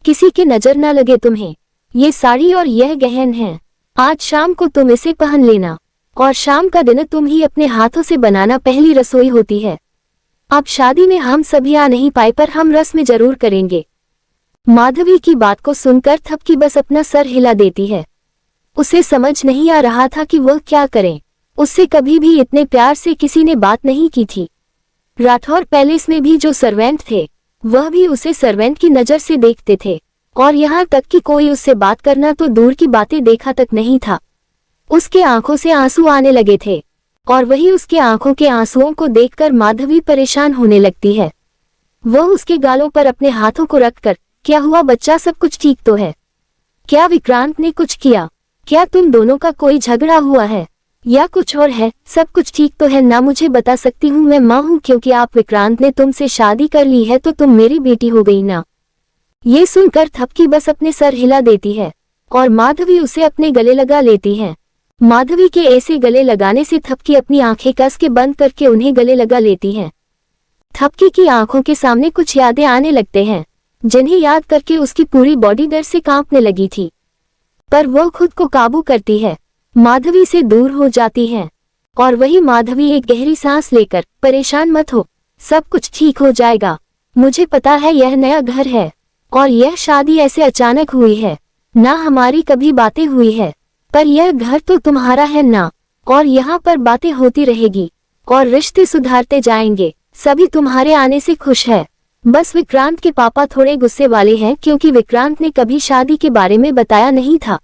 किसी की नजर ना लगे तुम्हें, ये साड़ी और यह गहन है, आज शाम को तुम इसे पहन लेना और शाम का डिनर तुम ही अपने हाथों से बनाना, पहली रसोई होती है, अब शादी में हम सभी आ नहीं पाए पर हम रस्म जरूर करेंगे। माधवी की बात को सुनकर थपकी बस अपना सर हिला देती है, उसे समझ नहीं आ रहा था कि वह क्या करे, उससे कभी भी इतने प्यार से किसी ने बात नहीं की थी। राठौर पैलेस में भी जो सर्वेंट थे वह भी उसे सर्वेंट की नजर से देखते थे और यहाँ तक कि कोई उससे बात करना तो दूर की बातें देखा तक नहीं था। उसके आंखों से आंसू आने लगे थे और वही उसके आंखों के आंसुओं को देखकर माधवी परेशान होने लगती है। वह उसके गालों पर अपने हाथों को रखकर, क्या हुआ बच्चा, सब कुछ ठीक तो है, क्या विक्रांत ने कुछ किया, क्या तुम दोनों का कोई झगड़ा हुआ है या कुछ और है, सब कुछ ठीक तो है ना, मुझे बता सकती हूँ, मैं माँ हूँ, क्योंकि आप विक्रांत ने तुमसे शादी कर ली है तो तुम मेरी बेटी हो गई ना। ये सुनकर थपकी बस अपने सर हिला देती है और माधवी उसे अपने गले लगा लेती है। माधवी के ऐसे गले लगाने से थपकी अपनी आंखें कस के बंद करके उन्हें गले लगा लेती है। थपकी की आंखों के सामने कुछ यादें आने लगते हैं, जिन्हें याद करके उसकी पूरी बॉडी डर से कांपने लगी थी। पर वो खुद को काबू करती है, माधवी से दूर हो जाती है। और वही माधवी एक गहरी सांस लेकर, परेशान मत हो, सब कुछ ठीक हो जाएगा। मुझे पता है यह नया घर है और यह शादी ऐसे अचानक हुई है, ना हमारी कभी बातें हुई है, पर यह घर तो तुम्हारा है ना, और यहाँ पर बातें होती रहेगी और रिश्ते सुधारते जाएंगे। सभी तुम्हारे आने से खुश है। बस विक्रांत के पापा थोड़े गुस्से वाले हैं क्योंकि विक्रांत ने कभी शादी के बारे में बताया नहीं था।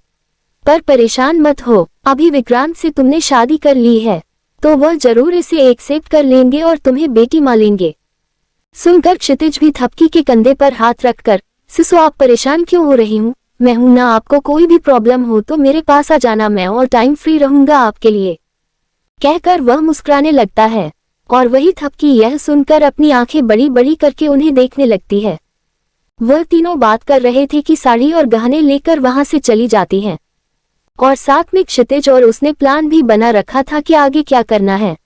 पर परेशान मत हो, अभी विक्रांत से तुमने शादी कर ली है तो वह जरूर इसे एक्सेप्ट कर लेंगे और तुम्हें बेटी मान लेंगे। सुनकर क्षितिज भी थपकी के कंधे पर हाथ रखकर, सिसो आप परेशान क्यों हो रही हूँ, मैं हूं ना, आपको कोई भी प्रॉब्लम हो तो मेरे पास आ जाना, मैं और टाइम फ्री रहूंगा आपके लिए, कहकर वह मुस्कुराने लगता है। और वही थपकी यह सुनकर अपनी आंखें बड़ी बड़ी करके उन्हें देखने लगती है। वह तीनों बात कर रहे थे कि साड़ी और गहने लेकर वहां से चली जाती है और साथ में क्षितिज, और उसने प्लान भी बना रखा था कि आगे क्या करना है।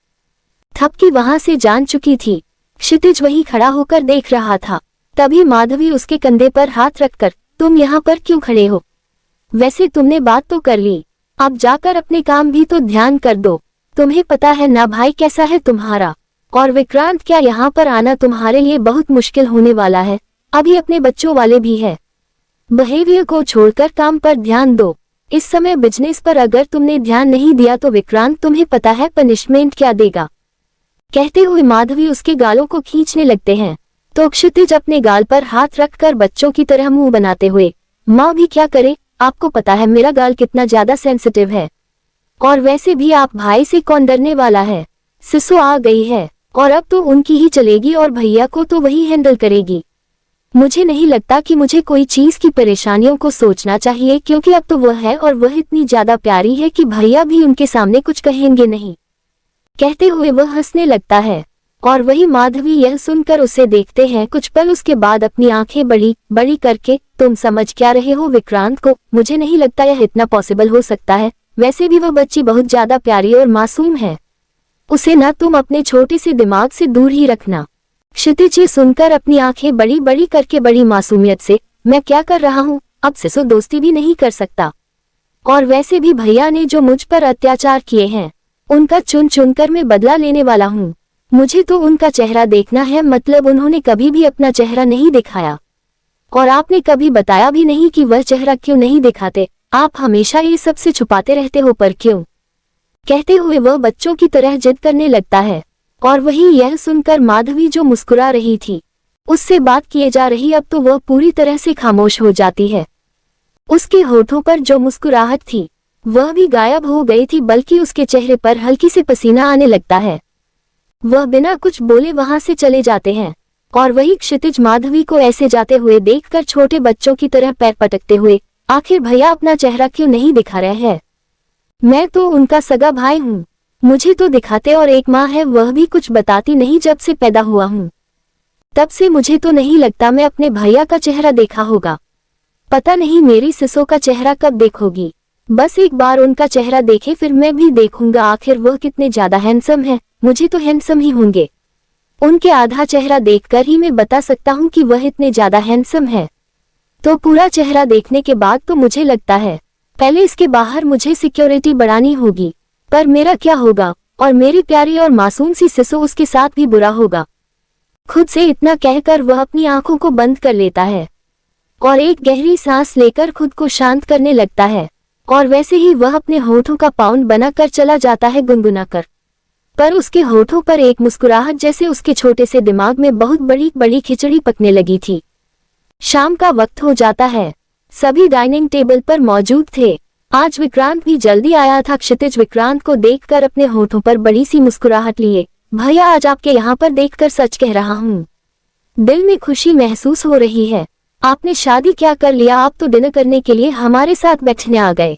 थपकी वहां से जान चुकी थी, क्षितिज वहीं खड़ा होकर देख रहा था। तभी माधवी उसके कंधे पर हाथ रखकर, तुम यहाँ पर क्यों खड़े हो, वैसे तुमने बात तो कर ली, अब जाकर अपने काम भी तो ध्यान कर दो। तुम्हें पता है ना भाई कैसा है तुम्हारा, और विक्रांत, क्या यहाँ पर आना तुम्हारे लिए बहुत मुश्किल होने वाला है, अभी अपने बच्चों वाले भी है। बिहेवियर को छोड़कर काम पर ध्यान दो। इस समय बिजनेस पर अगर तुमने ध्यान नहीं दिया तो विक्रांत तुम्हें पता है पनिशमेंट क्या देगा। कहते हुए माधवी उसके गालों को खींचने लगते हैं तो क्षितिज अपने गाल पर हाथ रखकर बच्चों की तरह मुंह बनाते हुए, माँ भी क्या करे, आपको पता है मेरा गाल कितना ज्यादा सेंसिटिव है, और वैसे भी आप भाई से कौन डरने वाला है, सिसो आ गई है और अब तो उनकी ही चलेगी और भैया को तो वही हैंडल करेगी। मुझे नहीं लगता कि मुझे कोई चीज की परेशानियों को सोचना चाहिए, क्योंकि अब तो वह है और वह इतनी ज्यादा प्यारी है कि भैया भी उनके सामने कुछ कहेंगे नहीं। कहते हुए वह हंसने लगता है और वही माधवी यह सुनकर उसे देखते हैं। कुछ पल उसके बाद अपनी आंखें बड़ी बड़ी करके, तुम समझ क्या रहे हो विक्रांत को, मुझे नहीं लगता यह इतना पॉसिबल हो सकता है, वैसे भी वह बच्ची बहुत ज्यादा प्यारी और मासूम है, उसे ना तुम अपने छोटे से दिमाग से दूर ही रखना। क्षितिज ये सुनकर अपनी आंखें बड़ी बड़ी करके बड़ी मासूमियत से, मैं क्या कर रहा हूँ, अब सिसो दोस्ती भी नहीं कर सकता, और वैसे भी भैया ने जो मुझ पर अत्याचार किए हैं उनका चुन चुन कर मैं बदला लेने वाला हूँ। मुझे तो उनका चेहरा देखना है, मतलब उन्होंने कभी भी अपना चेहरा नहीं दिखाया और आपने कभी बताया भी नहीं कि वह चेहरा क्यों नहीं दिखाते, आप हमेशा ये सबसे छुपाते रहते हो, पर क्यों। कहते हुए वह बच्चों की तरह जिद करने लगता है और वही यह सुनकर माधवी जो मुस्कुरा रही थी, उससे बात किए जा रही, अब तो वह पूरी तरह से खामोश हो जाती है। उसके होठों पर जो मुस्कुराहट थी वह भी गायब हो गई थी, बल्कि उसके चेहरे पर हल्की से पसीना आने लगता है। वह बिना कुछ बोले वहां से चले जाते हैं और वही क्षितिज माधवी को ऐसे जाते हुए देखकर छोटे बच्चों की तरह पैर पटकते हुए, आखिर भैया अपना चेहरा क्यों नहीं दिखा रहे हैं, मैं तो उनका सगा भाई हूँ, मुझे तो दिखाते, और एक माँ है वह भी कुछ बताती नहीं, जब से पैदा हुआ हूँ तब से मुझे तो नहीं लगता मैं अपने भैया का चेहरा देखा होगा, पता नहीं मेरी सिसो का चेहरा कब देखोगी, बस एक बार उनका चेहरा देखे फिर मैं भी देखूंगा, आखिर वह कितने ज्यादा हैंडसम है, मुझे तो हैंडसम ही होंगे, उनके आधा चेहरा देखकर ही मैं बता सकता हूँ कि वह इतने ज्यादा हैंडसम है, तो पूरा चेहरा देखने के बाद तो मुझे लगता है पहले इसके बाहर मुझे सिक्योरिटी बढ़ानी होगी, पर मेरा क्या होगा, और मेरी प्यारी और मासूम सी सिसो उसके साथ भी बुरा होगा। खुद से इतना कहकर वह अपनी आंखों को बंद कर लेता है और एक गहरी सांस लेकर खुद को शांत करने लगता है, और वैसे ही वह अपने होठों का पाउंड बनाकर चला जाता है गुनगुनाकर, पर उसके होठों पर एक मुस्कुराहट जैसे उसके छोटे से दिमाग में बहुत बड़ी बड़ी खिचड़ी पकने लगी थी। शाम का वक्त हो जाता है, सभी डाइनिंग टेबल पर मौजूद थे। आज विक्रांत भी जल्दी आया था। क्षितिज विक्रांत को देखकर अपने होठों पर बड़ी सी मुस्कुराहट लिए, भैया आज आपके यहाँ पर देखकर सच कह रहा हूँ, दिल में खुशी महसूस हो रही है, आपने शादी क्या कर लिया, आप तो डिनर करने के लिए हमारे साथ बैठने आ गए,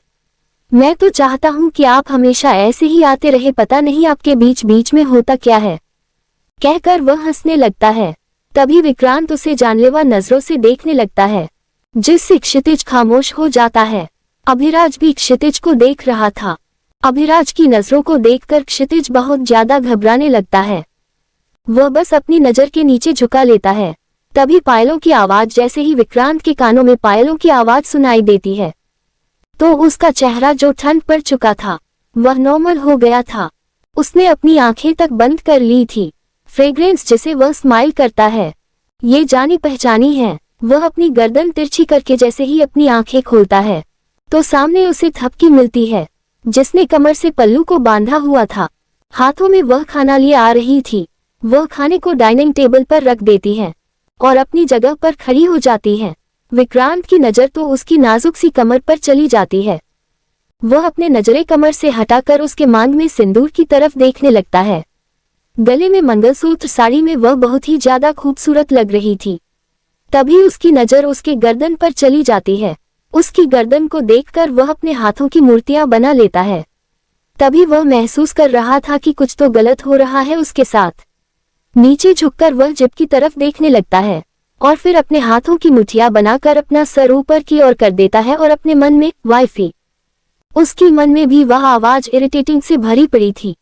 मैं तो चाहता हूँ कि आप हमेशा ऐसे ही आते रहे, पता नहीं आपके बीच बीच में होता क्या है, कहकर वह हंसने लगता है। तभी विक्रांत उसे जानलेवा नजरों से देखने लगता है, जिससे क्षितिज खामोश हो जाता है। अभिराज भी क्षितिज को देख रहा था अभिराज की नजरों को देखकर क्षितिज बहुत ज्यादा घबराने लगता है। वह बस अपनी नजर के नीचे झुका लेता है। तभी पायलों की आवाज, जैसे ही विक्रांत के कानों में पायलों की आवाज सुनाई देती है तो उसका चेहरा जो ठंड पड़ चुका था वह नॉर्मल हो गया था। उसने अपनी आंखें तक बंद कर ली थी। फ्रेग्रेंस जिसे वह स्माइल करता है, ये जानी पहचानी है। वह अपनी गर्दन तिरछी करके जैसे ही अपनी आंखें खोलता है तो सामने उसे थपकी मिलती है, जिसने कमर से पल्लू को बांधा हुआ था। हाथों में वह खाना लिए आ रही थी। वह खाने को डाइनिंग टेबल पर रख देती है और अपनी जगह पर खड़ी हो जाती है। विक्रांत की नजर तो उसकी नाजुक सी कमर पर चली जाती है। वह अपने नजरें कमर से हटाकर उसके मांग में सिंदूर की तरफ देखने लगता है। गले में मंगलसूत्र, साड़ी में वह बहुत ही ज्यादा खूबसूरत लग रही थी। तभी उसकी नजर उसके गर्दन पर चली जाती है। उसकी गर्दन को देखकर वह अपने हाथों की मूर्तियां बना लेता है। तभी वह महसूस कर रहा था कि कुछ तो गलत हो रहा है उसके साथ। नीचे झुककर वह जिप की तरफ देखने लगता है और फिर अपने हाथों की मुठियां बनाकर अपना सर ऊपर की ओर कर देता है और अपने मन में वाइफी। उसकी मन में भी वह आवाज इरिटेटिंग से भरी पड़ी थी।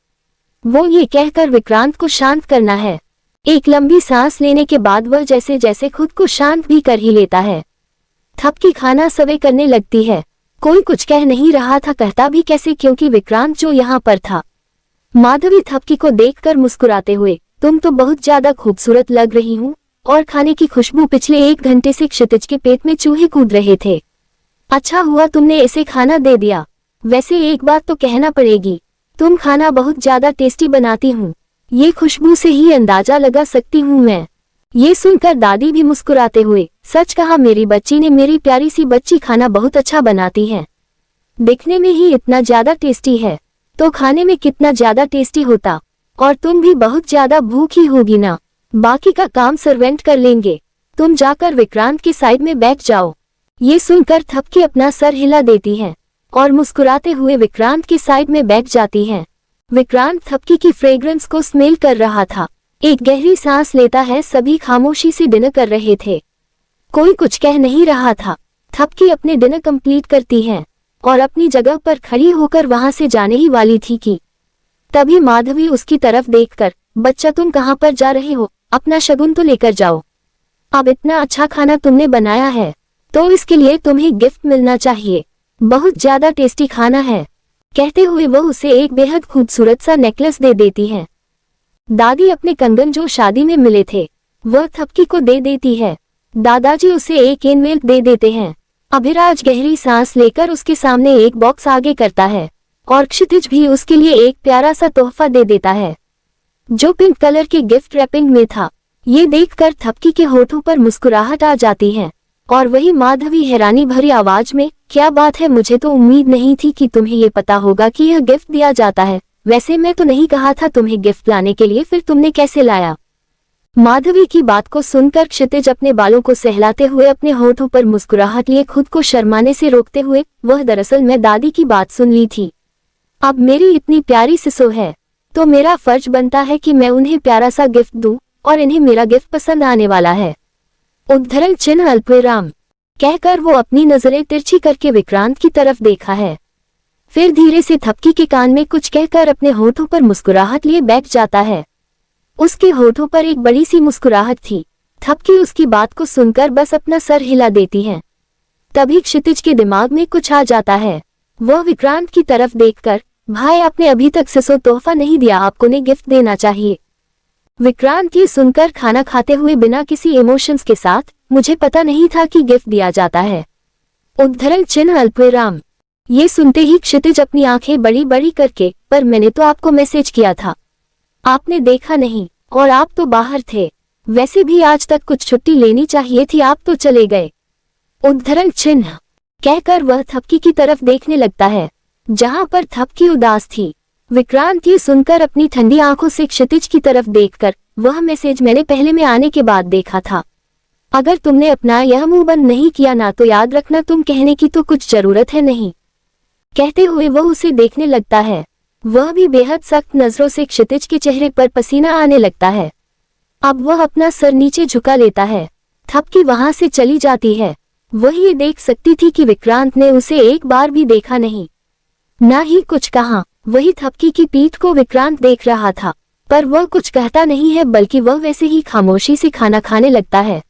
वो ये कहकर विक्रांत को शांत करना है। एक लंबी सांस लेने के बाद वह जैसे जैसे खुद को शांत भी कर ही लेता है। थपकी खाना सर्वे करने लगती है। कोई कुछ कह नहीं रहा था, कहता भी कैसे, क्योंकि विक्रांत जो यहाँ पर था। माधवी थपकी को देखकर मुस्कुराते हुए, तुम तो बहुत ज्यादा खूबसूरत लग रही हूँ, और खाने की खुशबू पिछले 1 घंटे से क्षितिज के पेट में चूहे कूद रहे थे। अच्छा हुआ तुमने इसे खाना दे दिया। वैसे एक बात तो कहना पड़ेगी, तुम खाना बहुत ज्यादा टेस्टी बनाती हूँ। ये खुशबू से ही अंदाजा लगा सकती हूँ मैं। ये सुनकर दादी भी मुस्कुराते हुए, सच कहा मेरी बच्ची ने, मेरी प्यारी सी बच्ची खाना बहुत अच्छा बनाती है। दिखने में ही इतना ज्यादा टेस्टी है तो खाने में कितना ज्यादा टेस्टी होता। और तुम भी बहुत ज्यादा भूखी होगी ना, बाकी का काम सर्वेंट कर लेंगे। तुम जाकर विक्रांत की साइड में बैठ जाओ। ये सुनकर थपकी अपना सर हिला देती है और मुस्कुराते हुए विक्रांत की साइड में बैठ जाती है। विक्रांत थपकी की फ्रेग्रेंस को स्मेल कर रहा था। एक गहरी सांस लेता है। सभी खामोशी से डिनर कर रहे थे, कोई कुछ कह नहीं रहा था। थपकी अपने डिनर कंप्लीट करती है और अपनी जगह पर खड़ी होकर वहां से जाने ही वाली थी कि तभी माधवी उसकी तरफ देखकर, बच्चा तुम कहाँ पर जा रहे हो, अपना शगुन तो लेकर जाओ। अब इतना अच्छा खाना तुमने बनाया है तो इसके लिए तुम्हें गिफ्ट मिलना चाहिए, बहुत ज्यादा टेस्टी खाना है। कहते हुए वह उसे एक बेहद खूबसूरत सा नेकलेस दे देती है। दादी अपने कंगन जो शादी में मिले थे वह थपकी को दे देती है। दादाजी उसे एक एनवेल्प दे देते हैं। अभिराज गहरी सांस लेकर उसके सामने एक बॉक्स आगे करता है और क्षितिज भी उसके लिए एक प्यारा सा तोहफा दे देता है जो पिंक कलर के गिफ्ट रैपिंग में था। ये देखकर थपकी के होठों पर मुस्कुराहट आ जाती है और वही माधवी हैरानी भरी आवाज में, क्या बात है, मुझे तो उम्मीद नहीं थी कि तुम्हें ये पता होगा कि यह गिफ्ट दिया जाता है। वैसे मैं तो नहीं कहा था तुम्हें गिफ्ट लाने के लिए, फिर तुमने कैसे लाया। माधवी की बात को सुनकर क्षितिज अपने बालों को सहलाते हुए अपने होठों पर मुस्कुराहट लिए खुद को शर्माने से रोकते हुए, वह दरअसल मैं दादी की बात सुन ली थी। अब मेरी इतनी प्यारी सिसो है तो मेरा फर्ज बनता है कि मैं उन्हें प्यारा सा गिफ्ट दूं और इन्हें मेरा गिफ्ट पसंद आने वाला है। उद्धरण चिन्ह अल्पविराम कहकर वो अपनी नजरें तिरछी करके विक्रांत की तरफ देखा है। फिर धीरे से थपकी के कान में कुछ कहकर अपने होठों पर मुस्कुराहट लिए बैठ जाता है। उसके होठों पर एक बड़ी सी मुस्कुराहट थी। थपकी उसकी बात को सुनकर बस अपना सर हिला देती है। तभी क्षितिज के दिमाग में कुछ आ जाता है। वह विक्रांत की तरफ देखकर, भाई आपने अभी तक सिसो तोहफा नहीं दिया, आपको ने गिफ्ट देना चाहिए। विक्रांत ये सुनकर खाना खाते हुए बिना किसी इमोशंस के साथ, मुझे पता नहीं था कि गिफ्ट दिया जाता है। उद्धरण चिन्ह अल्पविराम। ये सुनते ही क्षितिज अपनी आंखें बड़ी बड़ी करके, पर मैंने तो आपको मैसेज किया था, आपने देखा नहीं और आप तो बाहर थे। वैसे भी आज तक कुछ छुट्टी लेनी चाहिए थी, आप तो चले गए। उद्धरण चिन्ह कहकर वह थपकी की तरफ देखने लगता है जहां पर थपकी उदास थी। विक्रांत ये सुनकर अपनी ठंडी आंखों से क्षितिज की तरफ देखकर, वह मैसेज मैंने पहले में आने के बाद देखा था। अगर तुमने अपना यह मुंह बंद नहीं किया ना तो याद रखना तुम कहने की तो कुछ जरूरत है नहीं। कहते हुए वह उसे देखने लगता है। वह भी बेहद सख्त नजरों से क्षितिज के चेहरे पर पसीना आने लगता है। अब वह अपना सर नीचे झुका लेता है। थपकी वहां से चली जाती है। वह ये देख सकती थी कि विक्रांत ने उसे एक बार भी देखा नहीं, ना ही कुछ कहा। वही थपकी की पीठ को विक्रांत देख रहा था, पर वह कुछ कहता नहीं है, बल्कि वह वैसे ही खामोशी से खाना खाने लगता है।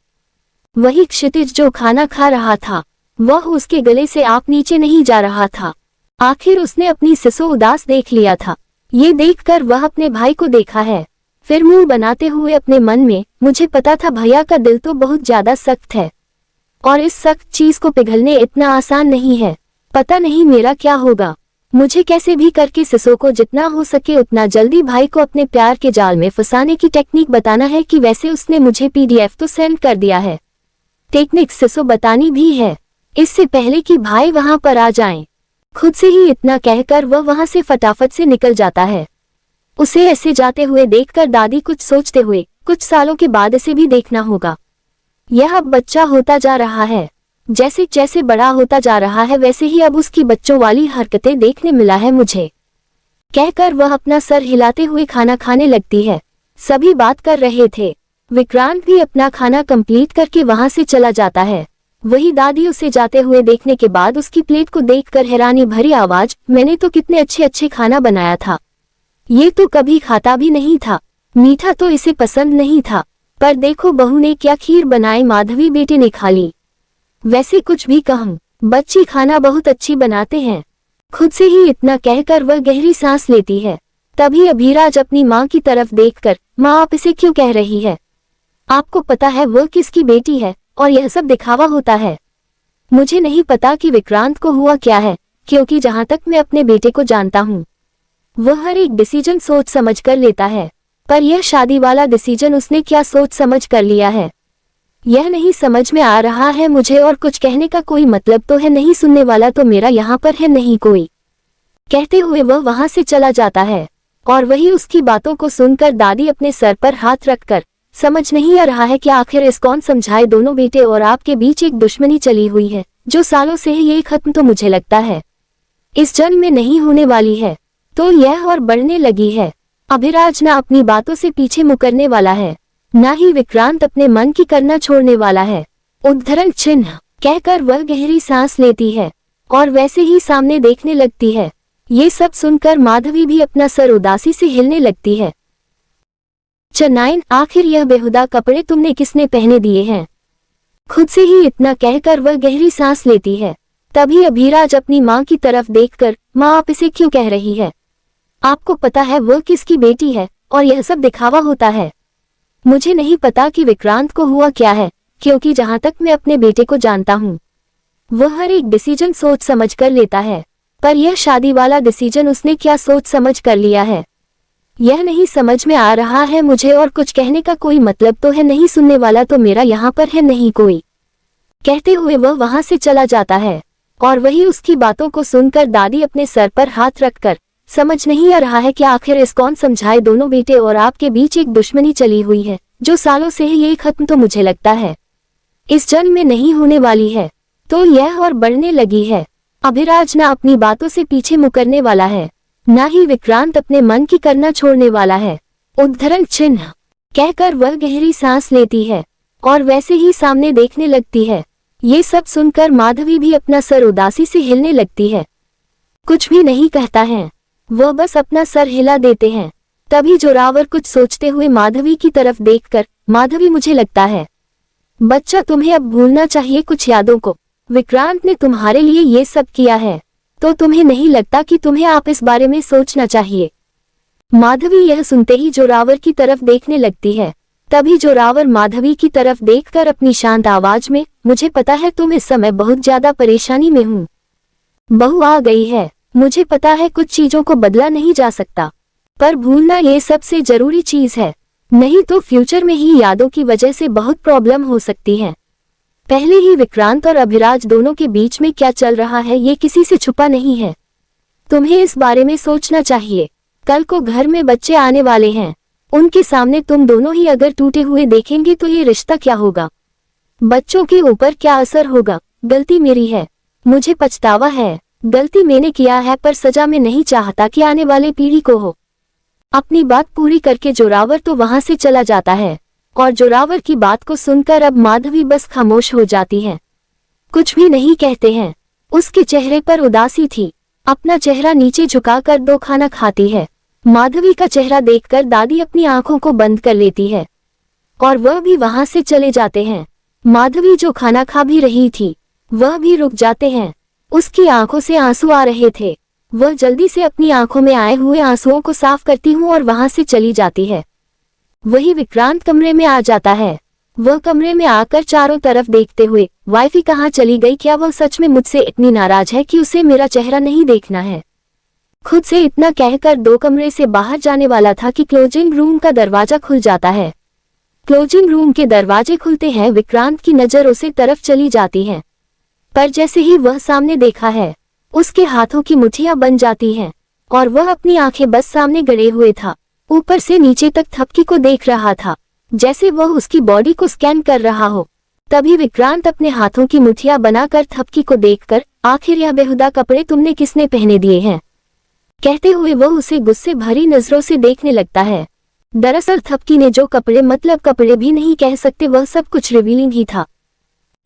वही क्षितिज जो खाना खा रहा था, वह उसके गले से आप नीचे नहीं जा रहा था। आखिर उसने अपनी सिसो उदास देख लिया था। ये देखकर वह अपने भाई को देखा है, फिर मुंह बनाते हुए अपने मन में, मुझे पता था भैया का दिल तो बहुत ज्यादा सख्त है, और इस सख्त चीज को पिघलने इतना आसान नहीं है। पता नहीं मेरा क्या होगा। मुझे कैसे भी करके सिसो को जितना हो सके उतना जल्दी भाई को अपने प्यार के जाल में फंसाने की टेक्निक बताना है। कि वैसे उसने मुझे PDF तो सेंड कर दिया है, टेक्निक सिसो बतानी भी है, इससे पहले कि भाई वहां पर आ जाएं। खुद से ही इतना कहकर वह वहां से फटाफट से निकल जाता है। उसे ऐसे जाते हुए देखकर दादी कुछ सोचते हुए, कुछ सालों के बाद इसे भी देखना होगा। यह अब बच्चा होता जा रहा है, जैसे जैसे बड़ा होता जा रहा है वैसे ही अब उसकी बच्चों वाली हरकतें देखने मिला है मुझे, कहकर वह अपना सर हिलाते हुए खाना खाने लगती है। सभी बात कर रहे थे। विक्रांत भी अपना खाना कंप्लीट करके वहां से चला जाता है। वही दादी उसे जाते हुए देखने के बाद उसकी प्लेट को देखकर हैरानी भरी आवाज, मैंने तो कितने अच्छे अच्छे खाना बनाया था, ये तो कभी खाता भी नहीं था, मीठा तो इसे पसंद नहीं था, पर देखो बहू ने क्या खीर बनाई, माधवी बेटे ने खा ली। वैसे कुछ भी कहूं, बच्ची खाना बहुत अच्छी बनाते हैं। खुद से ही इतना कहकर वह गहरी सांस लेती है। तभी अभिराज अपनी माँ की तरफ देखकर, माँ आप इसे क्यों कह रही है? आपको पता है वह किसकी बेटी है और यह सब दिखावा होता है। मुझे नहीं पता कि विक्रांत को हुआ क्या है, क्योंकि जहां तक मैं अपने बेटे को जानता हूँ वह हर एक डिसीजन सोच समझ कर लेता है, पर यह शादी वाला डिसीजन उसने क्या सोच समझ कर लिया है, यह नहीं समझ में आ रहा है मुझे। और कुछ कहने का कोई मतलब तो है नहीं, सुनने वाला तो मेरा यहाँ पर है नहीं कोई, कहते हुए वह वहां से चला जाता है। और वही उसकी बातों को सुनकर दादी अपने सर पर हाथ रखकर, समझ नहीं आ रहा है कि आखिर इस कौन समझाए, दोनों बेटे और आपके बीच एक दुश्मनी चली हुई है जो सालों से है, ये खत्म तो मुझे लगता है इस जन्म में नहीं होने वाली है, तो यह और बढ़ने लगी है। अभिराज ना अपनी बातों से पीछे मुकरने वाला है, ना ही विक्रांत अपने मन की करना छोड़ने वाला है। उद्धरण चिन्ह कहकर वह गहरी सांस लेती है और वैसे ही सामने देखने लगती है। ये सब सुनकर माधवी भी अपना सर उदासी से हिलने लगती है। चनाइन, आखिर यह बेहुदा कपड़े तुमने किसने पहने दिए हैं? खुद से ही इतना कहकर वह गहरी सांस लेती है। तभी अभिराज अपनी माँ की तरफ देखकर, माँ आप इसे क्यों कह रही है? आपको पता है वह किसकी बेटी है और यह सब दिखावा होता है। मुझे नहीं पता कि विक्रांत को हुआ क्या है, क्योंकि जहां तक मैं अपने बेटे को जानता हूँ वह हर एक डिसीजन सोच समझ कर लेता है, पर यह शादी वाला डिसीजन उसने क्या सोच समझ कर लिया है, यह नहीं समझ में आ रहा है मुझे। और कुछ कहने का कोई मतलब तो है नहीं, सुनने वाला तो मेरा यहाँ पर है नहीं कोई, कहते हुए वह वहां से चला जाता है। और वही उसकी बातों को सुनकर दादी अपने सर पर हाथ रखकर, समझ नहीं आ रहा है कि आखिर इस कौन समझाए, दोनों बेटे और आपके बीच एक दुश्मनी चली हुई है जो सालों से है, ये खत्म तो मुझे लगता है इस जन्म में नहीं होने वाली है, तो यह और बढ़ने लगी है। अभिराज ना अपनी बातों से पीछे मुकरने वाला है, ना ही विक्रांत अपने मन की करना छोड़ने वाला है। उद्धरण चिन्ह कहकर वह गहरी सांस लेती है और वैसे ही सामने देखने लगती है। ये सब सुनकर माधवी भी अपना सर उदासी से हिलने लगती है। कुछ भी नहीं कहता है, वह बस अपना सर हिला देते हैं। तभी जोरावर कुछ सोचते हुए माधवी की तरफ देखकर, माधवी मुझे लगता है बच्चा तुम्हें अब भूलना चाहिए कुछ यादों को। विक्रांत ने तुम्हारे लिए ये सब किया है, तो तुम्हें नहीं लगता कि तुम्हें आप इस बारे में सोचना चाहिए? माधवी यह सुनते ही जोरावर की तरफ देखने लगती है। तभी जोरावर माधवी की तरफ देखकर अपनी शांत आवाज में, मुझे पता है तुम इस समय बहुत ज्यादा परेशानी में हूँ, बहू आ गई है, मुझे पता है कुछ चीजों को बदला नहीं जा सकता, पर भूलना ये सबसे जरूरी चीज है, नहीं तो फ्यूचर में ही यादों की वजह से बहुत प्रॉब्लम हो सकती है। पहले ही विक्रांत और अभिराज दोनों के बीच में क्या चल रहा है ये किसी से छुपा नहीं है, तुम्हें इस बारे में सोचना चाहिए। कल को घर में बच्चे आने वाले हैं, उनके सामने तुम दोनों ही अगर टूटे हुए देखेंगे तो ये रिश्ता क्या होगा, बच्चों के ऊपर क्या असर होगा। गलती मेरी है, मुझे पछतावा है, गलती मैंने किया है, पर सजा मैं नहीं चाहता कि आने वाले पीढ़ी को हो। अपनी बात पूरी करके जोरावर तो वहां से चला जाता है और जोरावर की बात को सुनकर अब माधवी बस खामोश हो जाती है, कुछ भी नहीं कहते हैं। उसके चेहरे पर उदासी थी। अपना चेहरा नीचे झुकाकर 2 खाना खाती है। माधवी का चेहरा देखकर दादी अपनी आंखों को बंद कर लेती है और वह भी वहां से चले जाते हैं। माधवी जो खाना खा भी रही थी वह भी रुक जाते हैं। उसकी आंखों से आंसू आ रहे थे। वह जल्दी से अपनी आंखों में आए हुए आंसुओं को साफ करती हूँ और वहां से चली जाती है। वही विक्रांत कमरे में आ जाता है। वह कमरे में आकर चारों तरफ देखते हुए, वाइफी कहाँ चली गई? क्या वह सच में मुझसे इतनी नाराज है कि उसे मेरा चेहरा नहीं देखना है? खुद से इतना कहकर 2 कमरे से बाहर जाने वाला था कि क्लोजिंग रूम का दरवाजा खुल जाता है। क्लोजिंग रूम के दरवाजे खुलते हैं, विक्रांत की नजर उसे तरफ चली जाती है, पर जैसे ही वह सामने देखा है उसके हाथों की मुट्ठियां बन जाती हैं और वह अपनी आंखें बस सामने गड़े हुए था। ऊपर से नीचे तक थपकी को देख रहा था, जैसे वह उसकी बॉडी को स्कैन कर रहा हो। तभी विक्रांत अपने हाथों की मुट्ठियां बनाकर थपकी को देखकर, आखिर यह बेहुदा कपड़े तुमने किसने पहने दिए हैं? कहते हुए वह उसे गुस्से भरी नजरों से देखने लगता है। दरअसल थपकी ने जो कपड़े, मतलब कपड़े भी नहीं कह सकते, वह सब कुछ रिवीलिंग ही था।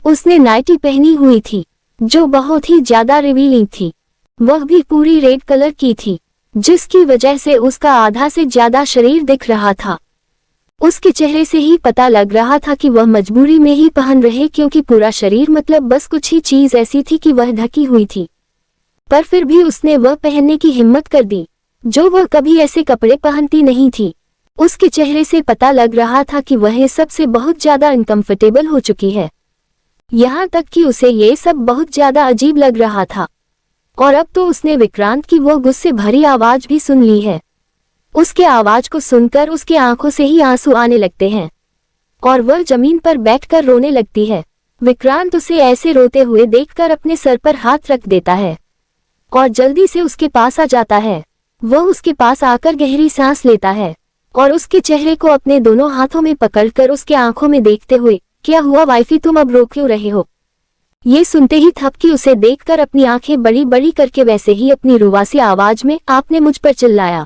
उसने नाइटी पहनी हुई थी जो बहुत ही ज्यादा रिवीलिंग थी। वह भी पूरी रेड कलर की थी, जिसकी वजह से उसका आधा से ज्यादा शरीर दिख रहा था। उसके चेहरे से ही पता लग रहा था कि वह मजबूरी में ही पहन रहे, क्योंकि पूरा शरीर, मतलब बस कुछ ही चीज ऐसी थी कि वह ढकी हुई थी। पर फिर भी उसने वह पहनने की हिम्मत कर दी, जो वह कभी ऐसे कपड़े पहनती नहीं थी। उसके चेहरे से पता लग रहा था कि वह सबसे बहुत ज्यादा अनकंफर्टेबल हो चुकी है। यहाँ तक कि उसे ये सब बहुत ज्यादा अजीब लग रहा था। और अब तो उसने विक्रांत की वो गुस्से भरी आवाज भी सुन ली है। उसके आवाज को सुनकर उसकी आंखों से ही आंसू आने लगते हैं और वह जमीन पर बैठकर रोने लगती है। विक्रांत उसे ऐसे रोते हुए देखकर अपने सर पर हाथ रख देता है और जल्दी से उसके पास आ जाता है। वह उसके पास आकर गहरी सांस लेता है और उसके चेहरे को अपने दोनों हाथों में पकड़कर उसके आंखों में देखते हुए, क्या हुआ वाइफी, तुम अब रो क्यों रहे हो? ये सुनते ही थपकी उसे देखकर अपनी आंखें बड़ी बड़ी करके वैसे ही अपनी रुवासी आवाज में, आपने मुझ पर चिल्लाया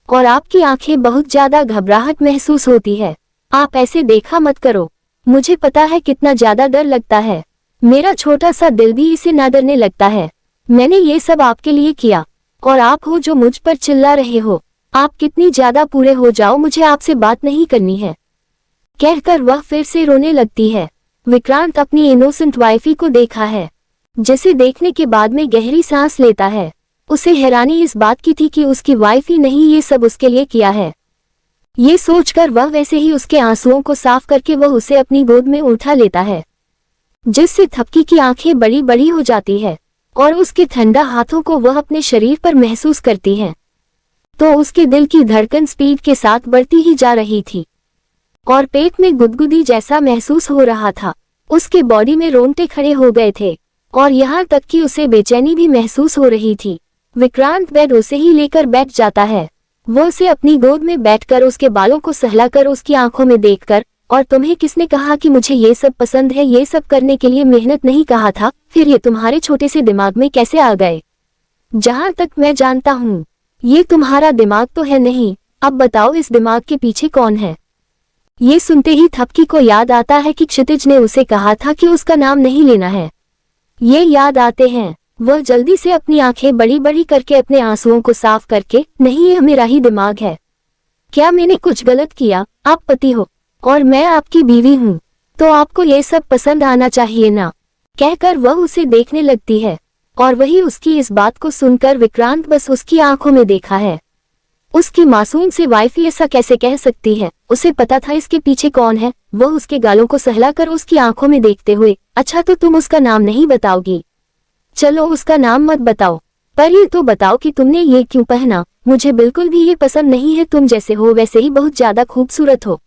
और आपकी आंखें बहुत ज्यादा घबराहट महसूस होती है। आप ऐसे देखा मत करो, मुझे पता है कितना ज्यादा डर लगता है। मेरा छोटा सा दिल भी इसे ना डरने लगता है। मैंने ये सब आपके लिए किया और आप हो जो मुझ पर चिल्ला रहे हो। आप कितनी ज्यादा पूरे हो जाओ, मुझे आपसे बात नहीं करनी है, कहकर वह फिर से रोने लगती है। विक्रांत अपनी इनोसेंट वाइफी को देखा है, जिसे देखने के बाद में गहरी सांस लेता है। उसे हैरानी इस बात की थी कि उसकी वाइफी नहीं ये सब उसके लिए किया है। ये सोचकर वह वैसे ही उसके आंसुओं को साफ करके वह उसे अपनी गोद में उठा लेता है, जिससे थपकी की आंखें बड़ी बड़ी हो जाती है और उसके ठंडा हाथों को वह अपने शरीर पर महसूस करती है। तो उसके दिल की धड़कन स्पीड के साथ बढ़ती ही जा रही थी और पेट में गुदगुदी जैसा महसूस हो रहा था। उसके बॉडी में रोंगटे खड़े हो गए थे और यहाँ तक कि उसे बेचैनी भी महसूस हो रही थी। विक्रांत बेड उसे ही लेकर बैठ जाता है। वो उसे अपनी गोद में बैठकर उसके बालों को सहलाकर उसकी आंखों में देखकर, और तुम्हें किसने कहा कि मुझे ये सब पसंद है? ये सब करने के लिए मेहनत नहीं कहा था, फिर ये तुम्हारे छोटे से दिमाग में कैसे आ गए? जहाँ तक मैं जानता हूँ ये तुम्हारा दिमाग तो है नहीं। अब बताओ इस दिमाग के पीछे कौन है? ये सुनते ही थपकी को याद आता है कि क्षितिज ने उसे कहा था कि उसका नाम नहीं लेना है। ये याद आते हैं वह जल्दी से अपनी आंखें बड़ी बड़ी करके अपने आंसुओं को साफ करके, नहीं यह मेरा ही दिमाग है। क्या मैंने कुछ गलत किया? आप पति हो और मैं आपकी बीवी हूँ, तो आपको ये सब पसंद आना चाहिए ना, कहकर वह उसे देखने लगती है। और वही उसकी इस बात को सुनकर विक्रांत बस उसकी आंखों में देखा है। उसकी मासूम से वाइफी ऐसा कैसे कह सकती है? उसे पता था इसके पीछे कौन है। वह उसके गालों को सहलाकर उसकी आंखों में देखते हुए, अच्छा तो तुम उसका नाम नहीं बताओगी? चलो उसका नाम मत बताओ, पर ये तो बताओ कि तुमने ये क्यों पहना? मुझे बिल्कुल भी ये पसंद नहीं है। तुम जैसे हो वैसे ही बहुत ज्यादा खूबसूरत हो,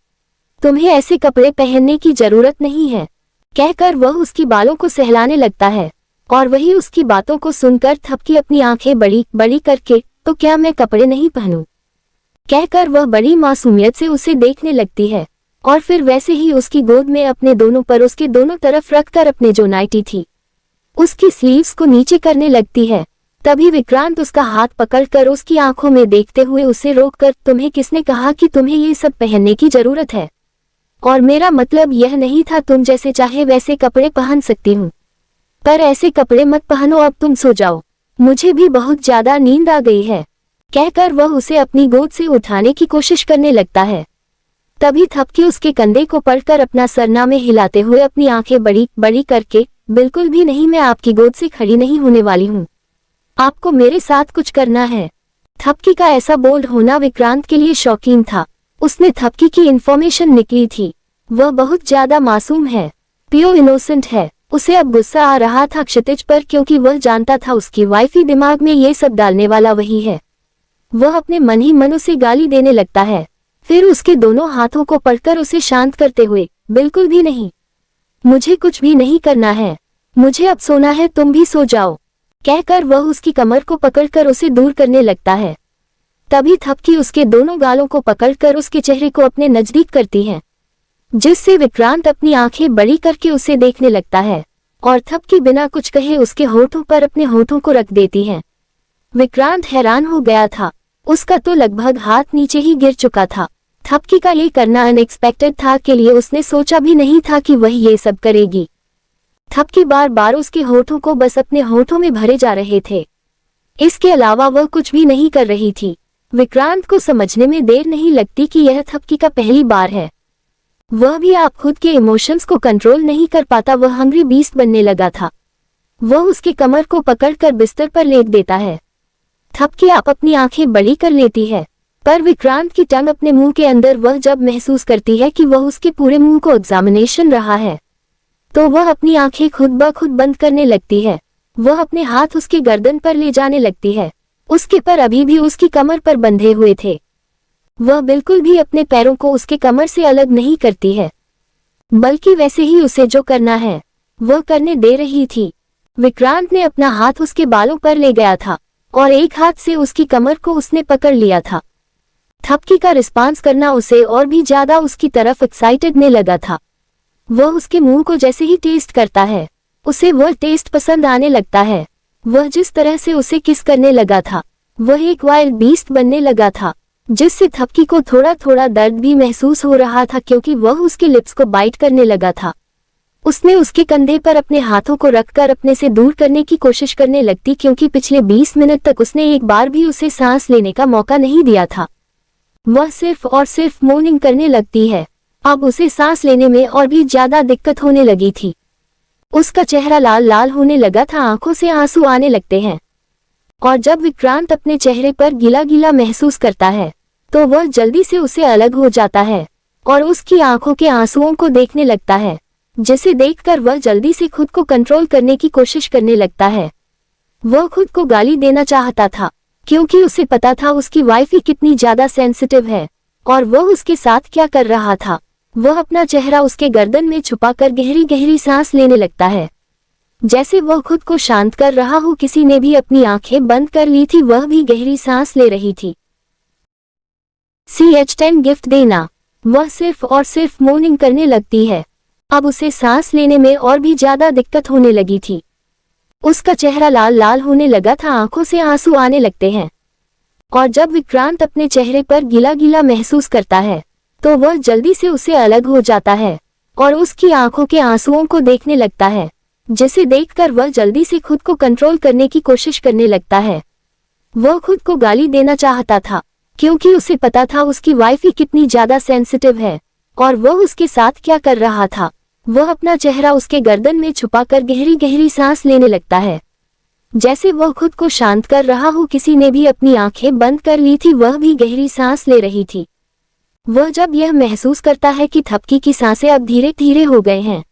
तुम्हें ऐसे कपड़े पहनने की जरूरत नहीं है, कहकर वह उसकी बालों को सहलाने लगता है। और वही उसकी बातों को सुनकर थपकी अपनी आंखें बड़ी बड़ी करके, तो क्या मैं कपड़े नहीं पहनूं, कहकर वह बड़ी मासूमियत से उसे देखने लगती है। और फिर वैसे ही उसकी गोद में अपने दोनों पर उसके दोनों तरफ रखकर अपने जो नाइटी थी उसकी स्लीव्स को नीचे करने लगती है। तभी विक्रांत उसका हाथ पकड़कर उसकी आंखों में देखते हुए उसे रोककर, तुम्हें किसने कहा कि तुम्हें ये सब पहनने की जरूरत है? और मेरा मतलब यह नहीं था, तुम जैसे चाहे वैसे कपड़े पहन सकती हूँ, पर ऐसे कपड़े मत पहनो। अब तुम सो जाओ, मुझे भी बहुत ज्यादा नींद आ गई है, कहकर वह उसे अपनी गोद से उठाने की कोशिश करने लगता है। तभी थपकी उसके कंधे को पकड़कर अपना सरनामे हिलाते हुए अपनी आंखें बड़ी बड़ी करके, बिल्कुल भी नहीं, मैं आपकी गोद से खड़ी नहीं होने वाली हूँ, आपको मेरे साथ कुछ करना है। थपकी का ऐसा बोल्ड होना विक्रांत के लिए शौकीन था। उसने थपकी की इन्फॉर्मेशन निकली थी। वह बहुत ज्यादा मासूम है, प्योर इनोसेंट है। उसे अब गुस्सा आ रहा था क्षितिज पर, क्योंकि वह जानता था उसकी वाइफी दिमाग में ये सब डालने वाला वही है। वह अपने मन ही मन उसे गाली देने लगता है, फिर उसके दोनों हाथों को पकड़कर उसे शांत करते हुए, बिल्कुल भी नहीं, मुझे कुछ भी नहीं करना है, मुझे अब सोना है, तुम भी सो जाओ, कहकर वह उसकी कमर को पकड़कर उसे दूर करने लगता है। तभी थपकी उसके दोनों गालों को पकड़कर उसके चेहरे को अपने नजदीक करती है, जिससे विक्रांत अपनी आंखें बड़ी करके उसे देखने लगता है और थपकी बिना कुछ कहे उसके होठों पर अपने होठों को रख देती है। विक्रांत हैरान हो गया था, उसका तो लगभग हाथ नीचे ही गिर चुका था। थपकी का ये करना अनएक्सपेक्टेड था, के लिए उसने सोचा भी नहीं था कि वह ये सब करेगी। थपकी बार बार उसके होठों को बस अपने होठों में भरे जा रहे थे, इसके अलावा वह कुछ भी नहीं कर रही थी। विक्रांत को समझने में देर नहीं लगती कि यह थपकी का पहली बार है। वह भी आप खुद के इमोशंस को कंट्रोल नहीं कर पाता, वह हंग्री बीस्ट बनने लगा था। वह उसके कमर को पकड़कर बिस्तर पर लेट देता है। थपकी आप अपनी आंखें बड़ी कर लेती है, पर विक्रांत की टंग अपने मुंह के अंदर, वह जब महसूस करती है कि वह उसके पूरे मुंह को एग्जामिनेशन रहा है, तो वह अपनी आंखें खुद ब खुद बंद करने लगती है। वह अपने हाथ उसकी गर्दन पर ले जाने लगती है, उसके पर अभी भी उसकी कमर पर बंधे हुए थे। वह बिल्कुल भी अपने पैरों को उसके कमर से अलग नहीं करती है, बल्कि वैसे ही उसे जो करना है वह करने दे रही थी। विक्रांत ने अपना हाथ उसके बालों पर ले गया था और एक हाथ से उसकी कमर को उसने पकड़ लिया था। थपकी का रिस्पांस करना उसे और भी ज्यादा उसकी तरफ एक्साइटेड ने लगा था। वह उसके मुंह को जैसे ही टेस्ट करता है, उसे वह टेस्ट पसंद आने लगता है। वह जिस तरह से उसे किस करने लगा था, वह एक वाइल्ड बीस्ट बनने लगा था, जिससे थपकी को थोड़ा थोड़ा दर्द भी महसूस हो रहा था, क्योंकि वह उसके लिप्स को बाइट करने लगा था। उसने उसके कंधे पर अपने हाथों को रखकर अपने से दूर करने की कोशिश करने लगती, क्योंकि पिछले 20 मिनट तक उसने एक बार भी उसे सांस लेने का मौका नहीं दिया था। वह सिर्फ और सिर्फ मोर्निंग करने लगती है। अब उसे सांस लेने में और भी ज्यादा दिक्कत होने लगी थी। उसका चेहरा लाल लाल होने लगा था, आंखों से आंसू आने लगते हैं, और जब विक्रांत अपने चेहरे पर गीला गीला महसूस करता है, तो वह जल्दी से उसे अलग हो जाता है और उसकी आंखों के आंसुओं को देखने लगता है, जिसे देखकर वह जल्दी से खुद को कंट्रोल करने की कोशिश करने लगता है। वह खुद को गाली देना चाहता था, क्योंकि उसे पता था उसकी वाइफी कितनी ज्यादा सेंसिटिव है और वह उसके साथ क्या कर रहा था। वह अपना चेहरा उसके गर्दन में छुपाकर गहरी गहरी सांस लेने लगता है, जैसे वह खुद को शांत कर रहा हो। किसी ने भी अपनी आंखें बंद कर ली थी, वह भी गहरी सांस ले रही थी। CH10 गिफ्ट देना। वह सिर्फ और सिर्फ मोर्निंग करने लगती है। अब उसे सांस लेने में और भी ज्यादा दिक्कत होने लगी थी। उसका चेहरा लाल लाल होने लगा था, आंखों से आंसू आने लगते हैं, और जब विक्रांत अपने चेहरे पर गीला गीला महसूस करता है, तो वह जल्दी से उसे अलग हो जाता है और उसकी आंखों के आंसुओं को देखने लगता है, जिसे देखकर वह जल्दी से खुद को कंट्रोल करने की कोशिश करने लगता है। वह खुद को गाली देना चाहता था, क्योंकि उसे पता था उसकी वाइफी कितनी ज्यादा सेंसिटिव है और वह उसके साथ क्या कर रहा था। वह अपना चेहरा उसके गर्दन में छुपाकर गहरी गहरी सांस लेने लगता है, जैसे वह खुद को शांत कर रहा हो। किसी ने भी अपनी आंखें बंद कर ली थी, वह भी गहरी सांस ले रही थी। वह जब यह महसूस करता है कि थपकी की सांसें अब धीरे धीरे हो गए हैं,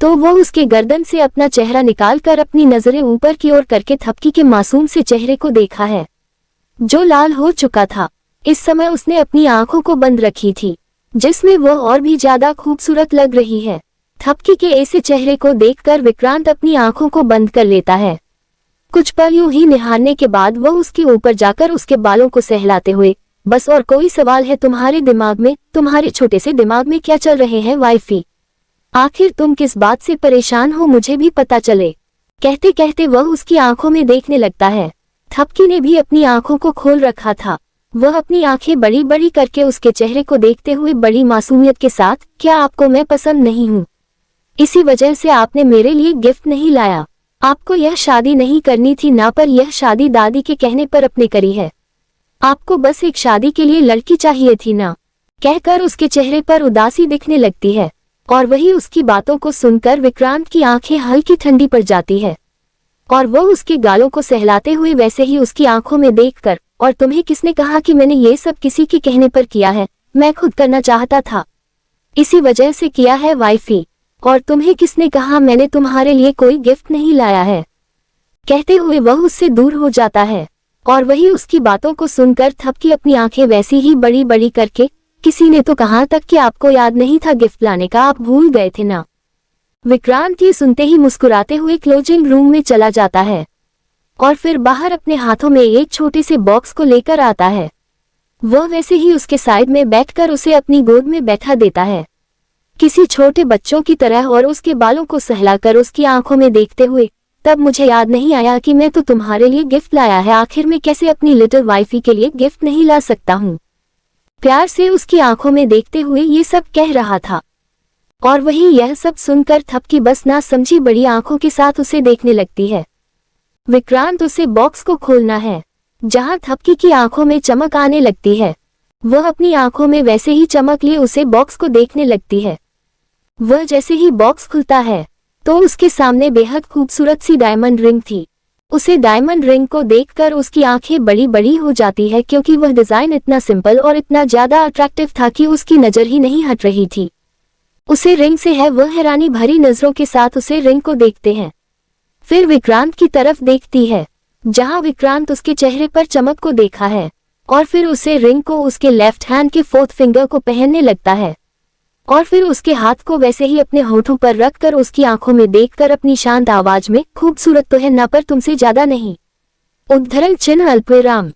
तो वह उसके गर्दन से अपना चेहरा निकालकर अपनी नजरें ऊपर की ओर करके थपकी के मासूम से चेहरे को देखा है, जो लाल हो चुका था। इस समय उसने अपनी आंखों को बंद रखी थी, जिसमें वह और भी ज्यादा खूबसूरत लग रही है। थपकी के ऐसे चेहरे को देखकर विक्रांत अपनी आंखों को बंद कर लेता है। कुछ पल यूं ही निहारने के बाद वह उसके ऊपर जाकर उसके बालों को सहलाते हुए, बस और कोई सवाल है तुम्हारे दिमाग में, तुम्हारे छोटे से दिमाग में क्या चल रहे हैं वाइफी? आखिर तुम किस बात से परेशान हो, मुझे भी पता चले। कहते कहते वह उसकी आंखों में देखने लगता है। थपकी ने भी अपनी आंखों को खोल रखा था। वह अपनी आंखें बड़ी बड़ी करके उसके चेहरे को देखते हुए बड़ी मासूमियत के साथ, क्या आपको मैं पसंद नहीं हूँ? इसी वजह से आपने मेरे लिए गिफ्ट नहीं लाया? आपको यह शादी नहीं करनी थी ना, पर यह शादी दादी के कहने पर अपने करी है। आपको बस एक शादी के लिए लड़की चाहिए थी ना, कहकर उसके चेहरे पर उदासी दिखने लगती है। और वही उसकी बातों को सुनकर विक्रांत की आंखें हल्की ठंडी पड़ जाती है और वो उसके गालों को सहलाते हुए वैसे ही उसकी आंखों में देखकर, और तुम्हें किसने कहा कि मैंने ये सब किसी के कहने पर किया है? मैं खुद करना चाहता था, इसी वजह से किया है वाइफी। और तुम्हें किसने कहा मैंने तुम्हारे लिए कोई गिफ्ट नहीं लाया है? कहते हुए वह उससे दूर हो जाता है और वही उसकी बातों को सुनकर थपकी अपनी आंखें वैसी ही बड़ी बड़ी करके, किसी ने तो कहा तक कि आपको याद नहीं था गिफ्ट लाने का, आप भूल गए थे ना। विक्रांत ये सुनते ही मुस्कुराते हुए क्लोजिंग रूम में चला जाता है और फिर बाहर अपने हाथों में एक छोटे से बॉक्स को लेकर आता है। वह वैसे ही उसके साइड में बैठकर उसे अपनी गोद में बैठा देता है किसी छोटे बच्चों की तरह और उसके बालों को सहलाकर उसकी आंखों में देखते हुए, तब मुझे याद नहीं आया कि मैं तो तुम्हारे लिए गिफ्ट लाया है, आखिर में कैसे अपनी लिटिल वाइफी के लिए गिफ्ट नहीं ला सकता हूँ। प्यार से उसकी आंखों में देखते हुए ये सब कह रहा था और वही यह सब सुनकर थपकी बस ना समझी बड़ी आंखों के साथ उसे देखने लगती है। विक्रांत उसे बॉक्स को खोलना है जहां थपकी की आंखों में चमक आने लगती है। वह अपनी आंखों में वैसे ही चमक लिए उसे बॉक्स को देखने लगती है। वह जैसे ही बॉक्स खुलता है तो उसके सामने बेहद खूबसूरत सी डायमंड रिंग थी। उसे डायमंड रिंग को देखकर उसकी आंखें बड़ी बड़ी हो जाती है क्योंकि वह डिजाइन इतना सिंपल और इतना ज्यादा अट्रैक्टिव था कि उसकी नजर ही नहीं हट रही थी। उसे रिंग से है वह हैरानी भरी नजरों के साथ उसे रिंग को देखते हैं। फिर विक्रांत की तरफ देखती है जहां विक्रांत उसके चेहरे पर चमक को देखा है और फिर उसे रिंग को उसके लेफ्ट हैंड के फोर्थ फिंगर को पहनने लगता है और फिर उसके हाथ को वैसे ही अपने होठों पर रखकर उसकी आंखों में देखकर अपनी शांत आवाज में, खूबसूरत तो है ना पर तुमसे ज्यादा नहीं, उद्धरण चिन्ह अल्पविराम,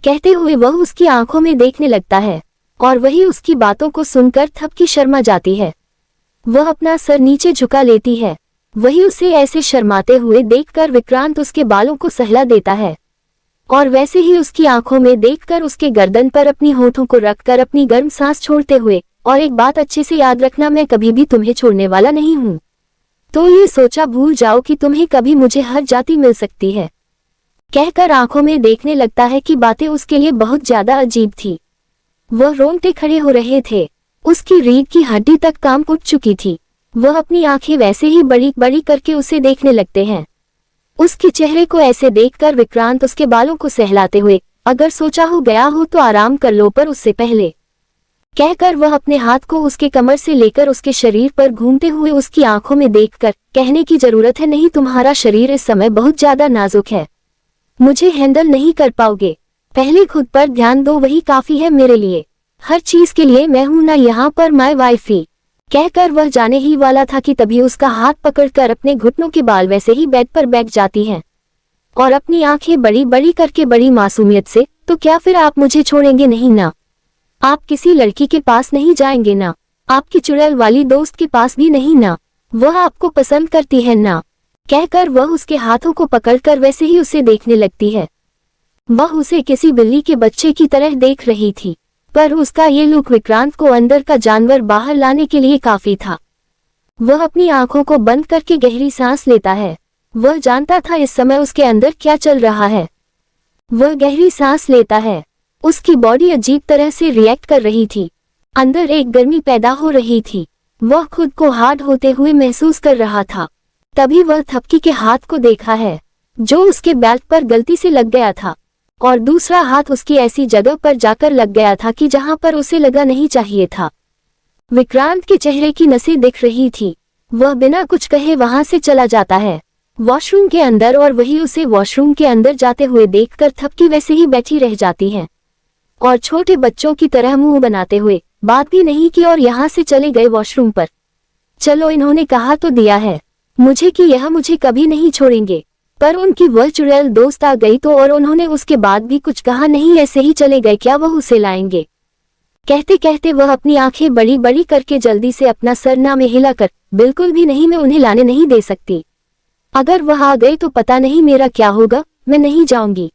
कहते हुए वह उसकी आंखों में देखने लगता है और वही उसकी बातों को सुनकर थपकी शर्मा जाती है। वह अपना सर नीचे झुका लेती है। वही उसे ऐसे शर्माते हुए देखकर विक्रांत उसके बालों को सहला देता है और वैसे ही उसकी आंखों में देखकर उसके गर्दन पर अपनी होठों को रखकर अपनी गर्म सांस छोड़ते हुए, और एक बात अच्छे से याद रखना, मैं कभी भी तुम्हें छोड़ने वाला नहीं हूँ, तो ये सोचा भूल जाओ कि तुम्हें कभी मुझे हर जाती मिल सकती है, कहकर आंखों में देखने लगता है कि बातें उसके लिए बहुत ज्यादा अजीब थी। वह रोंगटे खड़े हो रहे थे, उसकी रीढ़ की हड्डी तक काम उठ चुकी थी। वह अपनी आंखें वैसे ही बड़ी बड़ी करके उसे देखने लगते हैं। उसके चेहरे को ऐसे देखकर विक्रांत उसके बालों को सहलाते हुए, अगर सोचा हो गया हो तो आराम कर लो पर उससे पहले, कहकर वह अपने हाथ को उसके कमर से लेकर उसके शरीर पर घूमते हुए उसकी आंखों में देखकर, कहने की जरूरत है नहीं, तुम्हारा शरीर इस समय बहुत ज्यादा नाजुक है, मुझे हैंडल नहीं कर पाओगे, पहले खुद पर ध्यान दो, वही काफी है मेरे लिए, हर चीज के लिए मैं हूं ना यहाँ पर माय वाइफी। कहकर वह जाने ही वाला था कि तभी उसका हाथ पकड़कर अपने घुटनों के बाल वैसे ही बेड पर बैठ जाती हैं और अपनी आंखें बड़ी बड़ी करके बड़ी मासूमियत से, तो क्या फिर आप मुझे छोड़ेंगे नहीं ना, आप किसी लड़की के पास नहीं जाएंगे ना, आपकी चुड़ैल वाली दोस्त के पास भी नहीं ना, वह आपको पसंद करती है ना, कहकर वह उसके हाथों को पकड़कर वैसे ही उसे देखने लगती है। वह उसे किसी बिल्ली के बच्चे की तरह देख रही थी, पर उसका ये लुक विक्रांत को अंदर का जानवर बाहर लाने के लिए काफी था। वह अपनी आंखों को बंद करके गहरी सांस लेता है। वह जानता था इस समय उसके अंदर क्या चल रहा है। वह गहरी सांस लेता है, उसकी बॉडी अजीब तरह से रिएक्ट कर रही थी, अंदर एक गर्मी पैदा हो रही थी। वह खुद को हार्ड होते हुए महसूस कर रहा था। तभी वह थपकी के हाथ को देखा है जो उसके बेल्ट पर गलती से लग गया था और दूसरा हाथ उसकी ऐसी जगह पर जाकर लग गया था कि जहां पर उसे लगा नहीं चाहिए था। विक्रांत के चेहरे की नसें दिख रही थी। वह बिना कुछ कहे वहां से चला जाता है वॉशरूम के अंदर और वही उसे वॉशरूम के अंदर जाते हुए देखकर थपकी वैसे ही बैठी रह जाती है और छोटे बच्चों की तरह मुंह बनाते हुए बात भी नहीं की और यहाँ से चले गए वॉशरूम पर। चलो इन्होंने कहा तो दिया है मुझे कि यह मुझे कभी नहीं छोड़ेंगे, पर उनकी वह चुड़ैल दोस्त आ गई तो और उन्होंने उसके बाद भी कुछ कहा नहीं, ऐसे ही चले गए, क्या वह उसे लाएंगे। कहते कहते वह अपनी आंखें बड़ी बड़ी करके जल्दी से अपना सर ना में हिलाकर, बिल्कुल भी नहीं, मैं उन्हें लाने नहीं दे सकती, अगर वह आ गए तो पता नहीं मेरा क्या होगा, मैं नहीं जाऊंगी,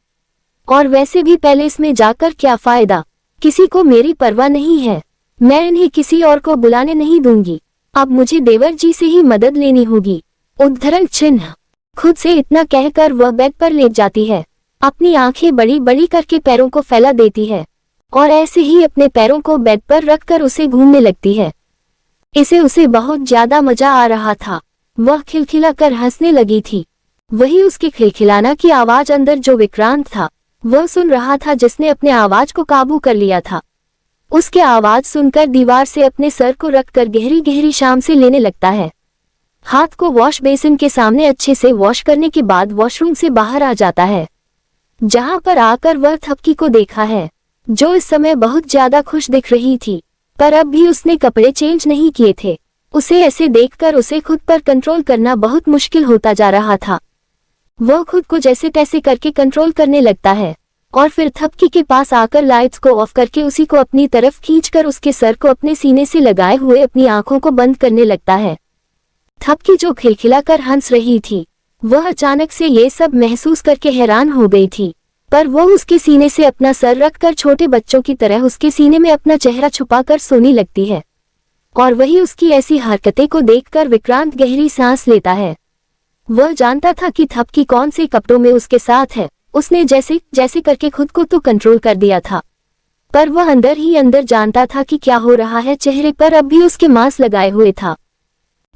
और वैसे भी पैलेस में जाकर क्या फायदा, किसी को मेरी परवाह नहीं है, मैं इन्हें किसी और को बुलाने नहीं दूंगी, अब मुझे देवर जी से ही मदद लेनी होगी। उद्धरण चिन्ह। खुद से इतना कहकर वह बेड पर लेट जाती है, अपनी आंखें बड़ी बड़ी करके पैरों को फैला देती है और ऐसे ही अपने पैरों को बेड पर रखकर उसे घूमने लगती है। इसे उसे बहुत ज्यादा मजा आ रहा था। वह खिलखिला कर हंसने लगी थी। वही उसके खिलखिलाना की आवाज अंदर जो विक्रांत था वह सुन रहा था, जिसने अपने आवाज को काबू कर लिया था। उसके आवाज सुनकर दीवार से अपने सर को रखकर गहरी गहरी शाम से लेने लगता है। हाथ को वॉश बेसिन के सामने अच्छे से वॉश करने के बाद वॉशरूम से बाहर आ जाता है, जहां पर आकर वह थपकी को देखा है, जो इस समय बहुत ज्यादा खुश दिख रही थी, पर अब भी उसने कपड़े चेंज नहीं किए थे। उसे ऐसे देखकर उसे खुद पर कंट्रोल करना बहुत मुश्किल होता जा रहा था। वह खुद को जैसे तैसे करके कंट्रोल करने लगता है और फिर थपकी के पास आकर लाइट्स को ऑफ करके उसी को अपनी तरफ खींचकर उसके सर को अपने सीने से लगाए हुए अपनी आंखों को बंद करने लगता है। थपकी जो खिलखिला कर हंस रही थी, वह अचानक से ये सब महसूस करके हैरान हो गई थी, पर वह उसके सीने से अपना सर रखकर छोटे बच्चों की तरह उसके सीने में अपना चेहरा छुपाकर सोने लगती है। और वही उसकी ऐसी हरकतें को देखकर विक्रांत गहरी सांस लेता है। वह जानता था कि थपकी कौन से कपड़ों में उसके साथ है। उसने जैसे जैसे करके खुद को तो कंट्रोल कर दिया था, पर वह अंदर ही अंदर जानता था कि क्या हो रहा है। चेहरे पर अब भी उसके मांस लगाए हुए था।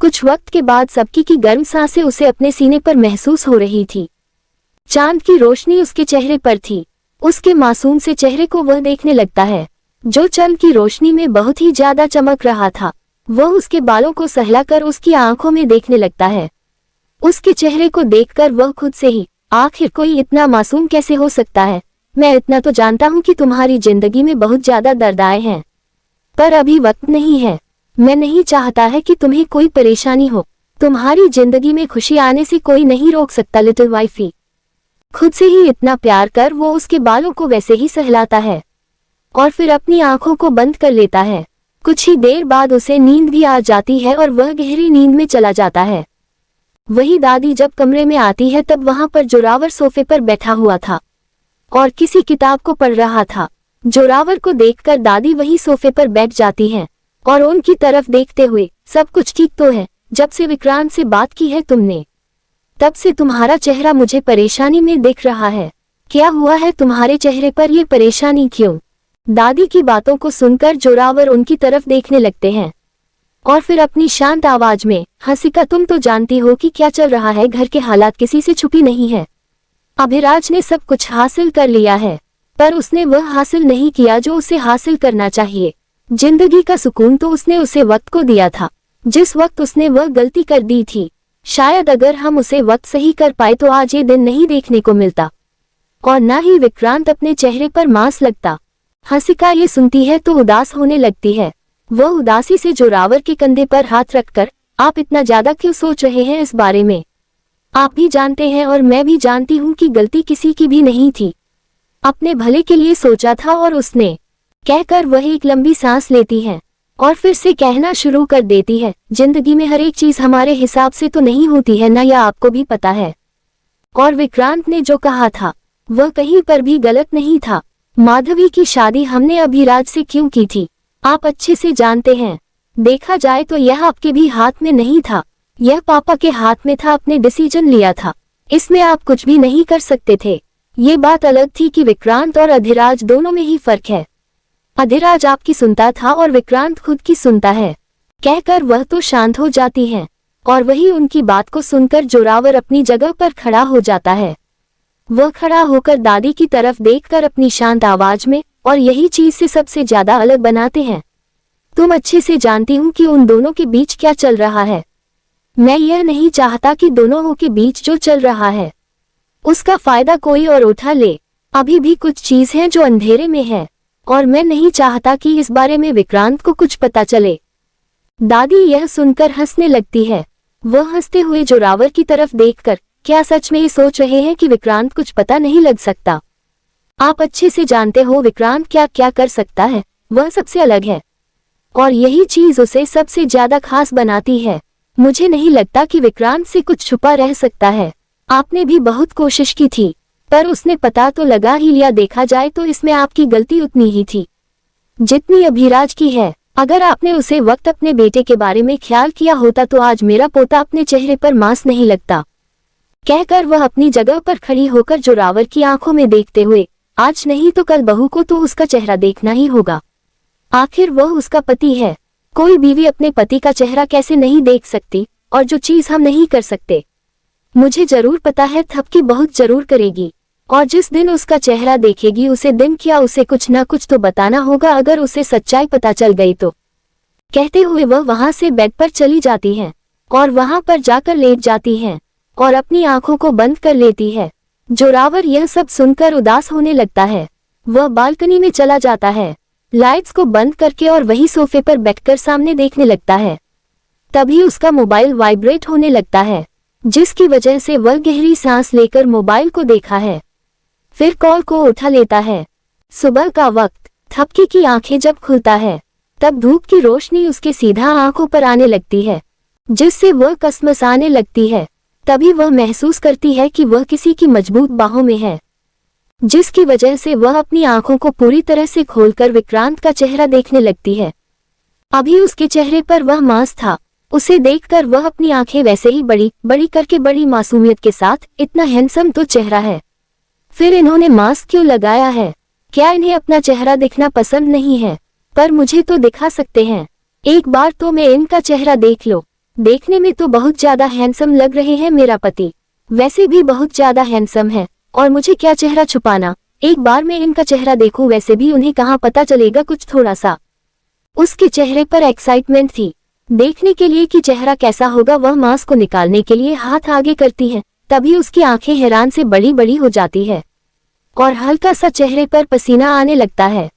कुछ वक्त के बाद सबकी की गर्म सांसें उसे अपने सीने पर महसूस हो रही थी। चांद की रोशनी उसके चेहरे पर थी। उसके मासूम से चेहरे को वह देखने लगता है, जो चंद की रोशनी में बहुत ही ज्यादा चमक रहा था। वह उसके बालों को सहलाकर उसकी आंखों में देखने लगता है। उसके चेहरे को देखकर वह खुद से ही, आखिर कोई इतना मासूम कैसे हो सकता है। मैं इतना तो जानता हूँ कि तुम्हारी जिंदगी में बहुत ज्यादा दर्द आए हैं, पर अभी वक्त नहीं है। मैं नहीं चाहता है कि तुम्हें कोई परेशानी हो। तुम्हारी जिंदगी में खुशी आने से कोई नहीं रोक सकता लिटिल वाइफी। खुद से ही इतना प्यार कर वो उसके बालों को वैसे ही सहलाता है और फिर अपनी आंखों को बंद कर लेता है। कुछ ही देर बाद उसे नींद भी आ जाती है और वह गहरी नींद में चला जाता है। वही दादी जब कमरे में आती है तब वहां पर जोरावर सोफे पर बैठा हुआ था और किसी किताब को पढ़ रहा था। जोरावर को देखकर दादी वही सोफे पर बैठ जाती हैं और उनकी तरफ देखते हुए, सब कुछ ठीक तो है? जब से विक्रांत से बात की है तुमने, तब से तुम्हारा चेहरा मुझे परेशानी में दिख रहा है। क्या हुआ है तुम्हारे चेहरे पर, ये परेशानी क्यों? दादी की बातों को सुनकर जोरावर उनकी तरफ देखने लगते हैं और फिर अपनी शांत आवाज में, हंसिका तुम तो जानती हो कि क्या चल रहा है। घर के हालात किसी से छुपी नहीं है। अभिराज ने सब कुछ हासिल कर लिया है, पर उसने वह हासिल नहीं किया जो उसे हासिल करना चाहिए। जिंदगी का सुकून तो उसने उसे वक्त को दिया था, जिस वक्त उसने वह गलती कर दी थी। शायद अगर हम उसे वक्त सही कर पाए तो आज ये दिन नहीं देखने को मिलता और न ही विक्रांत अपने चेहरे पर मांस लगता। हंसिका ये सुनती है तो उदास होने लगती है। वह उदासी से जोरावर के कंधे पर हाथ रखकर, आप इतना ज्यादा क्यों सोच रहे हैं इस बारे में? आप भी जानते हैं और मैं भी जानती हूँ कि गलती किसी की भी नहीं थी। अपने भले के लिए सोचा था और उसने, कहकर वह एक लंबी सांस लेती है और फिर से कहना शुरू कर देती है, जिंदगी में हर एक चीज हमारे हिसाब से तो नहीं होती है ना, यह आपको भी पता है। और विक्रांत ने जो कहा था वह कहीं पर भी गलत नहीं था। माधवी की शादी हमने अभिराज से क्यों की थी, आप अच्छे से जानते हैं। देखा जाए तो यह आपके भी हाथ में नहीं था, यह पापा के हाथ में था। आपने डिसीजन लिया था, इसमें आप कुछ भी नहीं कर सकते थे। ये बात अलग थी कि विक्रांत और अधिराज दोनों में ही फर्क है। अधिराज आपकी सुनता था और विक्रांत खुद की सुनता है, कहकर वह तो शांत हो जाती है और वही उनकी बात को सुनकर जोरावर अपनी जगह पर खड़ा हो जाता है। वह खड़ा होकर दादी की तरफ देखकर अपनी शांत आवाज में, और यही चीज से सबसे ज्यादा अलग बनाते हैं। तुम अच्छे से जानती हूँ कि उन दोनों के बीच क्या चल रहा है। मैं यह नहीं चाहता कि दोनों के बीच जो चल रहा है उसका फायदा कोई और उठा ले। अभी भी कुछ चीज है जो अंधेरे में है और मैं नहीं चाहता कि इस बारे में विक्रांत को कुछ पता चले। दादी यह सुनकर हंसने लगती है। वह हंसते हुए जोरावर की तरफ देखकर, क्या सच में ये सोच रहे हैं कि विक्रांत कुछ पता नहीं लग सकता? आप अच्छे से जानते हो विक्रांत क्या क्या कर सकता है, वह सबसे अलग है और यही चीज उसे सबसे ज्यादा खास बनाती है। मुझे नहीं लगता कि विक्रांत से कुछ छुपा रह सकता है। आपने भी बहुत कोशिश की थी, पर उसने पता तो लगा ही लिया। देखा जाए तो इसमें आपकी गलती उतनी ही थी जितनी अभिराज की है। अगर आपने उसे वक्त अपने बेटे के बारे में ख्याल किया होता तो आज मेरा पोता अपने चेहरे पर मांस नहीं लगता। कहकर वह अपनी जगह पर खड़ी होकर जोरावर की आंखों में देखते हुए, आज नहीं तो कल बहू को तो उसका चेहरा देखना ही होगा। आखिर वह उसका पति है। कोई बीवी अपने पति का चेहरा कैसे नहीं देख सकती, और जो चीज हम नहीं कर सकते, मुझे जरूर पता है थपकी बहुत जरूर करेगी। और जिस दिन उसका चेहरा देखेगी उसे दिन क्या उसे कुछ ना कुछ तो बताना होगा, अगर उसे सच्चाई पता चल गई तो। कहते हुए वह वहां से बेड पर चली जाती है और वहां पर जाकर लेट जाती है और अपनी आंखों को बंद कर लेती है। जोरावर यह सब सुनकर उदास होने लगता है। वह बालकनी में चला जाता है, लाइट्स को बंद करके, और वही सोफे पर बैठकर सामने देखने लगता है। तभी उसका मोबाइल वाइब्रेट होने लगता है, जिसकी वजह से वह गहरी सांस लेकर मोबाइल को देखा है, फिर कॉल को उठा लेता है। सुबह का वक्त, थपकी की आंखें जब खुलता है तब धूप की रोशनी उसके सीधा आंखों पर आने लगती है, जिससे वह कसमसाने लगती है। तभी वह महसूस करती है कि वह किसी की मजबूत बाहों में है, जिसकी वजह से वह अपनी आंखों को पूरी तरह से खोलकर विक्रांत का चेहरा देखने लगती है। अभी उसके चेहरे पर वह मांस था। उसे देखकर वह अपनी आंखें वैसे ही बड़ी बड़ी करके बड़ी मासूमियत के साथ, इतना हैंडसम तो चेहरा है, फिर इन्होंने मास्क क्यों लगाया है? क्या इन्हें अपना चेहरा दिखना पसंद नहीं है? पर मुझे तो दिखा सकते हैं, एक बार तो मैं इनका चेहरा देख लो। देखने में तो बहुत ज्यादा हैंडसम लग रहे हैं मेरा पति, वैसे भी बहुत ज्यादा हैंडसम है, और मुझे क्या चेहरा छुपाना, एक बार मैं इनका चेहरा देखूं, वैसे भी उन्हें कहाँ पता चलेगा कुछ थोड़ा सा। उसके चेहरे पर एक्साइटमेंट थी, देखने के लिए कि चेहरा कैसा होगा। वह मास्क को निकालने के लिए हाथ आगे करती है, तभी उसकी आंखें हैरान से बड़ी बड़ी हो जाती है और हल्का सा चेहरे पर पसीना आने लगता है।